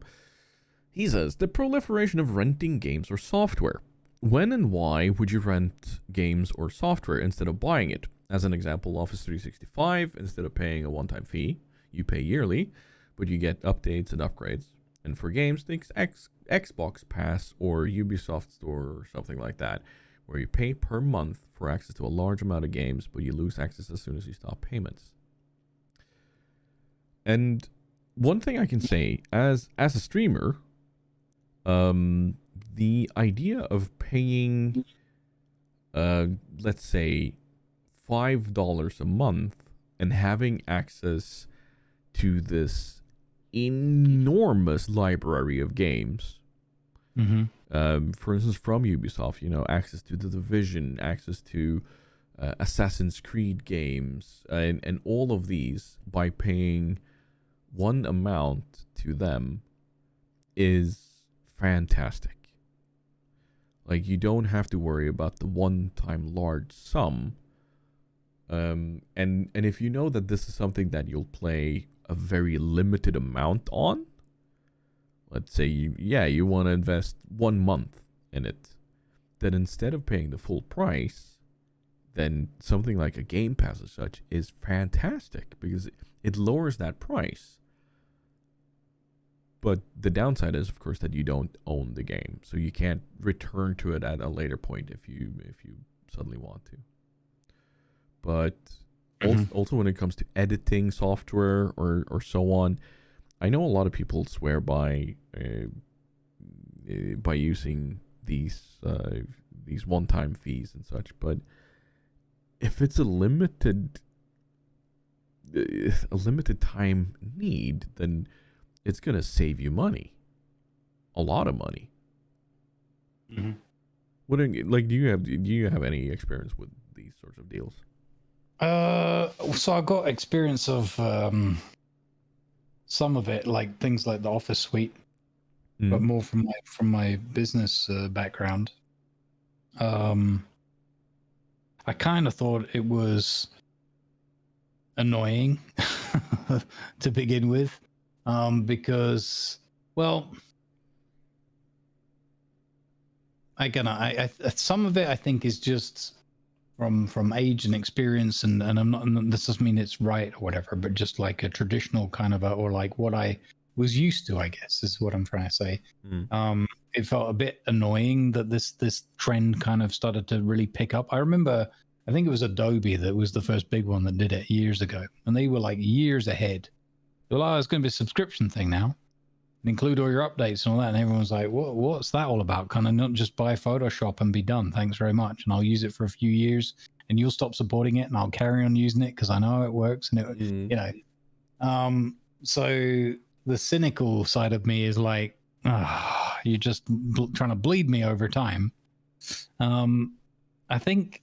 He says, the proliferation of renting games or software. When and why would you rent games or software instead of buying it? As an example, Office 365, instead of paying a one-time fee, you pay yearly, but you get updates and upgrades. And for games, think Xbox Pass or Ubisoft Store or something like that, where you pay per month for access to a large amount of games, but you lose access as soon as you stop payments. And one thing I can say, as a streamer, the idea of paying, let's say, $5 a month and having access to this enormous library of games, for instance, from Ubisoft, access to The Division, access to Assassin's Creed games, and all of these by paying one amount to them is fantastic. Like, you don't have to worry about the one-time large sum. And if you know that this is something that you'll play a very limited amount on, let's say you want to invest 1 month in it, then instead of paying the full price, then something like a Game Pass as such is fantastic because it lowers that price. But the downside is, of course, that you don't own the game, so you can't return to it at a later point if you suddenly want to. But also when it comes to editing software or so on, I know a lot of people swear by using these one-time fees and such, but if it's a limited time need, then it's gonna save you money, a lot of money. What do you have any experience with these sorts of deals? So I got experience of some of it, like things like the Office Suite, but more from my business background. I kind of thought it was annoying to begin with, because, well, I some of it I think is just from age and experience, and I'm not, and this doesn't mean it's right or whatever, but just like a traditional kind of or like what I was used to, I guess, is what I'm trying to say. It felt a bit annoying that this trend kind of started to really pick up. I remember, I think it was Adobe that was the first big one that did it years ago, and they were like years ahead. They were like, oh, it's going to be a subscription thing now, and include all your updates and all that. And everyone's like, what's that all about? Kind of not just buy Photoshop and be done. Thanks very much. And I'll use it for a few years and you'll stop supporting it and I'll carry on using it because I know how it works. And so the cynical side of me is like, you're just trying to bleed me over time. I think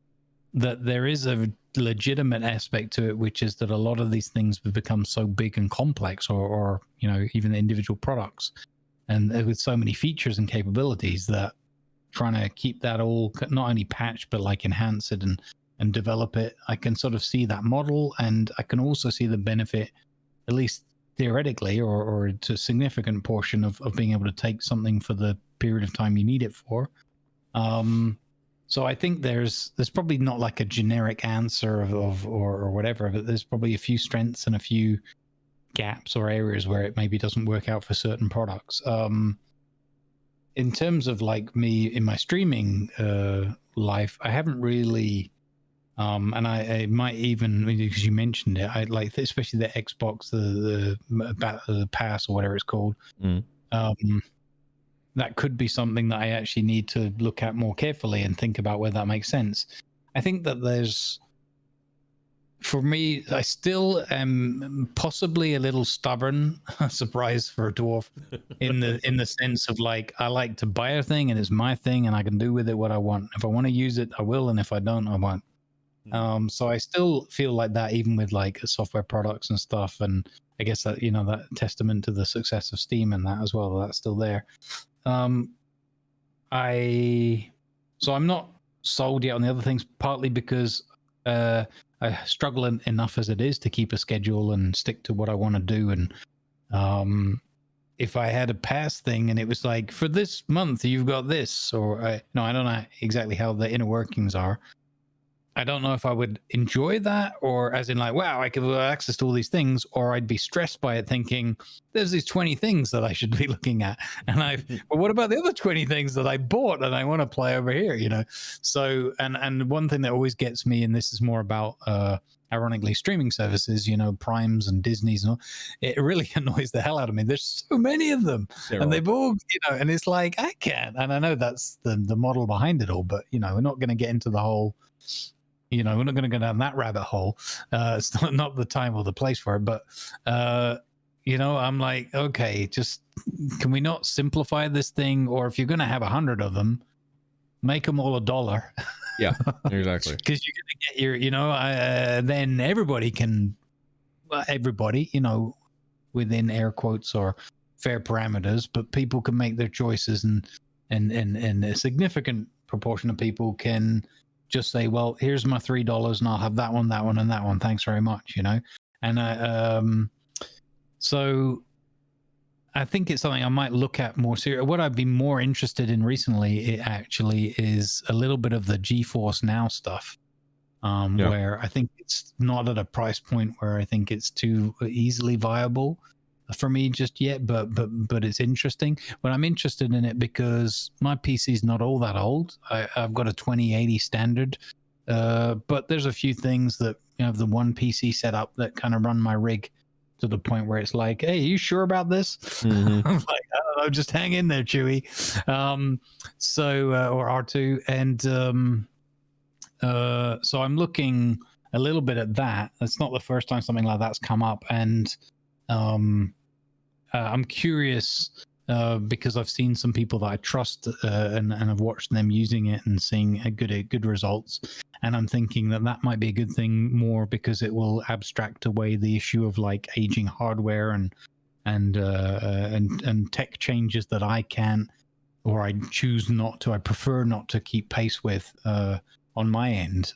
that there is a legitimate aspect to it, which is that a lot of these things have become so big and complex, or even the individual products, and with so many features and capabilities, that trying to keep that all not only patched but like enhance it and develop it, I can sort of see that model, and I can also see the benefit, at least theoretically, or to a significant portion of being able to take something for the period of time you need it for. So I think there's probably not like a generic answer or whatever, but there's probably a few strengths and a few gaps or areas where it maybe doesn't work out for certain products. In terms of like me in my streaming life, I haven't really, and I might even, because you mentioned it, I like, especially the Xbox, the Pass or whatever it's called. that could be something that I actually need to look at more carefully and think about whether that makes sense. I think that for me, I still am possibly a little stubborn, surprise for a dwarf, in the sense of like, I like to buy a thing and it's my thing and I can do with it what I want. If I want to use it, I will, and if I don't, I won't. So I still feel like that, even with like software products and stuff. And I guess that, that testament to the success of Steam and that as well, that's still there. So I'm not sold yet on the other things, partly because I struggle enough as it is to keep a schedule and stick to what I want to do. And if I had a pass thing and it was like, for this month you've got this, or I don't know exactly how the inner workings are. I don't know if I would enjoy that, or as in like, wow, I could have access to all these things, or I'd be stressed by it thinking there's these 20 things that I should be looking at. And well, what about the other 20 things that I bought and I want to play over here, So, and one thing that always gets me, and this is more about, ironically, streaming services, Primes and Disney's and all, it really annoys the hell out of me. There's so many of them, and they've all, and it's like, I can't, and I know that's the model behind it all, but, we're not going to get into the whole, we're not going to go down that rabbit hole. It's not the time or the place for it. But, I'm like, okay, just can we not simplify this thing? Or if you're going to have 100 of them, make them all $1. Yeah, exactly. Because you're going to get your, then everybody can, within air quotes or fair parameters, but people can make their choices, and a significant proportion of people can just say, well, here's my $3 and I'll have that one, and that one. Thanks very much, And so I think it's something I might look at more seriously. What I've been more interested in recently, actually, is a little bit of the GeForce Now stuff, where I think it's not at a price point where I think it's too easily viable for me just yet, but it's interesting. But I'm interested in it because my PC is not all that old. I've got a 2080 standard, but there's a few things that have the one PC set up that kind of run my rig to the point where it's like, hey, are you sure about this? Mm-hmm. I'm like, I don't know, just hang in there, Chewy. Or R2, and so I'm looking a little bit at that. It's not the first time something like that's come up, and I'm curious because I've seen some people that I trust and I've watched them using it and seeing good results, and I'm thinking that might be a good thing more because it will abstract away the issue of like aging hardware and tech changes that I can't, or I choose not to. I prefer not to keep pace with on my end.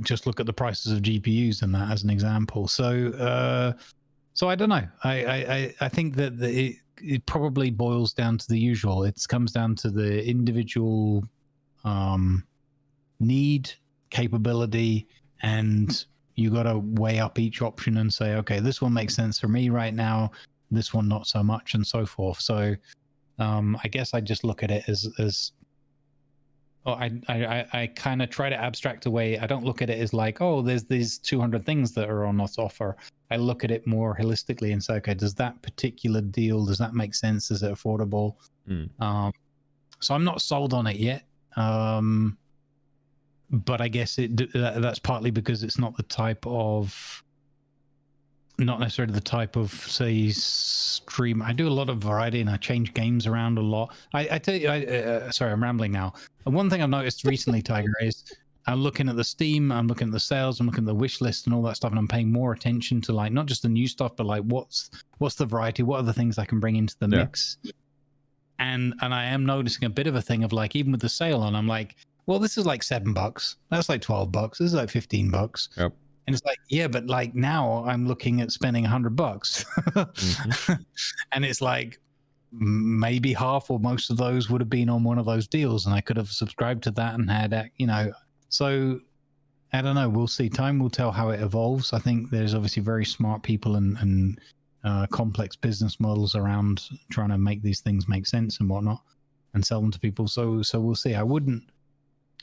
Just look at the prices of GPUs and that as an example. So I don't know. I think that it probably boils down to the usual. It comes down to the individual need, capability, and you got to weigh up each option and say, okay, this one makes sense for me right now, this one not so much, and so forth. So I guess I just look at it as I kind of try to abstract away. I don't look at it as like, oh, there's these 200 things that are on this offer. I look at it more holistically and say, okay, does that particular deal, does that make sense? Is it affordable? So I'm not sold on it yet. But I guess that's partly because it's not necessarily the type of, say, stream. I do a lot of variety and I change games around a lot. I tell you, sorry, I'm rambling now. One thing I've noticed recently, Tiger, is I'm looking at the Steam, I'm looking at the sales, I'm looking at the wish list and all that stuff, and I'm paying more attention to like not just the new stuff, but like what's the variety, what are the things I can bring into the mix. And I am noticing a bit of a thing of like, even with the sale on, I'm like, well, this is like $7. That's like $12. This is like $15. Yep. And it's like, yeah, but like now I'm looking at spending $100. And it's like maybe half or most of those would have been on one of those deals, and I could have subscribed to that and had, so I don't know. We'll see. Time will tell how it evolves. I think there's obviously very smart people and complex business models around trying to make these things make sense and whatnot and sell them to people. So we'll see.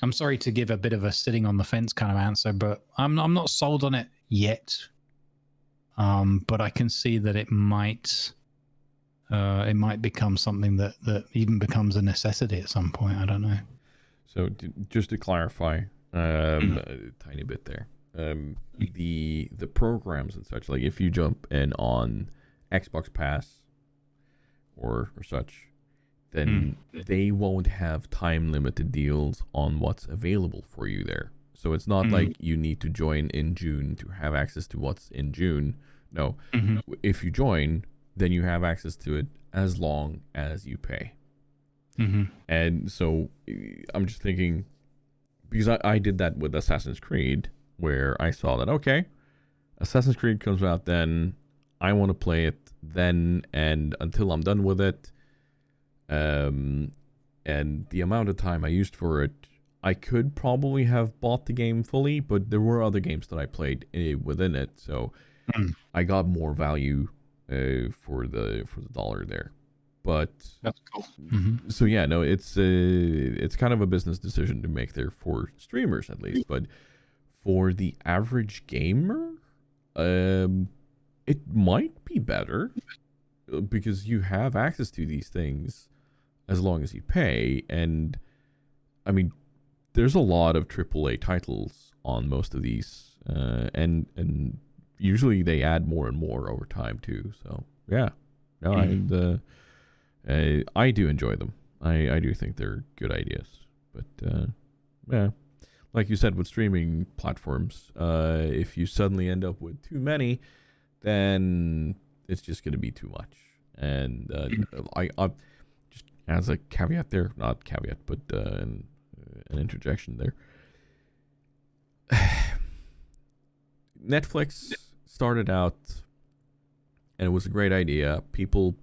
I'm sorry to give a bit of a sitting on the fence kind of answer, but I'm not sold on it yet. But I can see that it might it might become something that even becomes a necessity at some point. I don't know. So just to clarify, a tiny bit there, the programs and such, like if you jump in on Xbox Pass or such, then they won't have time limited deals on what's available for you there. So it's not like you need to join in June to have access to what's in June. No, if you join, then you have access to it as long as you pay. And so I'm just thinking, because I did that with Assassin's Creed, where I saw that, okay, Assassin's Creed comes out then, I want to play it then and until I'm done with it. And the amount of time I used for it, I could probably have bought the game fully, but there were other games that I played within it, so I got more value for the dollar there. But That's cool. so yeah, no, it's kind of a business decision to make there for streamers at least, but for the average gamer, it might be better because you have access to these things as long as you pay. And I mean, there's a lot of AAA titles on most of these, and usually they add more and more over time too. So yeah, no, I do enjoy them. I do think they're good ideas. But yeah, like you said with streaming platforms, if you suddenly end up with too many, then it's just going to be too much. And I just as a caveat there, not caveat, but an interjection there. Netflix started out, and it was a great idea. People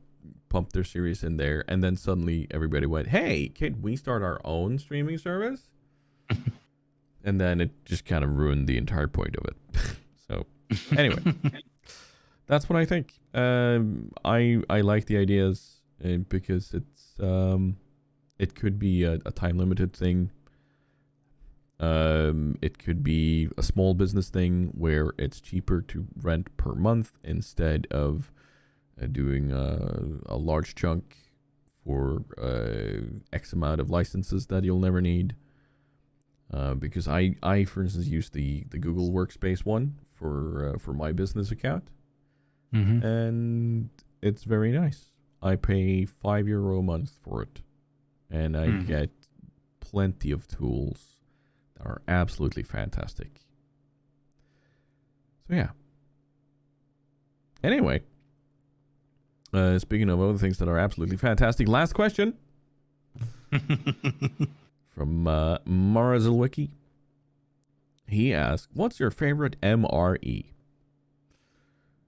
pumped their series in there, and then suddenly everybody went, "Hey, can we start our own streaming service?" And then it just kind of ruined the entire point of it. So anyway, that's what I think. I like the ideas because it's it could be a time limited thing. It could be a small business thing where it's cheaper to rent per month instead of doing a large chunk for X amount of licenses that you'll never need. Because I for instance use the Google Workspace one for my business account, and it's very nice. I pay €5 a month for it, and I get plenty of tools that are absolutely fantastic. So yeah. Anyway, speaking of other things that are absolutely fantastic, last question. From Marazilwiki. He asked, what's your favorite MRE?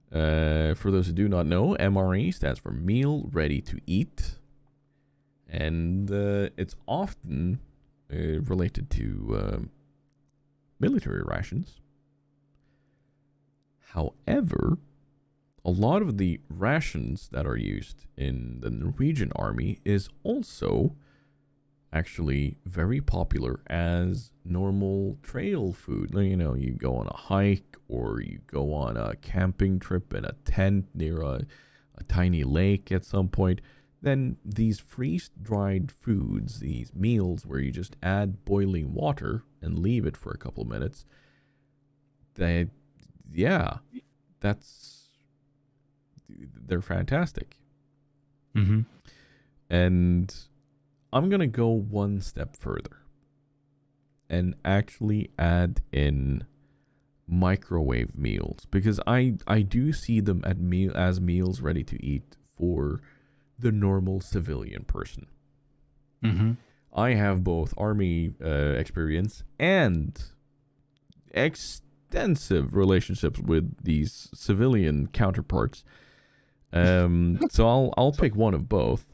For those who do not know, MRE stands for Meal Ready to Eat. And it's often related to military rations. However, a lot of the rations that are used in the Norwegian army is also actually very popular as normal trail food. You know, you go on a hike or you go on a camping trip in a tent near a tiny lake at some point. Then these freeze-dried foods, these meals where you just add boiling water and leave it for a couple of minutes, they're fantastic. And I'm going to go one step further and actually add in microwave meals, because I do see them as meals ready to eat for the normal civilian person. I have both army experience and extensive relationships with these civilian counterparts. So I'll pick one of both.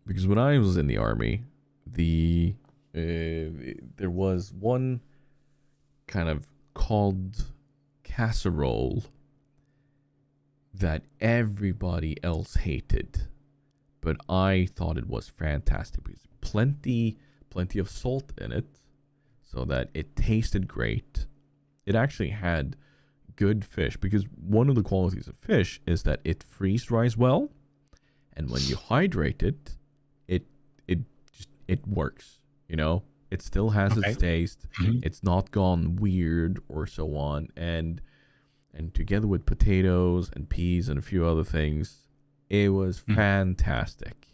Because when I was in the army, there was one kind of called casserole that everybody else hated, but I thought it was fantastic because plenty of salt in it, so that it tasted great. It actually had good fish, because one of the qualities of fish is that it freeze dries well. and when you hydrate it, it works. You know, it still has its taste. It's not gone weird or so on. And together with potatoes and peas and a few other things, it was fantastic.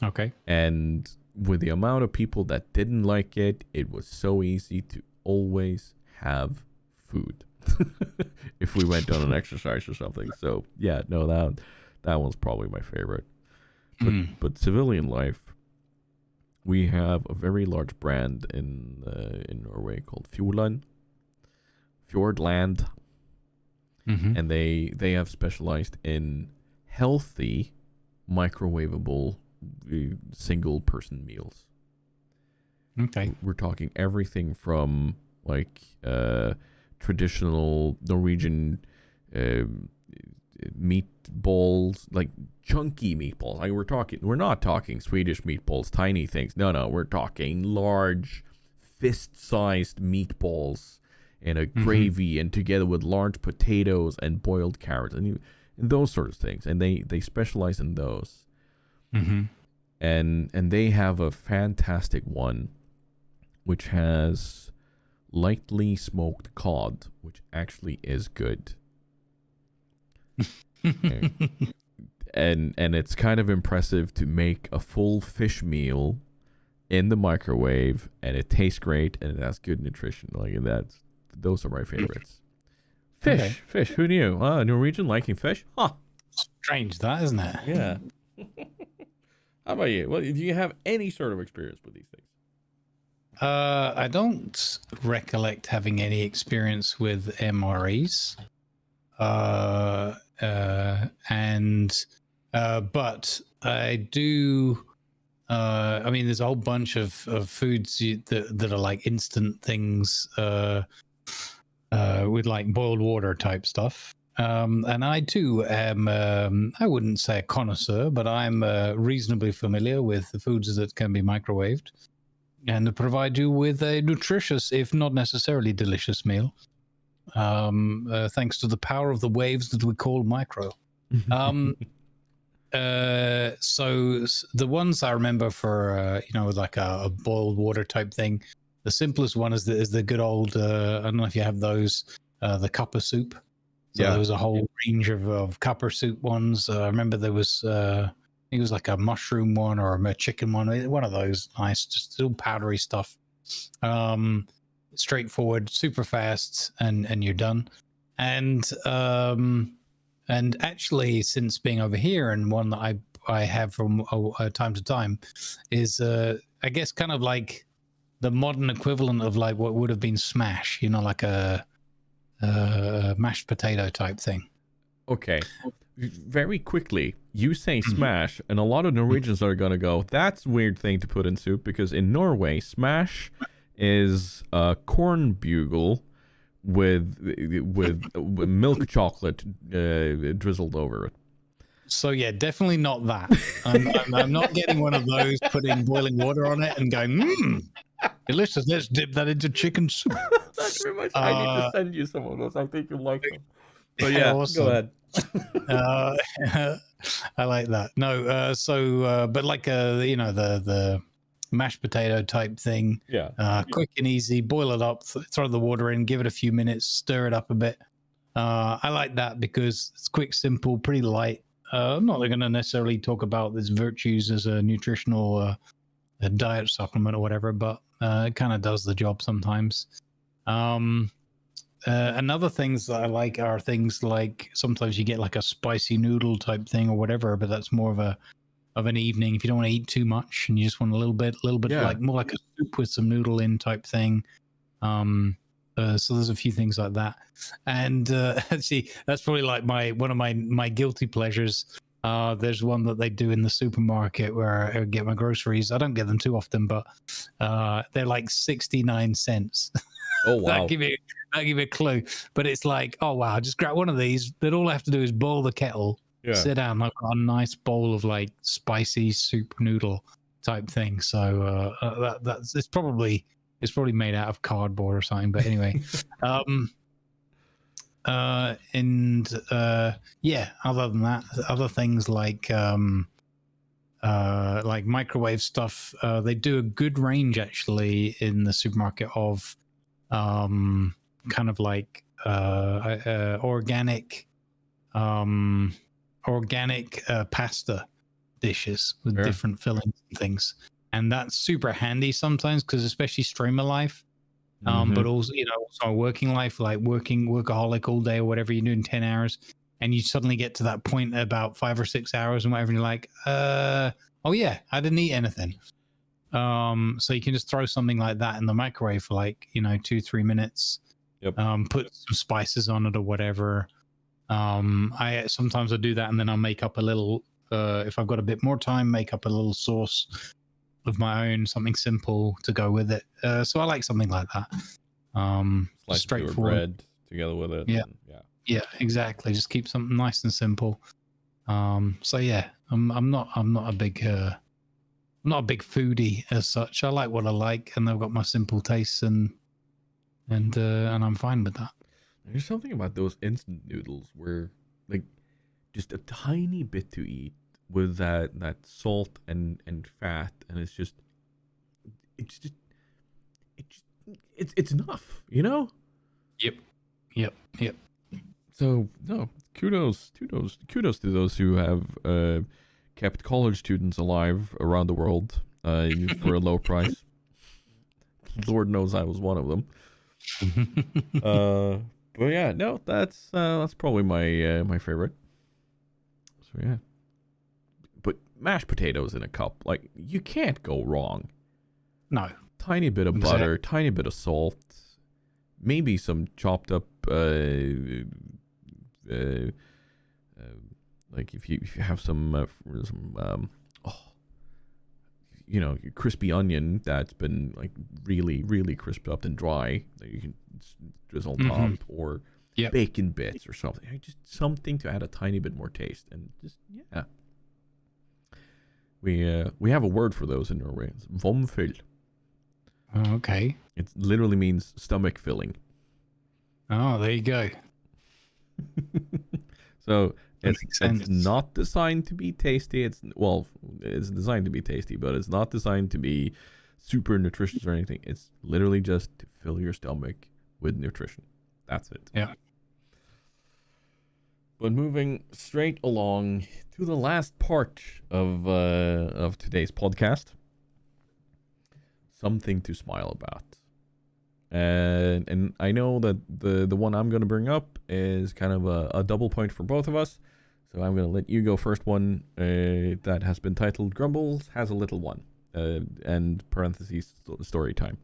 Okay. And with the amount of people that didn't like it, it was so easy to always have food if we went on an exercise or something. So yeah, no, that one's probably my favorite. But civilian life, we have a very large brand in Norway called Fjordland, and they have specialized in healthy microwavable single person meals. Okay. We're talking everything from like traditional Norwegian meatballs, like chunky meatballs. Like we're not talking Swedish meatballs, tiny things. No, we're talking large fist-sized meatballs in a gravy, and together with large potatoes and boiled carrots and those sorts of things. And they specialize in those. And they have a fantastic one which has lightly smoked cod, which actually is good. and it's kind of impressive to make a full fish meal in the microwave, and it tastes great, and it has good nutrition. Like those are my favorites. Fish. Who knew? Norwegian liking fish? Huh. Strange, that, isn't it? Yeah. How about you? Well, do you have any sort of experience with these things? I don't recollect having any experience with MREs. But I do. I mean, there's a whole bunch of foods that are like instant things, with like boiled water type stuff. And I too am. I wouldn't say a connoisseur, but I'm reasonably familiar with the foods that can be microwaved and provide you with a nutritious, if not necessarily delicious, meal. Thanks to the power of the waves that we call micro. So the ones I remember for like a boiled water type thing, the simplest one is the good old I don't know if you have those, the copper soup. So there was a whole range of copper soup ones. I remember there was I think it was like a mushroom one or a chicken one of those nice, just all powdery stuff. Straightforward, super fast, and you're done. And actually, since being over here, and one that I have from time to time is I guess kind of like the modern equivalent of like what would have been smash, like a mashed potato type thing. Okay. Very quickly, you say smash, and a lot of Norwegians are going to go, that's a weird thing to put in soup, because in Norway, smash is a corn bugle with milk chocolate drizzled over it. So yeah, definitely not that. I'm not getting one of those, putting boiling water on it and going, delicious. Let's dip that into chicken soup. That's very much. I need to send you some of those. I think you'll like them. But yeah, awesome. Go ahead. I like that. No, but like the mashed potato type thing. Yeah. Quick and easy. Boil it up. Throw the water in. Give it a few minutes. Stir it up a bit. I like that because it's quick, simple, pretty light. I'm not going to necessarily talk about its virtues as a nutritional a diet supplement or whatever, but it kind of does the job sometimes. Another things that I like are things like sometimes you get like a spicy noodle type thing or whatever, but that's more of an evening if you don't want to eat too much and you just want a little bit like more like a soup with some noodle in type thing. So there's a few things like that, and see, that's probably like one of my guilty pleasures. There's one that they do in the supermarket where I get my groceries. I don't get them too often, but they're like 69 cents. Oh wow! That'll give you a clue. But it's like, oh wow, just grab one of these. That all I have to do is boil the kettle, sit down, I've got a nice bowl of like spicy soup noodle type thing. So that's it's probably made out of cardboard or something. But anyway, Yeah, other than that, other things like microwave stuff, they do a good range actually in the supermarket of kind of like organic pasta dishes with Sure. different fillings and things, and that's super handy sometimes because especially streamer life, but also also working life, like workaholic all day or whatever you're doing 10 hours, and you suddenly get to that point about 5 or 6 hours and whatever, and you're like, oh yeah, I didn't eat anything. So you can just throw something like that in the microwave for like 2-3 minutes. Yep. Put some spices on it or whatever. I sometimes do that, and then I'll make up a little, if I've got a bit more time, make up a little sauce of my own, something simple to go with it. So I like something like that. Slice Straightforward bread together with it. Yeah. And, yeah. Yeah, exactly. Just keep something nice and simple. So yeah, I'm not a big foodie as such. I like what I like, and I've got my simple tastes, and I'm fine with that. There's something about those instant noodles where, like, just a tiny bit to eat with that salt and fat, and it's enough, you know? Yep. So no, kudos to those who have kept college students alive around the world for a low price. Lord knows I was one of them. But yeah, no, that's probably my favorite. So yeah, but mashed potatoes in a cup, like, you can't go wrong. No. Tiny bit of butter, tiny bit of salt, maybe some chopped up like if you have some crispy onion that's been like really really crisped up and dry that you can drizzle on top, or bacon bits or something. Just something to add a tiny bit more taste, and just we have a word for those in Norway. It's vomfyll. Okay. It literally means stomach filling. Oh, there you go. So it's sense. not designed to be tasty. It's designed to be tasty, but it's not designed to be super nutritious or anything. It's literally just to fill your stomach with nutrition. That's it. Yeah. But moving straight along to the last part of today's podcast, something to smile about. And I know that the one I'm going to bring up is kind of a double point for both of us. So I'm going to let you go first. One that has been titled Grumbles Has a Little One, and parentheses story time.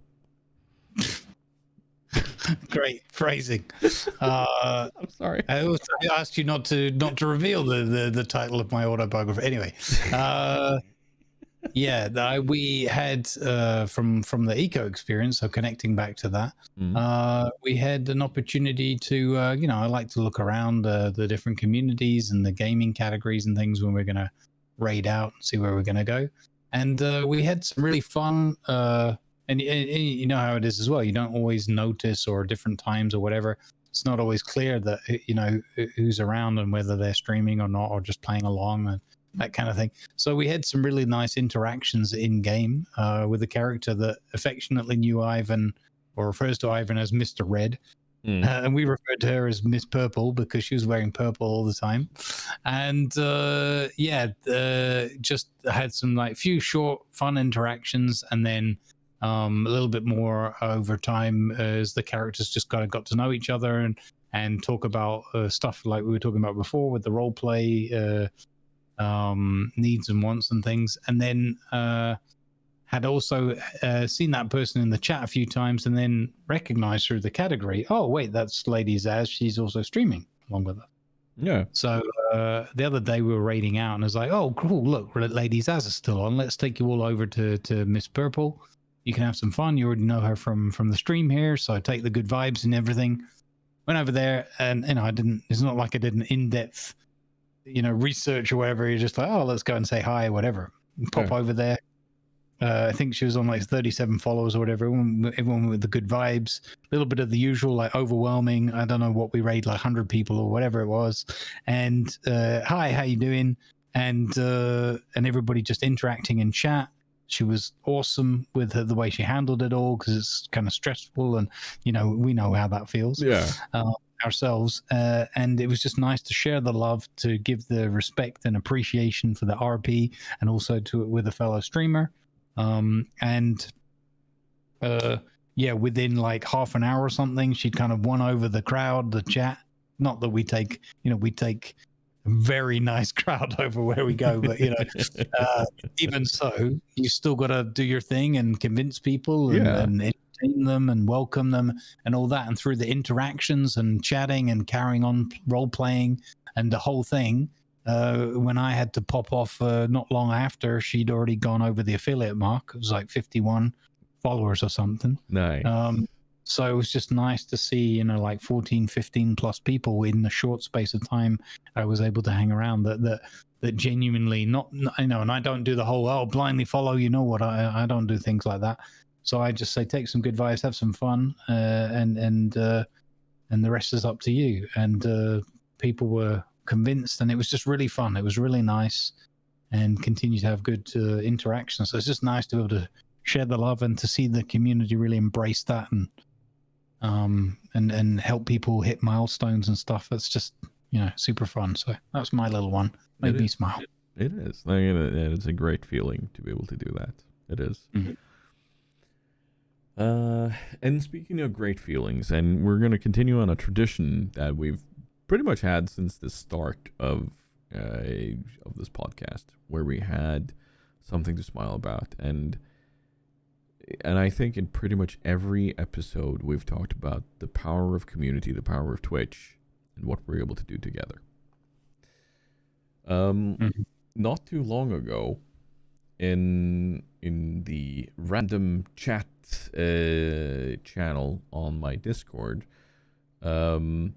Great phrasing. I'm sorry. I also asked you not to reveal the title of my autobiography. Anyway, we had from the eco experience, so connecting back to that, we had an opportunity to I like to look around the different communities and the gaming categories and things when we're going to raid out and see where we're going to go, and we had some really fun and you know how it is as well, you don't always notice, or different times or whatever, it's not always clear that who's around and whether they're streaming or not, or just playing along and that kind of thing. So we had some really nice interactions in game with a character that affectionately knew Ivan, or refers to Ivan as Mr. Red. And we referred to her as Miss Purple because she was wearing purple all the time. And just had some like few short fun interactions, and then a little bit more over time as the characters just kind of got to know each other and talk about stuff like we were talking about before with the role play needs and wants and things. And then had also seen that person in the chat a few times, and then recognized through the category, oh wait, that's Lady Zaz, she's also streaming along with us. Yeah. So the other day we were raiding out, and I was like, oh cool, look, Lady Zaz is still on, let's take you all over to Miss Purple, you can have some fun, you already know her from the stream here, so I take the good vibes and everything. Went over there, and it's not like I did an in-depth research or whatever. You're just like, oh, let's go and say hi, whatever. Pop over there, I think she was on like 37 followers or whatever. Everyone with the good vibes. A little bit of the usual, like overwhelming. I don't know what we raid, like 100 people or whatever it was. And hi, how you doing? And everybody just interacting in chat. She was awesome with the way she handled it all, because it's kind of stressful, and we know how that feels. Yeah. Ourselves, and it was just nice to share the love, to give the respect and appreciation for the RP, and also with a fellow streamer. Within like half an hour or something, she'd kind of won over the crowd, the chat. Not that we take a very nice crowd over where we go, but even so, you still got to do your thing and convince people and entertain them and welcome them and all that. And through the interactions and chatting and carrying on role playing and the whole thing, when I had to pop off not long after, she'd already gone over the affiliate mark. It was like 51 followers or something. Nice. So it was just nice to see, like 14, 15 plus people in a short space of time. I was able to hang around that genuinely not, and I don't do the whole, blindly follow, I don't do things like that. So I just say, take some good advice, have some fun, and the rest is up to you. And people were convinced, and it was just really fun. It was really nice, and continue to have good interactions. So it's just nice to be able to share the love and to see the community really embrace that, and help people hit milestones and stuff. That's just super fun. So that's my little one. Made me smile. It is. It's a great feeling to be able to do that. It is. Mm-hmm. And speaking of great feelings, and we're going to continue on a tradition that we've pretty much had since the start of this podcast, where we had something to smile about. And I think in pretty much every episode, we've talked about the power of community, the power of Twitch, and what we're able to do together. Not too long ago, in the random chat channel on my Discord, there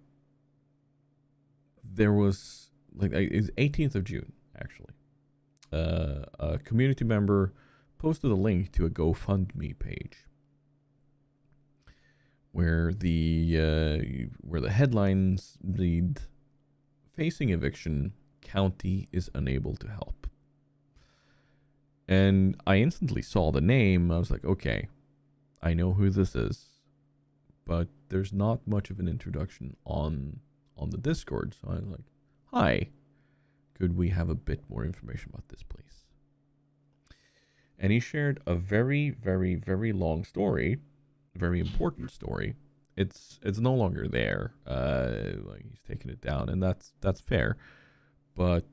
was it was 18th of June actually. A community member posted a link to a GoFundMe page where the headlines read, "Facing eviction, county is unable to help." And I instantly saw the name. I was like, okay, I know who this is, but there's not much of an introduction on the Discord. So I was like, hi, could we have a bit more information about this, please? And he shared a very, very, very long story, very important story. It's no longer there. He's taken it down, and that's fair. But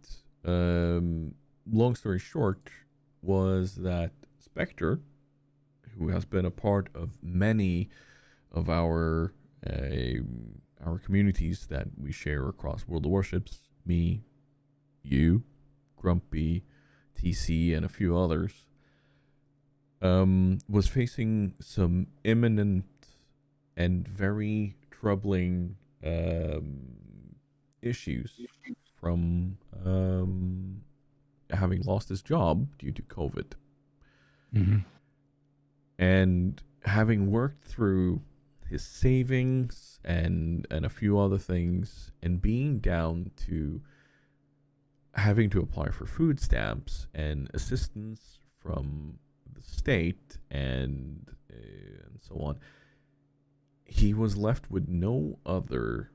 long story short was that Spectre, who has been a part of many of our communities that we share across World of Warships, me, you, Grumpy, TC, and a few others, was facing some imminent and very troubling issues from having lost his job due to COVID. Mm-hmm. And having worked through his savings and a few other things, and being down to having to apply for food stamps and assistance from the state and so on, he was left with no other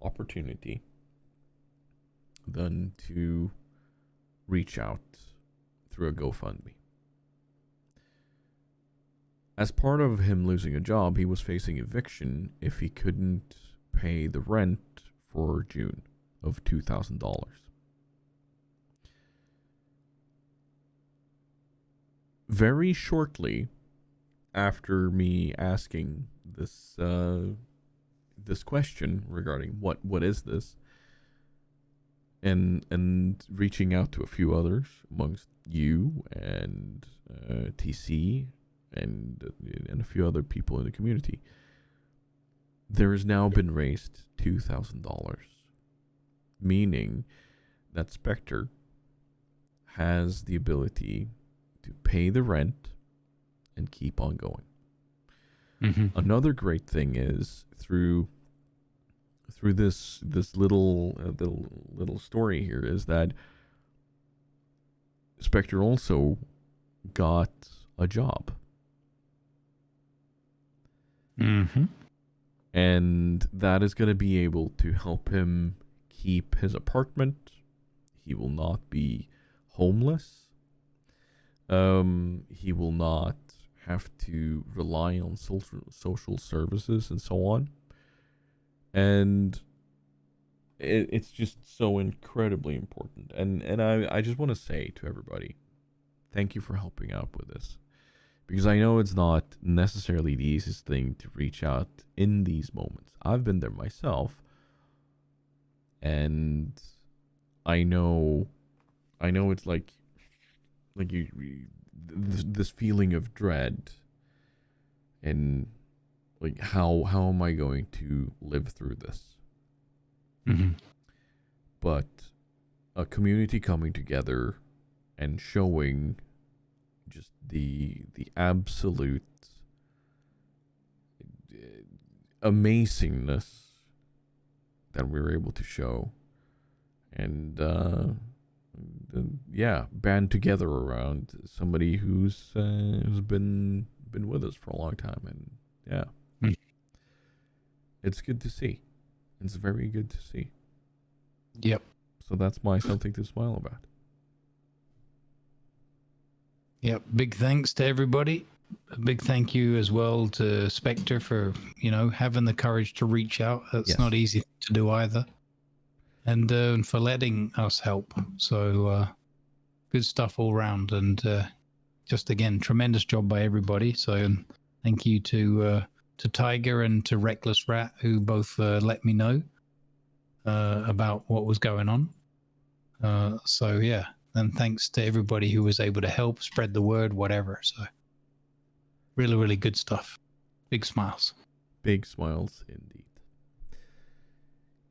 opportunity than to reach out through a GoFundMe. As part of him losing a job, he was facing eviction if he couldn't pay the rent for June of $2,000. Very shortly after me asking this question regarding what is this, and reaching out to a few others amongst you and TC and a few other people in the community, there has now been raised $2,000, meaning that Spectre has the ability to pay the rent and keep on going. Mm-hmm. Another great thing is through this little story here is that Spectre also got a job. Mm-hmm. And that is going to be able to help him keep his apartment. He will not be homeless. He will not have to rely on social services and so on. And it's just so incredibly important. And I just want to say to everybody, thank you for helping out with this. Because I know it's not necessarily the easiest thing to reach out in these moments. I've been there myself. And I know it's like this feeling of dread. And like, how am I going to live through this? Mm-hmm. But a community coming together and showing just the absolute amazingness that we were able to show, and band together around somebody who's been with us for a long time, and it's good to see. It's very good to see. Yep. So that's my something to smile about. Yep. Big thanks to everybody. A big thank you as well to Spectre for, having the courage to reach out. That's Yes. not easy to do either. And for letting us help. So good stuff all round. And just again, tremendous job by everybody. So thank you to Tiger and to Reckless Rat, who both let me know about what was going on. And thanks to everybody who was able to help spread the word, whatever. So really, really good stuff. Big smiles. Big smiles indeed.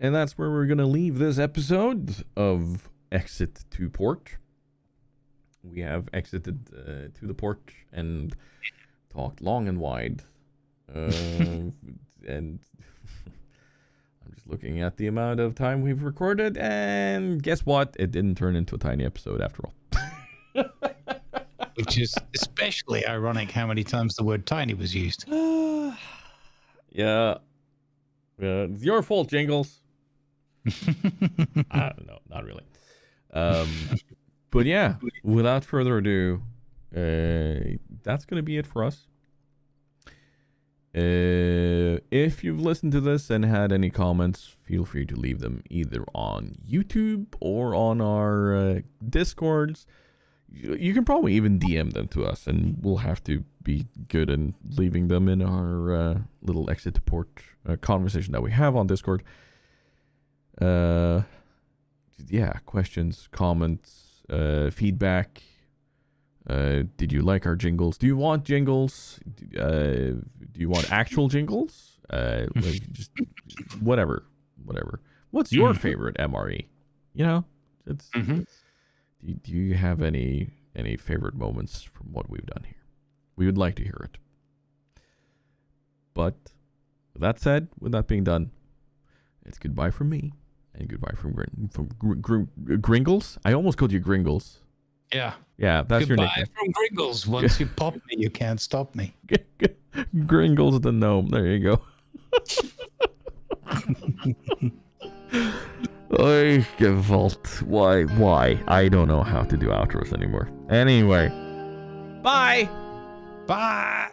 And that's where we're going to leave this episode of Exit to Port. We have exited to the port and talked long and wide. And I'm just looking at the amount of time we've recorded, and guess what? It didn't turn into a tiny episode after all. Which is especially ironic how many times the word tiny was used. Yeah. It's your fault, Jingles. I don't know, not really. But yeah, without further ado, that's going to be it for us. If you've listened to this and had any comments, feel free to leave them either on YouTube or on our Discords. You can probably even DM them to us, and we'll have to be good in leaving them in our little Exit to Port conversation that we have on Discord. Questions, comments, feedback. Did you like our jingles? Do you want jingles? Do you want actual jingles? Just whatever. What's your favorite MRE? It's. Mm-hmm. Do you have any favorite moments from what we've done here? We would like to hear it. But with that said, with that being done, it's goodbye from me and goodbye from Gringles. I almost called you Gringles. Yeah. Yeah, that's Goodbye your nickname. from Gringles. Once you pop me, you can't stop me. Gringles the gnome. There you go. Gewalt. Why? I don't know how to do outros anymore. Anyway. Bye. Bye.